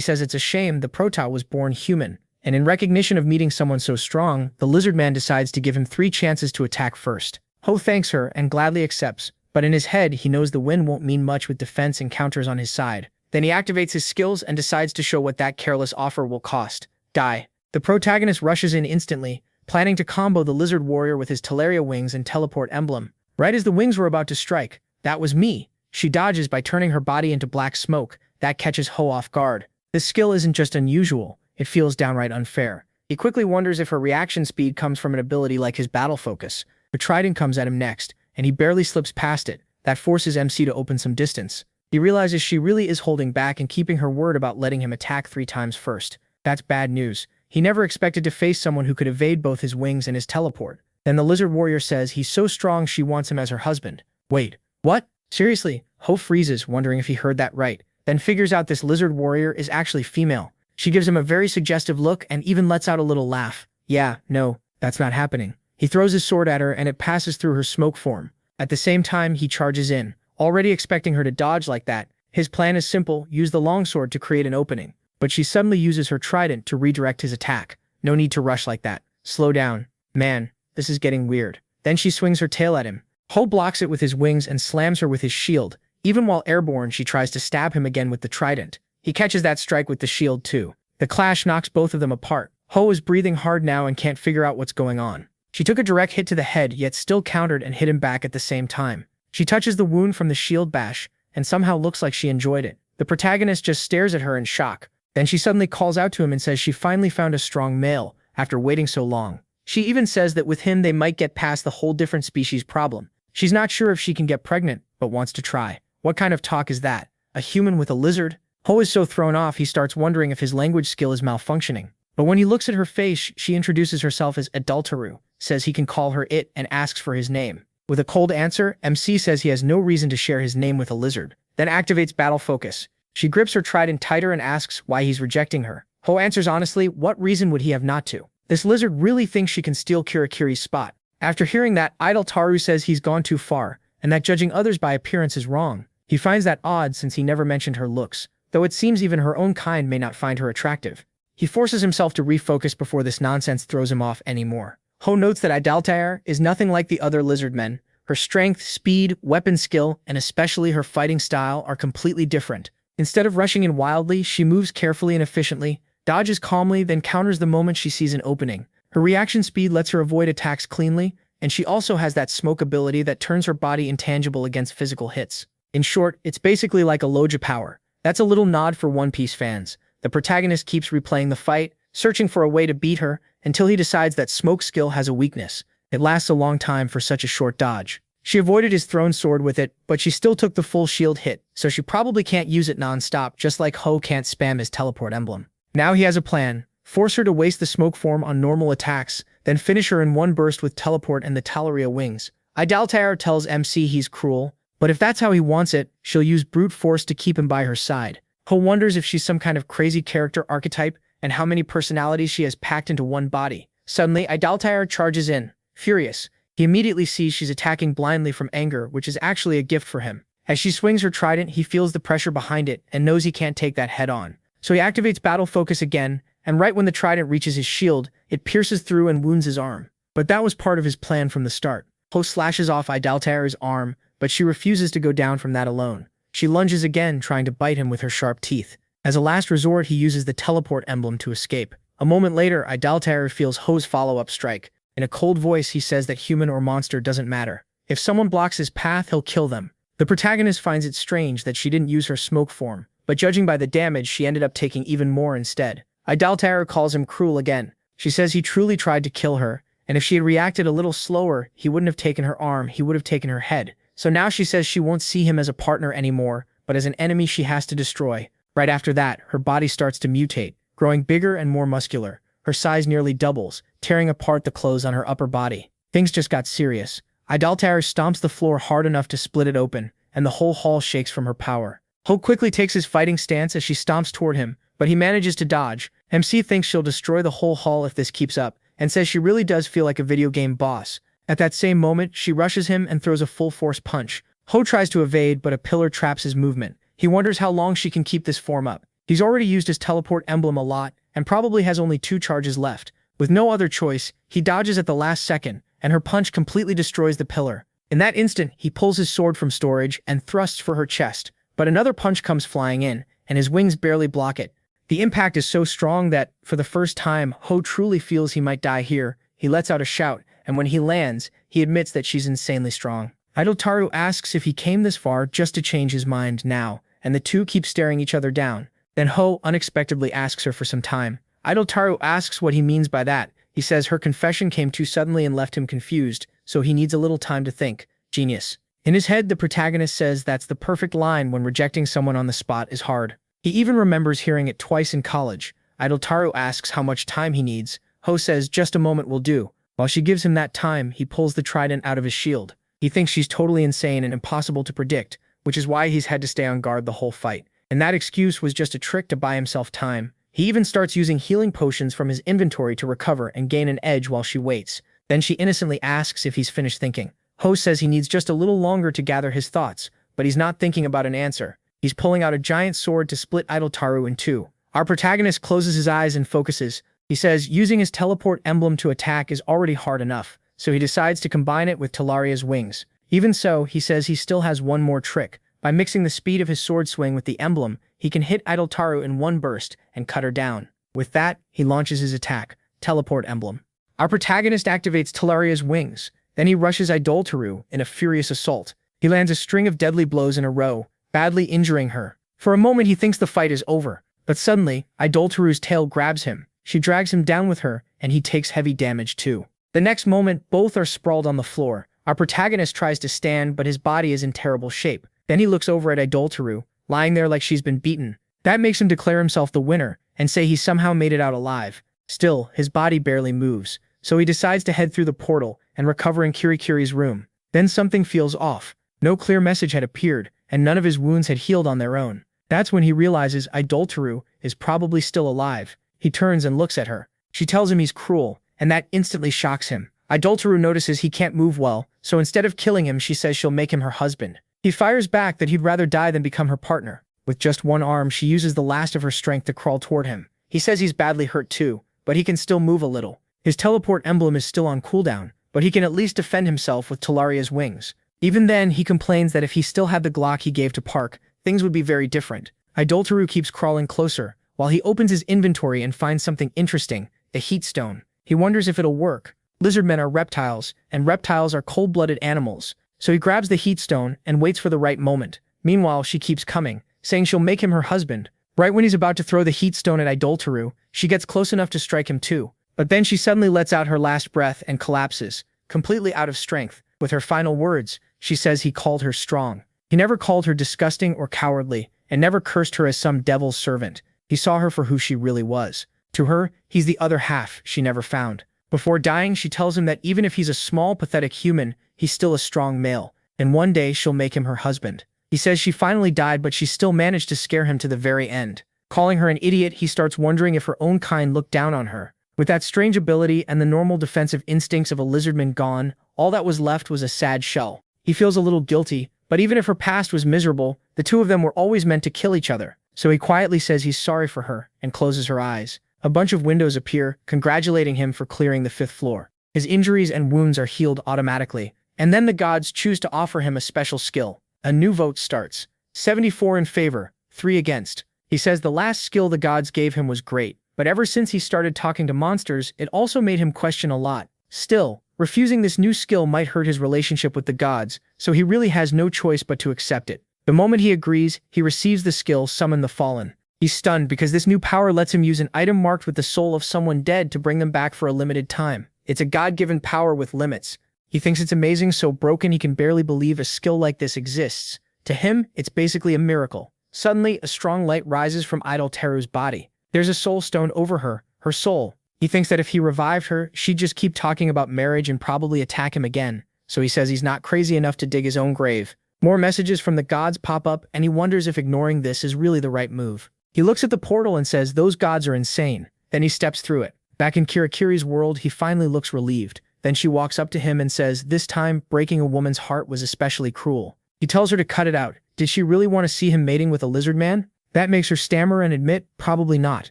says it's a shame the Prota was born human, and in recognition of meeting someone so strong, the lizard man decides to give him 3 chances to attack first. Ho thanks her and gladly accepts, but in his head he knows the win won't mean much with defense and counters on his side. Then he activates his skills and decides to show what that careless offer will cost. Die. The protagonist rushes in instantly, planning to combo the lizard warrior with his Teleria wings and teleport emblem. Right as the wings were about to strike, "That was me." She dodges by turning her body into black smoke. That catches Ho off guard. This skill isn't just unusual, it feels downright unfair. He quickly wonders if her reaction speed comes from an ability like his battle focus. The trident comes at him next, and he barely slips past it. That forces MC to open some distance. He realizes she really is holding back and keeping her word about letting him attack 3 times first. That's bad news. He never expected to face someone who could evade both his wings and his teleport. Then the lizard warrior says he's so strong she wants him as her husband. Wait, what? Seriously? Ho freezes, wondering if he heard that right, then figures out this lizard warrior is actually female. She gives him a very suggestive look and even lets out a little laugh. Yeah, no, that's not happening. He throws his sword at her and it passes through her smoke form. At the same time, he charges in, already expecting her to dodge like that. His plan is simple, use the longsword to create an opening. But she suddenly uses her trident to redirect his attack. No need to rush like that. Slow down. Man, this is getting weird. Then she swings her tail at him. Ho blocks it with his wings and slams her with his shield. Even while airborne, she tries to stab him again with the trident. He catches that strike with the shield too. The clash knocks both of them apart. Ho is breathing hard now and can't figure out what's going on. She took a direct hit to the head, yet still countered and hit him back at the same time. She touches the wound from the shield bash, and somehow looks like she enjoyed it. The protagonist just stares at her in shock. Then she suddenly calls out to him and says she finally found a strong male, after waiting so long. She even says that with him they might get past the whole different species problem. She's not sure if she can get pregnant, but wants to try. What kind of talk is that? A human with a lizard? Ho is so thrown off he starts wondering if his language skill is malfunctioning. But when he looks at her face, she introduces herself as Adulteru, says he can call her it, and asks for his name. With a cold answer, MC says he has no reason to share his name with a lizard, then activates battle focus. She grips her trident tighter and asks why he's rejecting her. Ho answers honestly, what reason would he have not to? This lizard really thinks she can steal Kirakiri's spot. After hearing that, Idoltaru says he's gone too far, and that judging others by appearance is wrong. He finds that odd since he never mentioned her looks, though it seems even her own kind may not find her attractive. He forces himself to refocus before this nonsense throws him off anymore. Ho notes that Idaltair is nothing like the other lizard men. Her strength, speed, weapon skill, and especially her fighting style are completely different. Instead of rushing in wildly, she moves carefully and efficiently, dodges calmly, then counters the moment she sees an opening. Her reaction speed lets her avoid attacks cleanly, and she also has that smoke ability that turns her body intangible against physical hits. In short, it's basically like a Loja power. That's a little nod for One Piece fans. The protagonist keeps replaying the fight, searching for a way to beat her, until he decides that smoke skill has a weakness. It lasts a long time for such a short dodge. She avoided his thrown sword with it, but she still took the full shield hit, so she probably can't use it non-stop, just like Ho can't spam his teleport emblem. Now he has a plan. Force her to waste the smoke form on normal attacks, then finish her in one burst with teleport and the Talaria wings. Idaltair tells MC he's cruel, but if that's how he wants it, she'll use brute force to keep him by her side. Ho wonders if she's some kind of crazy character archetype and how many personalities she has packed into one body. Suddenly, Idaltair charges in. Furious, he immediately sees she's attacking blindly from anger, which is actually a gift for him. As she swings her trident, he feels the pressure behind it and knows he can't take that head on. So he activates battle focus again, and right when the trident reaches his shield, it pierces through and wounds his arm. But that was part of his plan from the start. Ho slashes off Idaltair's arm, but she refuses to go down from that alone. She lunges again, trying to bite him with her sharp teeth. As a last resort, he uses the teleport emblem to escape. A moment later, Idaltair feels Ho's follow-up strike. In a cold voice, he says that human or monster doesn't matter. If someone blocks his path, he'll kill them. The protagonist finds it strange that she didn't use her smoke form, but judging by the damage, she ended up taking even more instead. Idaltair calls him cruel again. She says he truly tried to kill her, and if she had reacted a little slower, he wouldn't have taken her arm, he would have taken her head. So now she says she won't see him as a partner anymore, but as an enemy she has to destroy. Right after that, her body starts to mutate, growing bigger and more muscular. Her size nearly doubles, tearing apart the clothes on her upper body. Things just got serious. Idoltaru stomps the floor hard enough to split it open, and the whole hall shakes from her power. Ho quickly takes his fighting stance as she stomps toward him, but he manages to dodge. MC thinks she'll destroy the whole hall if this keeps up, and says she really does feel like a video game boss. At that same moment, she rushes him and throws a full-force punch. Ho tries to evade, but a pillar traps his movement. He wonders how long she can keep this form up. He's already used his teleport emblem a lot, and probably has only 2 charges left. With no other choice, he dodges at the last second, and her punch completely destroys the pillar. In that instant, he pulls his sword from storage and thrusts for her chest, but another punch comes flying in, and his wings barely block it. The impact is so strong that, for the first time, Ho truly feels he might die here. He lets out a shout, and when he lands, he admits that she's insanely strong. Idoltaru asks if he came this far just to change his mind now, and the two keep staring each other down. Then Ho unexpectedly asks her for some time. Idoltaru asks what he means by that. He says her confession came too suddenly and left him confused, so he needs a little time to think. Genius. In his head, the protagonist says that's the perfect line when rejecting someone on the spot is hard. He even remembers hearing it twice in college. Idoltaru asks how much time he needs. Ho says just a moment will do. While she gives him that time, he pulls the trident out of his shield. He thinks she's totally insane and impossible to predict, which is why he's had to stay on guard the whole fight. And that excuse was just a trick to buy himself time. He even starts using healing potions from his inventory to recover and gain an edge while she waits. Then she innocently asks if he's finished thinking. Ho says he needs just a little longer to gather his thoughts, but he's not thinking about an answer. He's pulling out a giant sword to split Idoltaru in two. Our protagonist closes his eyes and focuses. He says using his teleport emblem to attack is already hard enough, so he decides to combine it with Talaria's wings. Even so, he says he still has one more trick. By mixing the speed of his sword swing with the emblem, he can hit Idoltaru in one burst and cut her down. With that, he launches his attack, Teleport Emblem. Our protagonist activates Talaria's wings. Then he rushes Idoltaru in a furious assault. He lands a string of deadly blows in a row, badly injuring her. For a moment he thinks the fight is over, but suddenly, Idoltaru's tail grabs him. She drags him down with her, and he takes heavy damage too. The next moment, both are sprawled on the floor. Our protagonist tries to stand, but his body is in terrible shape. Then he looks over at Idoltaru, lying there like she's been beaten. That makes him declare himself the winner, and say he somehow made it out alive. Still, his body barely moves, so he decides to head through the portal and recover in Kirikiri's room. Then something feels off. No clear message had appeared, and none of his wounds had healed on their own. That's when he realizes Idoltaru is probably still alive. He turns and looks at her. She tells him he's cruel, and that instantly shocks him. Idoltaru notices he can't move well, so instead of killing him, she says she'll make him her husband. He fires back that he'd rather die than become her partner. With just one arm, she uses the last of her strength to crawl toward him. He says he's badly hurt too, but he can still move a little. His teleport emblem is still on cooldown, but he can at least defend himself with Talaria's wings. Even then, he complains that if he still had the Glock he gave to Park, things would be very different. Idoltaru keeps crawling closer, while he opens his inventory and finds something interesting, the heat stone. He wonders if it'll work. Lizardmen are reptiles, and reptiles are cold-blooded animals. So he grabs the heat stone and waits for the right moment. Meanwhile, she keeps coming, saying she'll make him her husband. Right when he's about to throw the heat stone at Idoltaru, she gets close enough to strike him too. But then she suddenly lets out her last breath and collapses, completely out of strength. With her final words, she says he called her strong. He never called her disgusting or cowardly, and never cursed her as some devil's servant. He saw her for who she really was. To her, he's the other half she never found. Before dying, she tells him that even if he's a small, pathetic human, he's still a strong male, and one day she'll make him her husband. He says she finally died, but she still managed to scare him to the very end. Calling her an idiot, he starts wondering if her own kind looked down on her. With that strange ability and the normal defensive instincts of a lizardman gone, all that was left was a sad shell. He feels a little guilty, but even if her past was miserable, the two of them were always meant to kill each other. So he quietly says he's sorry for her and closes her eyes. A bunch of windows appear, congratulating him for clearing the 5th floor. His injuries and wounds are healed automatically. And then the gods choose to offer him a special skill. A new vote starts. 74 in favor, 3 against. He says the last skill the gods gave him was great, but ever since he started talking to monsters, it also made him question a lot. Still, refusing this new skill might hurt his relationship with the gods, so he really has no choice but to accept it. The moment he agrees, he receives the skill Summon the Fallen. He's stunned because this new power lets him use an item marked with the soul of someone dead to bring them back for a limited time. It's a god-given power with limits. He thinks it's amazing, so broken he can barely believe a skill like this exists. To him, it's basically a miracle. Suddenly, a strong light rises from Idol Teru's body. There's a soul stone over her soul. He thinks that if he revived her, she'd just keep talking about marriage and probably attack him again. So he says he's not crazy enough to dig his own grave. More messages from the gods pop up, and he wonders if ignoring this is really the right move. He looks at the portal and says those gods are insane. Then he steps through it. Back in Kirakiri's world, he finally looks relieved. Then she walks up to him and says, this time, breaking a woman's heart was especially cruel. He tells her to cut it out. Did she really want to see him mating with a lizard man? That makes her stammer and admit, probably not.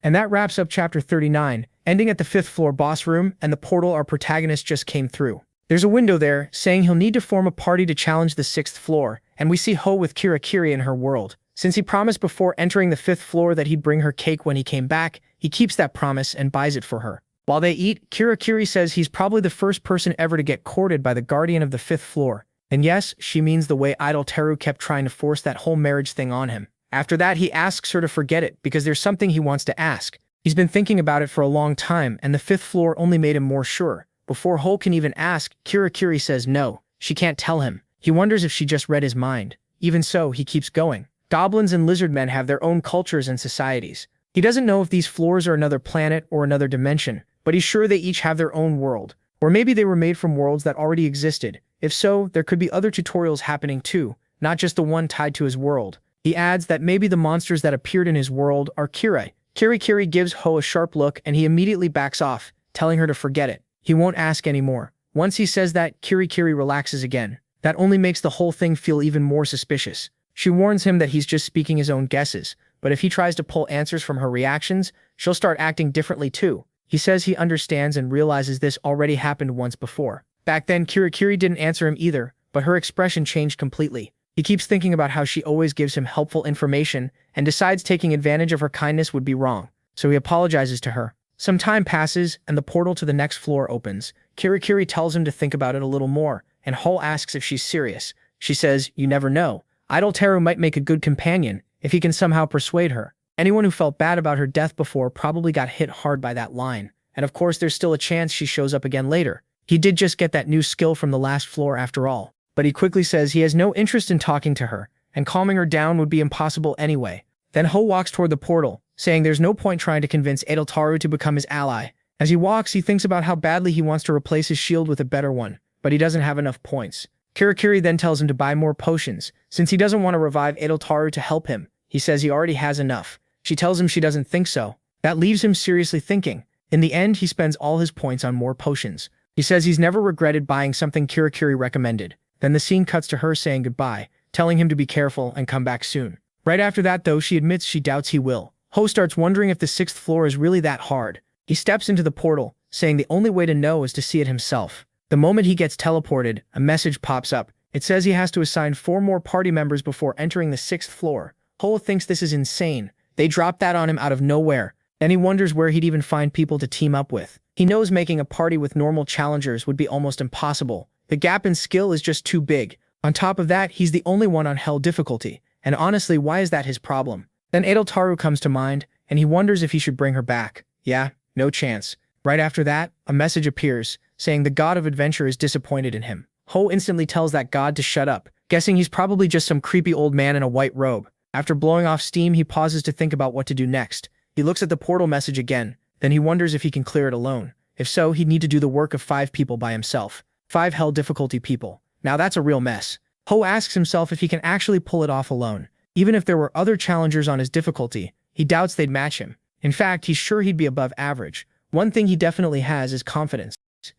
And that wraps up chapter 39, ending at the 5th floor boss room and the portal our protagonist just came through. There's a window there, saying he'll need to form a party to challenge the 6th floor, and we see Ho with Kirakiri in her world. Since he promised before entering the 5th floor that he'd bring her cake when he came back, he keeps that promise and buys it for her. While they eat, Kirakiri says he's probably the first person ever to get courted by the guardian of the 5th floor. And yes, she means the way Idol Teru kept trying to force that whole marriage thing on him. After that, he asks her to forget it because there's something he wants to ask. He's been thinking about it for a long time, and the 5th floor only made him more sure. Before Ho can even ask, Kirakiri says no, she can't tell him. He wonders if she just read his mind. Even so, he keeps going. Goblins and lizard men have their own cultures and societies. He doesn't know if these floors are another planet or another dimension, but he's sure they each have their own world. Or maybe they were made from worlds that already existed. If so, there could be other tutorials happening too, not just the one tied to his world. He adds that maybe the monsters that appeared in his world are Kirai. Kirakiri gives Ho a sharp look and he immediately backs off, telling her to forget it. He won't ask anymore. Once he says that, Kirakiri relaxes again. That only makes the whole thing feel even more suspicious. She warns him that he's just speaking his own guesses, but if he tries to pull answers from her reactions, she'll start acting differently too. He says he understands and realizes this already happened once before. Back then, Kirakiri didn't answer him either, but her expression changed completely. He keeps thinking about how she always gives him helpful information and decides taking advantage of her kindness would be wrong, so he apologizes to her. Some time passes, and the portal to the next floor opens. Kirakiri tells him to think about it a little more, and Ho asks if she's serious. She says, you never know. Idol Teru might make a good companion if he can somehow persuade her. Anyone who felt bad about her death before probably got hit hard by that line. And of course, there's still a chance she shows up again later. He did just get that new skill from the last floor after all. But he quickly says he has no interest in talking to her, and calming her down would be impossible anyway. Then Ho walks toward the portal, saying there's no point trying to convince Idol Teru to become his ally. As he walks, he thinks about how badly he wants to replace his shield with a better one, but he doesn't have enough points. Kirakiri then tells him to buy more potions, since he doesn't want to revive Idol Teru to help him. He says he already has enough. She tells him she doesn't think so. That leaves him seriously thinking. In the end, he spends all his points on more potions. He says he's never regretted buying something Kirakiri recommended. Then the scene cuts to her saying goodbye, telling him to be careful and come back soon. Right after that, though, she admits she doubts he will. Ho starts wondering if the 6th floor is really that hard. He steps into the portal, saying the only way to know is to see it himself. The moment he gets teleported, a message pops up. It says he has to assign 4 more party members before entering the 6th floor. Ho thinks this is insane. They dropped that on him out of nowhere. Then he wonders where he'd even find people to team up with. He knows making a party with normal challengers would be almost impossible. The gap in skill is just too big. On top of that, he's the only one on Hell difficulty. And honestly, why is that his problem? Then Idol Teru comes to mind, and he wonders if he should bring her back. Yeah, no chance. Right after that, a message appears, saying the god of adventure is disappointed in him. Ho instantly tells that god to shut up, guessing he's probably just some creepy old man in a white robe. After blowing off steam, he pauses to think about what to do next. He looks at the portal message again, then he wonders if he can clear it alone. If so, he'd need to do the work of 5 people by himself. 5 Hell difficulty people. Now that's a real mess. Ho asks himself if he can actually pull it off alone. Even if there were other challengers on his difficulty, he doubts they'd match him. In fact, he's sure he'd be above average. One thing he definitely has is confidence.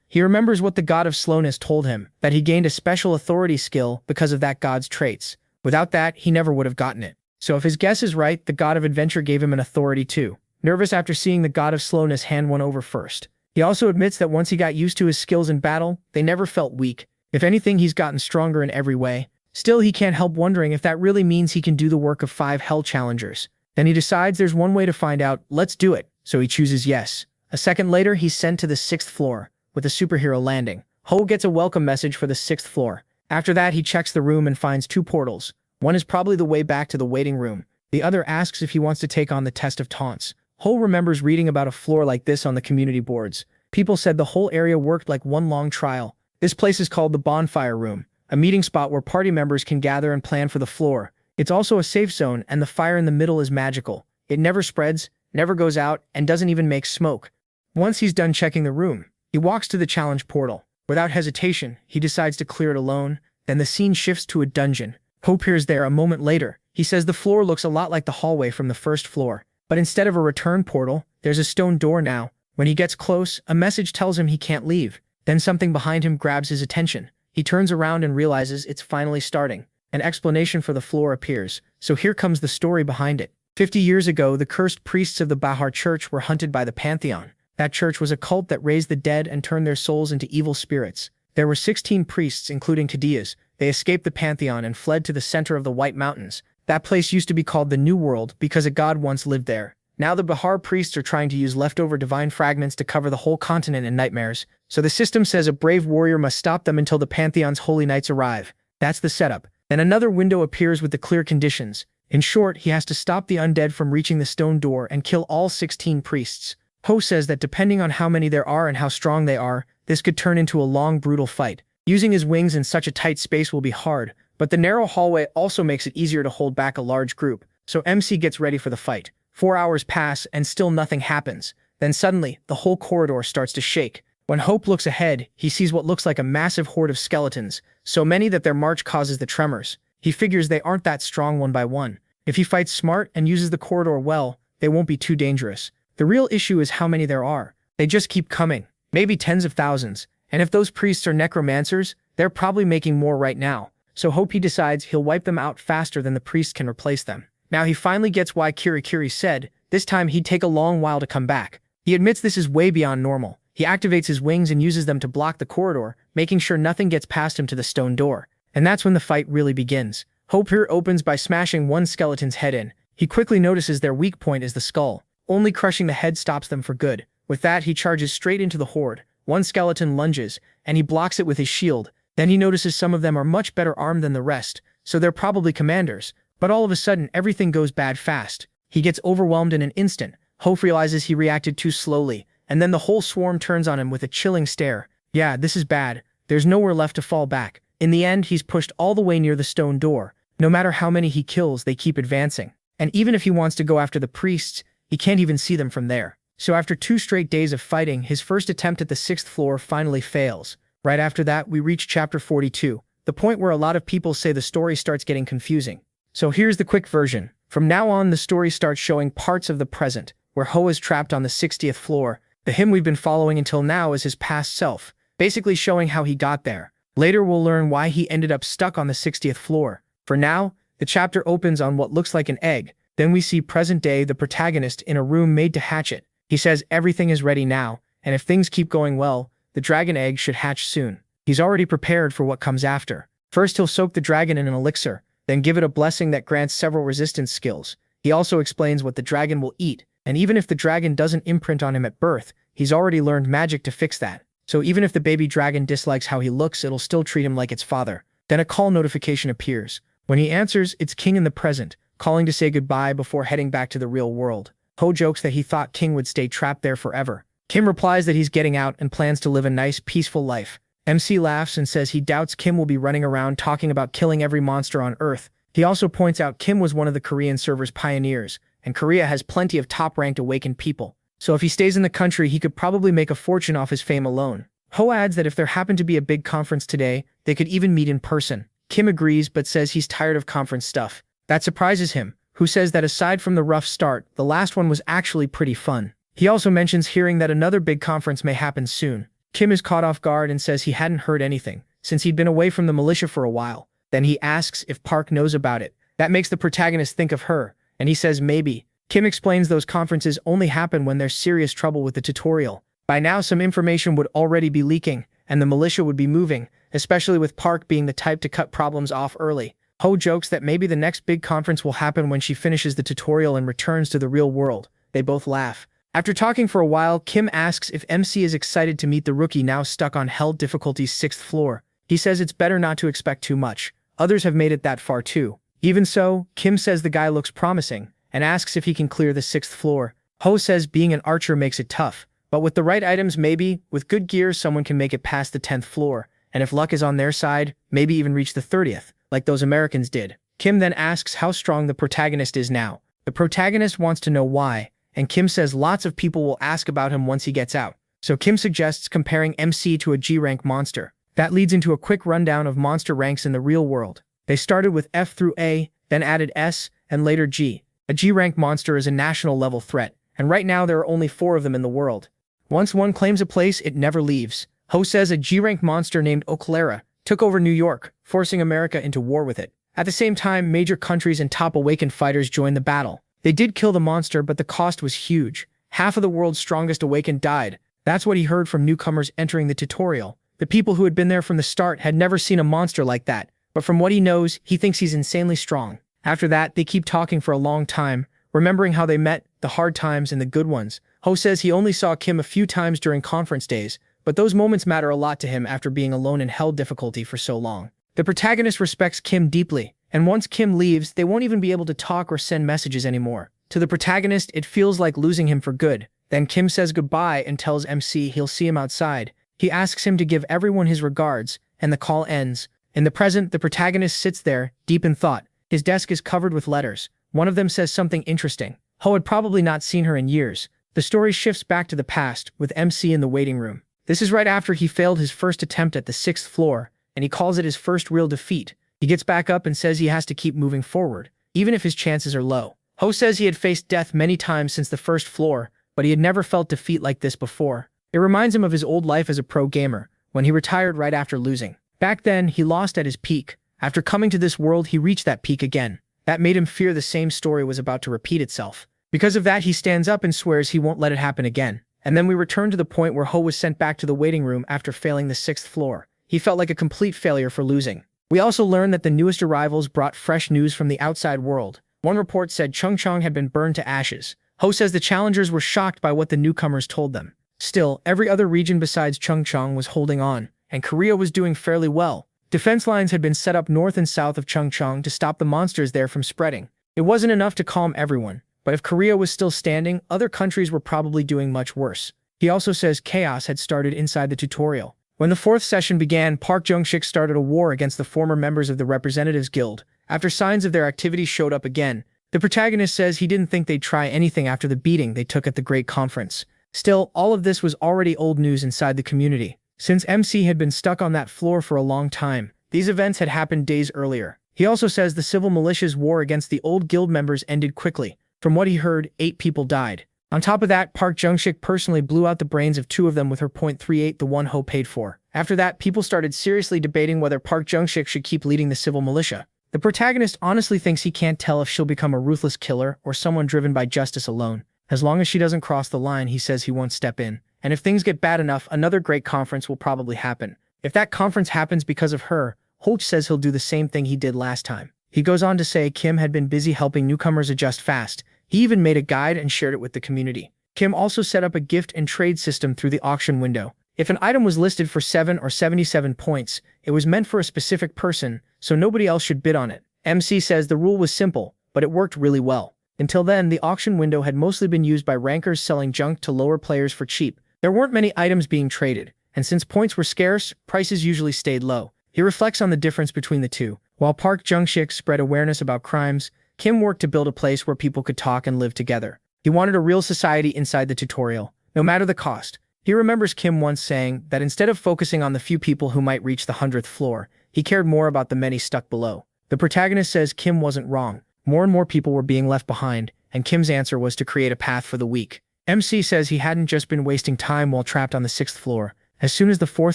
He remembers what the god of slowness told him, that he gained a special authority skill because of that god's traits. Without that, he never would have gotten it. So if his guess is right, the god of adventure gave him an authority too. Nervous after seeing the god of slowness hand one over first. He also admits that once he got used to his skills in battle, they never felt weak. If anything, he's gotten stronger in every way. Still, he can't help wondering if that really means he can do the work of 5 Hell challengers. Then he decides there's one way to find out. Let's do it. So he chooses yes. A second later, he's sent to the 6th floor, with a superhero landing. Ho gets a welcome message for the 6th floor. After that, he checks the room and finds 2 portals. One is probably the way back to the waiting room. The other asks if he wants to take on the test of taunts. Ho remembers reading about a floor like this on the community boards. People said the whole area worked like one long trial. This place is called the Bonfire Room. a meeting spot where party members can gather and plan for the floor. It's also a safe zone, and the fire in the middle is magical. It never spreads, never goes out, and doesn't even make smoke. Once he's done checking the room, he walks to the challenge portal. Without hesitation, he decides to clear it alone. Then the scene shifts to a dungeon. Ho appears there a moment later. He says the floor looks a lot like the hallway from the first floor, but instead of a return portal, there's a stone door now. When he gets close, a message tells him he can't leave. Then something behind him grabs his attention. He turns around and realizes it's finally starting. An explanation for the floor appears. So here comes the story behind it. 50 years ago, the cursed priests of the Bahar Church were hunted by the Pantheon. That church was a cult that raised the dead and turned their souls into evil spirits. There were 16 priests, including Kadiyas. They escaped the Pantheon and fled to the center of the White Mountains. That place used to be called the New World because a god once lived there. Now the Bahar priests are trying to use leftover divine fragments to cover the whole continent in nightmares. So the system says a brave warrior must stop them until the Pantheon's holy knights arrive. That's the setup. Then another window appears with the clear conditions. In short, he has to stop the undead from reaching the stone door and kill all 16 priests. Ho says that depending on how many there are and how strong they are, this could turn into a long, brutal fight. Using his wings in such a tight space will be hard, but the narrow hallway also makes it easier to hold back a large group. So MC gets ready for the fight. 4 hours pass and still nothing happens. Then suddenly, the whole corridor starts to shake. When Hope looks ahead, he sees what looks like a massive horde of skeletons, so many that their march causes the tremors. He figures they aren't that strong one by one. If he fights smart and uses the corridor well, they won't be too dangerous. The real issue is how many there are. They just keep coming, maybe tens of thousands. And if those priests are necromancers, they're probably making more right now. So Hope he decides he'll wipe them out faster than the priest can replace them. Now he finally gets why Kirikiri said this time he'd take a long while to come back. He admits this is way beyond normal. He activates his wings and uses them to block the corridor, making sure nothing gets past him to the stone door. And that's when the fight really begins. Hope here opens by smashing one skeleton's head in. He quickly notices their weak point is the skull. Only crushing the head stops them for good. With that, he charges straight into the horde. One skeleton lunges, and he blocks it with his shield. Then he notices some of them are much better armed than the rest, so they're probably commanders. But all of a sudden, everything goes bad fast. He gets overwhelmed in an instant. Hope realizes he reacted too slowly, and then the whole swarm turns on him with a chilling stare. Yeah, this is bad. There's nowhere left to fall back. In the end, he's pushed all the way near the stone door. No matter how many he kills, they keep advancing. And even if he wants to go after the priests, he can't even see them from there. So after 2 straight days of fighting, his first attempt at the 6th floor finally fails. Right after that, we reach chapter 42, the point where a lot of people say the story starts getting confusing. So here's the quick version. From now on, the story starts showing parts of the present, where Ho is trapped on the 60th floor. The him we've been following until now is his past self, basically showing how he got there. Later we'll learn why he ended up stuck on the 60th floor. For now, the chapter opens on what looks like an egg. Then we see present day the protagonist in a room made to hatch it. He says everything is ready now, and if things keep going well, the dragon egg should hatch soon. He's already prepared for what comes after. First he'll soak the dragon in an elixir, then give it a blessing that grants several resistance skills. He also explains what the dragon will eat, and even if the dragon doesn't imprint on him at birth, he's already learned magic to fix that. So even if the baby dragon dislikes how he looks, it'll still treat him like its father. Then a call notification appears. When he answers, it's King in the present, calling to say goodbye before heading back to the real world. Ho jokes that he thought King would stay trapped there forever. Kim replies that he's getting out and plans to live a nice, peaceful life. MC laughs and says he doubts Kim will be running around talking about killing every monster on Earth. He also points out Kim was one of the Korean server's pioneers, and Korea has plenty of top-ranked awakened people. So if he stays in the country, he could probably make a fortune off his fame alone. Ho adds that if there happened to be a big conference today, they could even meet in person. Kim agrees but says he's tired of conference stuff. That surprises him, who says that aside from the rough start, the last one was actually pretty fun. He also mentions hearing that another big conference may happen soon. Kim is caught off guard and says he hadn't heard anything, since he'd been away from the militia for a while. Then he asks if Park knows about it. That makes the protagonist think of her, and he says maybe. Kim explains those conferences only happen when there's serious trouble with the tutorial. By now some information would already be leaking, and the militia would be moving, especially with Park being the type to cut problems off early. Ho jokes that maybe the next big conference will happen when she finishes the tutorial and returns to the real world. They both laugh. After talking for a while, Kim asks if MC is excited to meet the rookie now stuck on Hell Difficulty's 6th floor. He says it's better not to expect too much. Others have made it that far too. Even so, Kim says the guy looks promising, and asks if he can clear the 6th floor. Ho says being an archer makes it tough, but with the right items maybe, with good gear someone can make it past the 10th floor. and if luck is on their side, maybe even reach the 30th, like those Americans did. Kim then asks how strong the protagonist is now. The protagonist wants to know why, and Kim says lots of people will ask about him once he gets out. So Kim suggests comparing MC to a G-rank monster. That leads into a quick rundown of monster ranks in the real world. They started with F through A, then added S, and later G. A G-rank monster is a national-level threat, and right now there are only 4 of them in the world. Once one claims a place, it never leaves. Ho says a G-rank monster named Oclera took over New York, forcing America into war with it. At the same time, major countries and top awakened fighters joined the battle. They did kill the monster, but the cost was huge. Half of the world's strongest awakened died. That's what he heard from newcomers entering the tutorial. The people who had been there from the start had never seen a monster like that, but from what he knows, he thinks he's insanely strong. After that, they keep talking for a long time, remembering how they met, the hard times and the good ones. Ho says he only saw Kim a few times during conference days, but those moments matter a lot to him after being alone in hell difficulty for so long. The protagonist respects Kim deeply, and once Kim leaves, they won't even be able to talk or send messages anymore. To the protagonist, it feels like losing him for good. Then Kim says goodbye and tells MC he'll see him outside. He asks him to give everyone his regards, and the call ends. In the present, the protagonist sits there, deep in thought. His desk is covered with letters. One of them says something interesting. Ho had probably not seen her in years. The story shifts back to the past, with MC in the waiting room. This is right after he failed his first attempt at the 6th floor, and he calls it his first real defeat. He gets back up and says he has to keep moving forward, even if his chances are low. Ho says he had faced death many times since the 1st floor, but he had never felt defeat like this before. It reminds him of his old life as a pro gamer, when he retired right after losing. Back then, he lost at his peak. After coming to this world, he reached that peak again. That made him fear the same story was about to repeat itself. Because of that, he stands up and swears he won't let it happen again. And then we return to the point where Ho was sent back to the waiting room after failing the 6th floor. He felt like a complete failure for losing. We also learned that the newest arrivals brought fresh news from the outside world. One report said Chungcheong had been burned to ashes. Ho says the challengers were shocked by what the newcomers told them. Still, every other region besides Chungcheong was holding on, and Korea was doing fairly well. Defense lines had been set up north and south of Chungcheong to stop the monsters there from spreading. It wasn't enough to calm everyone, but if Korea was still standing, other countries were probably doing much worse. He also says chaos had started inside the tutorial. When the 4th session began, Park Jung-sik started a war against the former members of the Representatives Guild. After signs of their activity showed up again, the protagonist says he didn't think they'd try anything after the beating they took at the Great Conference. Still, all of this was already old news inside the community. Since MC had been stuck on that floor for a long time, these events had happened days earlier. He also says the civil militia's war against the old guild members ended quickly. From what he heard, 8 people died. On top of that, Park Jung-sik personally blew out the brains of 2 of them with her .38, the one Ho paid for. After that, people started seriously debating whether Park Jung-sik should keep leading the civil militia. The protagonist honestly thinks he can't tell if she'll become a ruthless killer or someone driven by justice alone. As long as she doesn't cross the line, he says he won't step in. And if things get bad enough, another great conference will probably happen. If that conference happens because of her, Holt says he'll do the same thing he did last time. He goes on to say Kim had been busy helping newcomers adjust fast. He even made a guide and shared it with the community. Kim also set up a gift and trade system through the auction window. If an item was listed for 7 or 77 points, it was meant for a specific person, so nobody else should bid on it. MC says the rule was simple, but it worked really well. Until then, the auction window had mostly been used by rankers selling junk to lower players for cheap. There weren't many items being traded, and since points were scarce, prices usually stayed low. He reflects on the difference between the two. While Park Jung-sik spread awareness about crimes, Kim worked to build a place where people could talk and live together. He wanted a real society inside the tutorial, no matter the cost. He remembers Kim once saying that instead of focusing on the few people who might reach the 100th floor, he cared more about the many stuck below. The protagonist says Kim wasn't wrong. More and more people were being left behind, and Kim's answer was to create a path for the weak. MC says he hadn't just been wasting time while trapped on the 6th floor. As soon as the 4th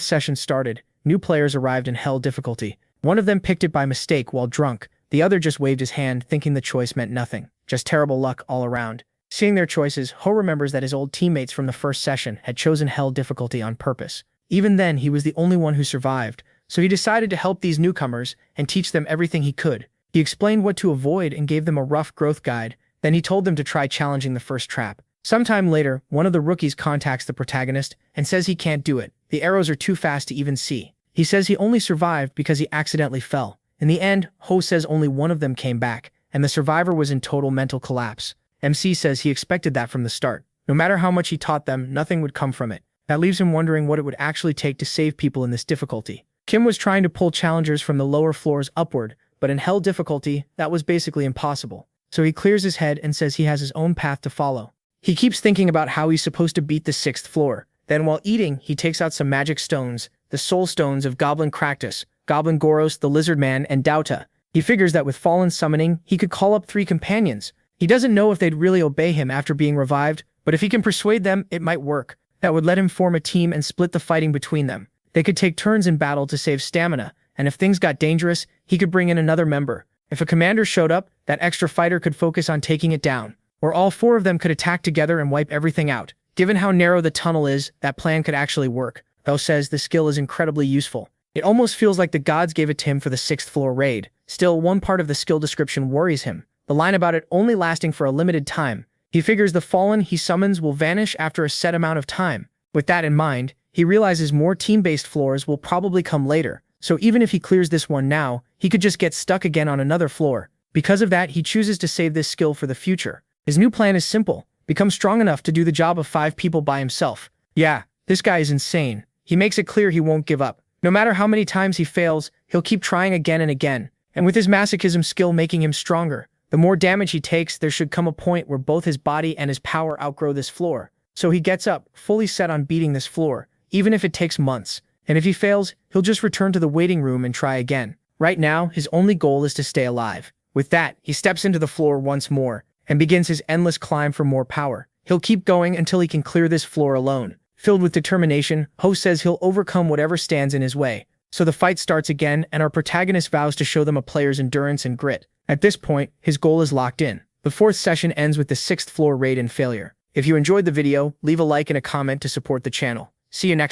session started, new players arrived in hell difficulty. One of them picked it by mistake while drunk. The other just waved his hand, thinking the choice meant nothing. Just terrible luck all around. Seeing their choices, Ho remembers that his old teammates from the 1st session had chosen hell difficulty on purpose. Even then, he was the only one who survived, so he decided to help these newcomers and teach them everything he could. He explained what to avoid and gave them a rough growth guide. Then he told them to try challenging the first trap. Sometime later, one of the rookies contacts the protagonist and says he can't do it. The arrows are too fast to even see. He says he only survived because he accidentally fell. In the end, Ho says only one of them came back, and the survivor was in total mental collapse. MC says he expected that from the start. No matter how much he taught them, nothing would come from it. That leaves him wondering what it would actually take to save people in this difficulty. Kim was trying to pull challengers from the lower floors upward, but in hell difficulty, that was basically impossible. So he clears his head and says he has his own path to follow. He keeps thinking about how he's supposed to beat the 6th floor. Then while eating, he takes out some magic stones, the soul stones of Goblin Cractus, Goblin Goros, the Lizard Man, and Dauta. He figures that with fallen summoning, he could call up 3 companions. He doesn't know if they'd really obey him after being revived, but if he can persuade them, it might work. That would let him form a team and split the fighting between them. They could take turns in battle to save stamina, and if things got dangerous, he could bring in another member. If a commander showed up, that extra fighter could focus on taking it down. Or all 4 of them could attack together and wipe everything out. Given how narrow the tunnel is, that plan could actually work. Though says the skill is incredibly useful. It almost feels like the gods gave it to him for the 6th floor raid. Still, one part of the skill description worries him. The line about it only lasting for a limited time. He figures the fallen he summons will vanish after a set amount of time. With that in mind, he realizes more team-based floors will probably come later. So even if he clears this one now, he could just get stuck again on another floor. Because of that, he chooses to save this skill for the future. His new plan is simple. Become strong enough to do the job of 5 people by himself. Yeah, this guy is insane. He makes it clear he won't give up. No matter how many times he fails, he'll keep trying again and again. And with his masochism skill making him stronger, the more damage he takes, there should come a point where both his body and his power outgrow this floor. So he gets up, fully set on beating this floor, even if it takes months. And if he fails, he'll just return to the waiting room and try again. Right now, his only goal is to stay alive. With that, he steps into the floor once more, and begins his endless climb for more power. He'll keep going until he can clear this floor alone. Filled with determination, Ho says he'll overcome whatever stands in his way. So the fight starts again, and our protagonist vows to show them a player's endurance and grit. At this point, his goal is locked in. The 4th session ends with the 6th floor raid and failure. If you enjoyed the video, leave a like and a comment to support the channel. See you next time.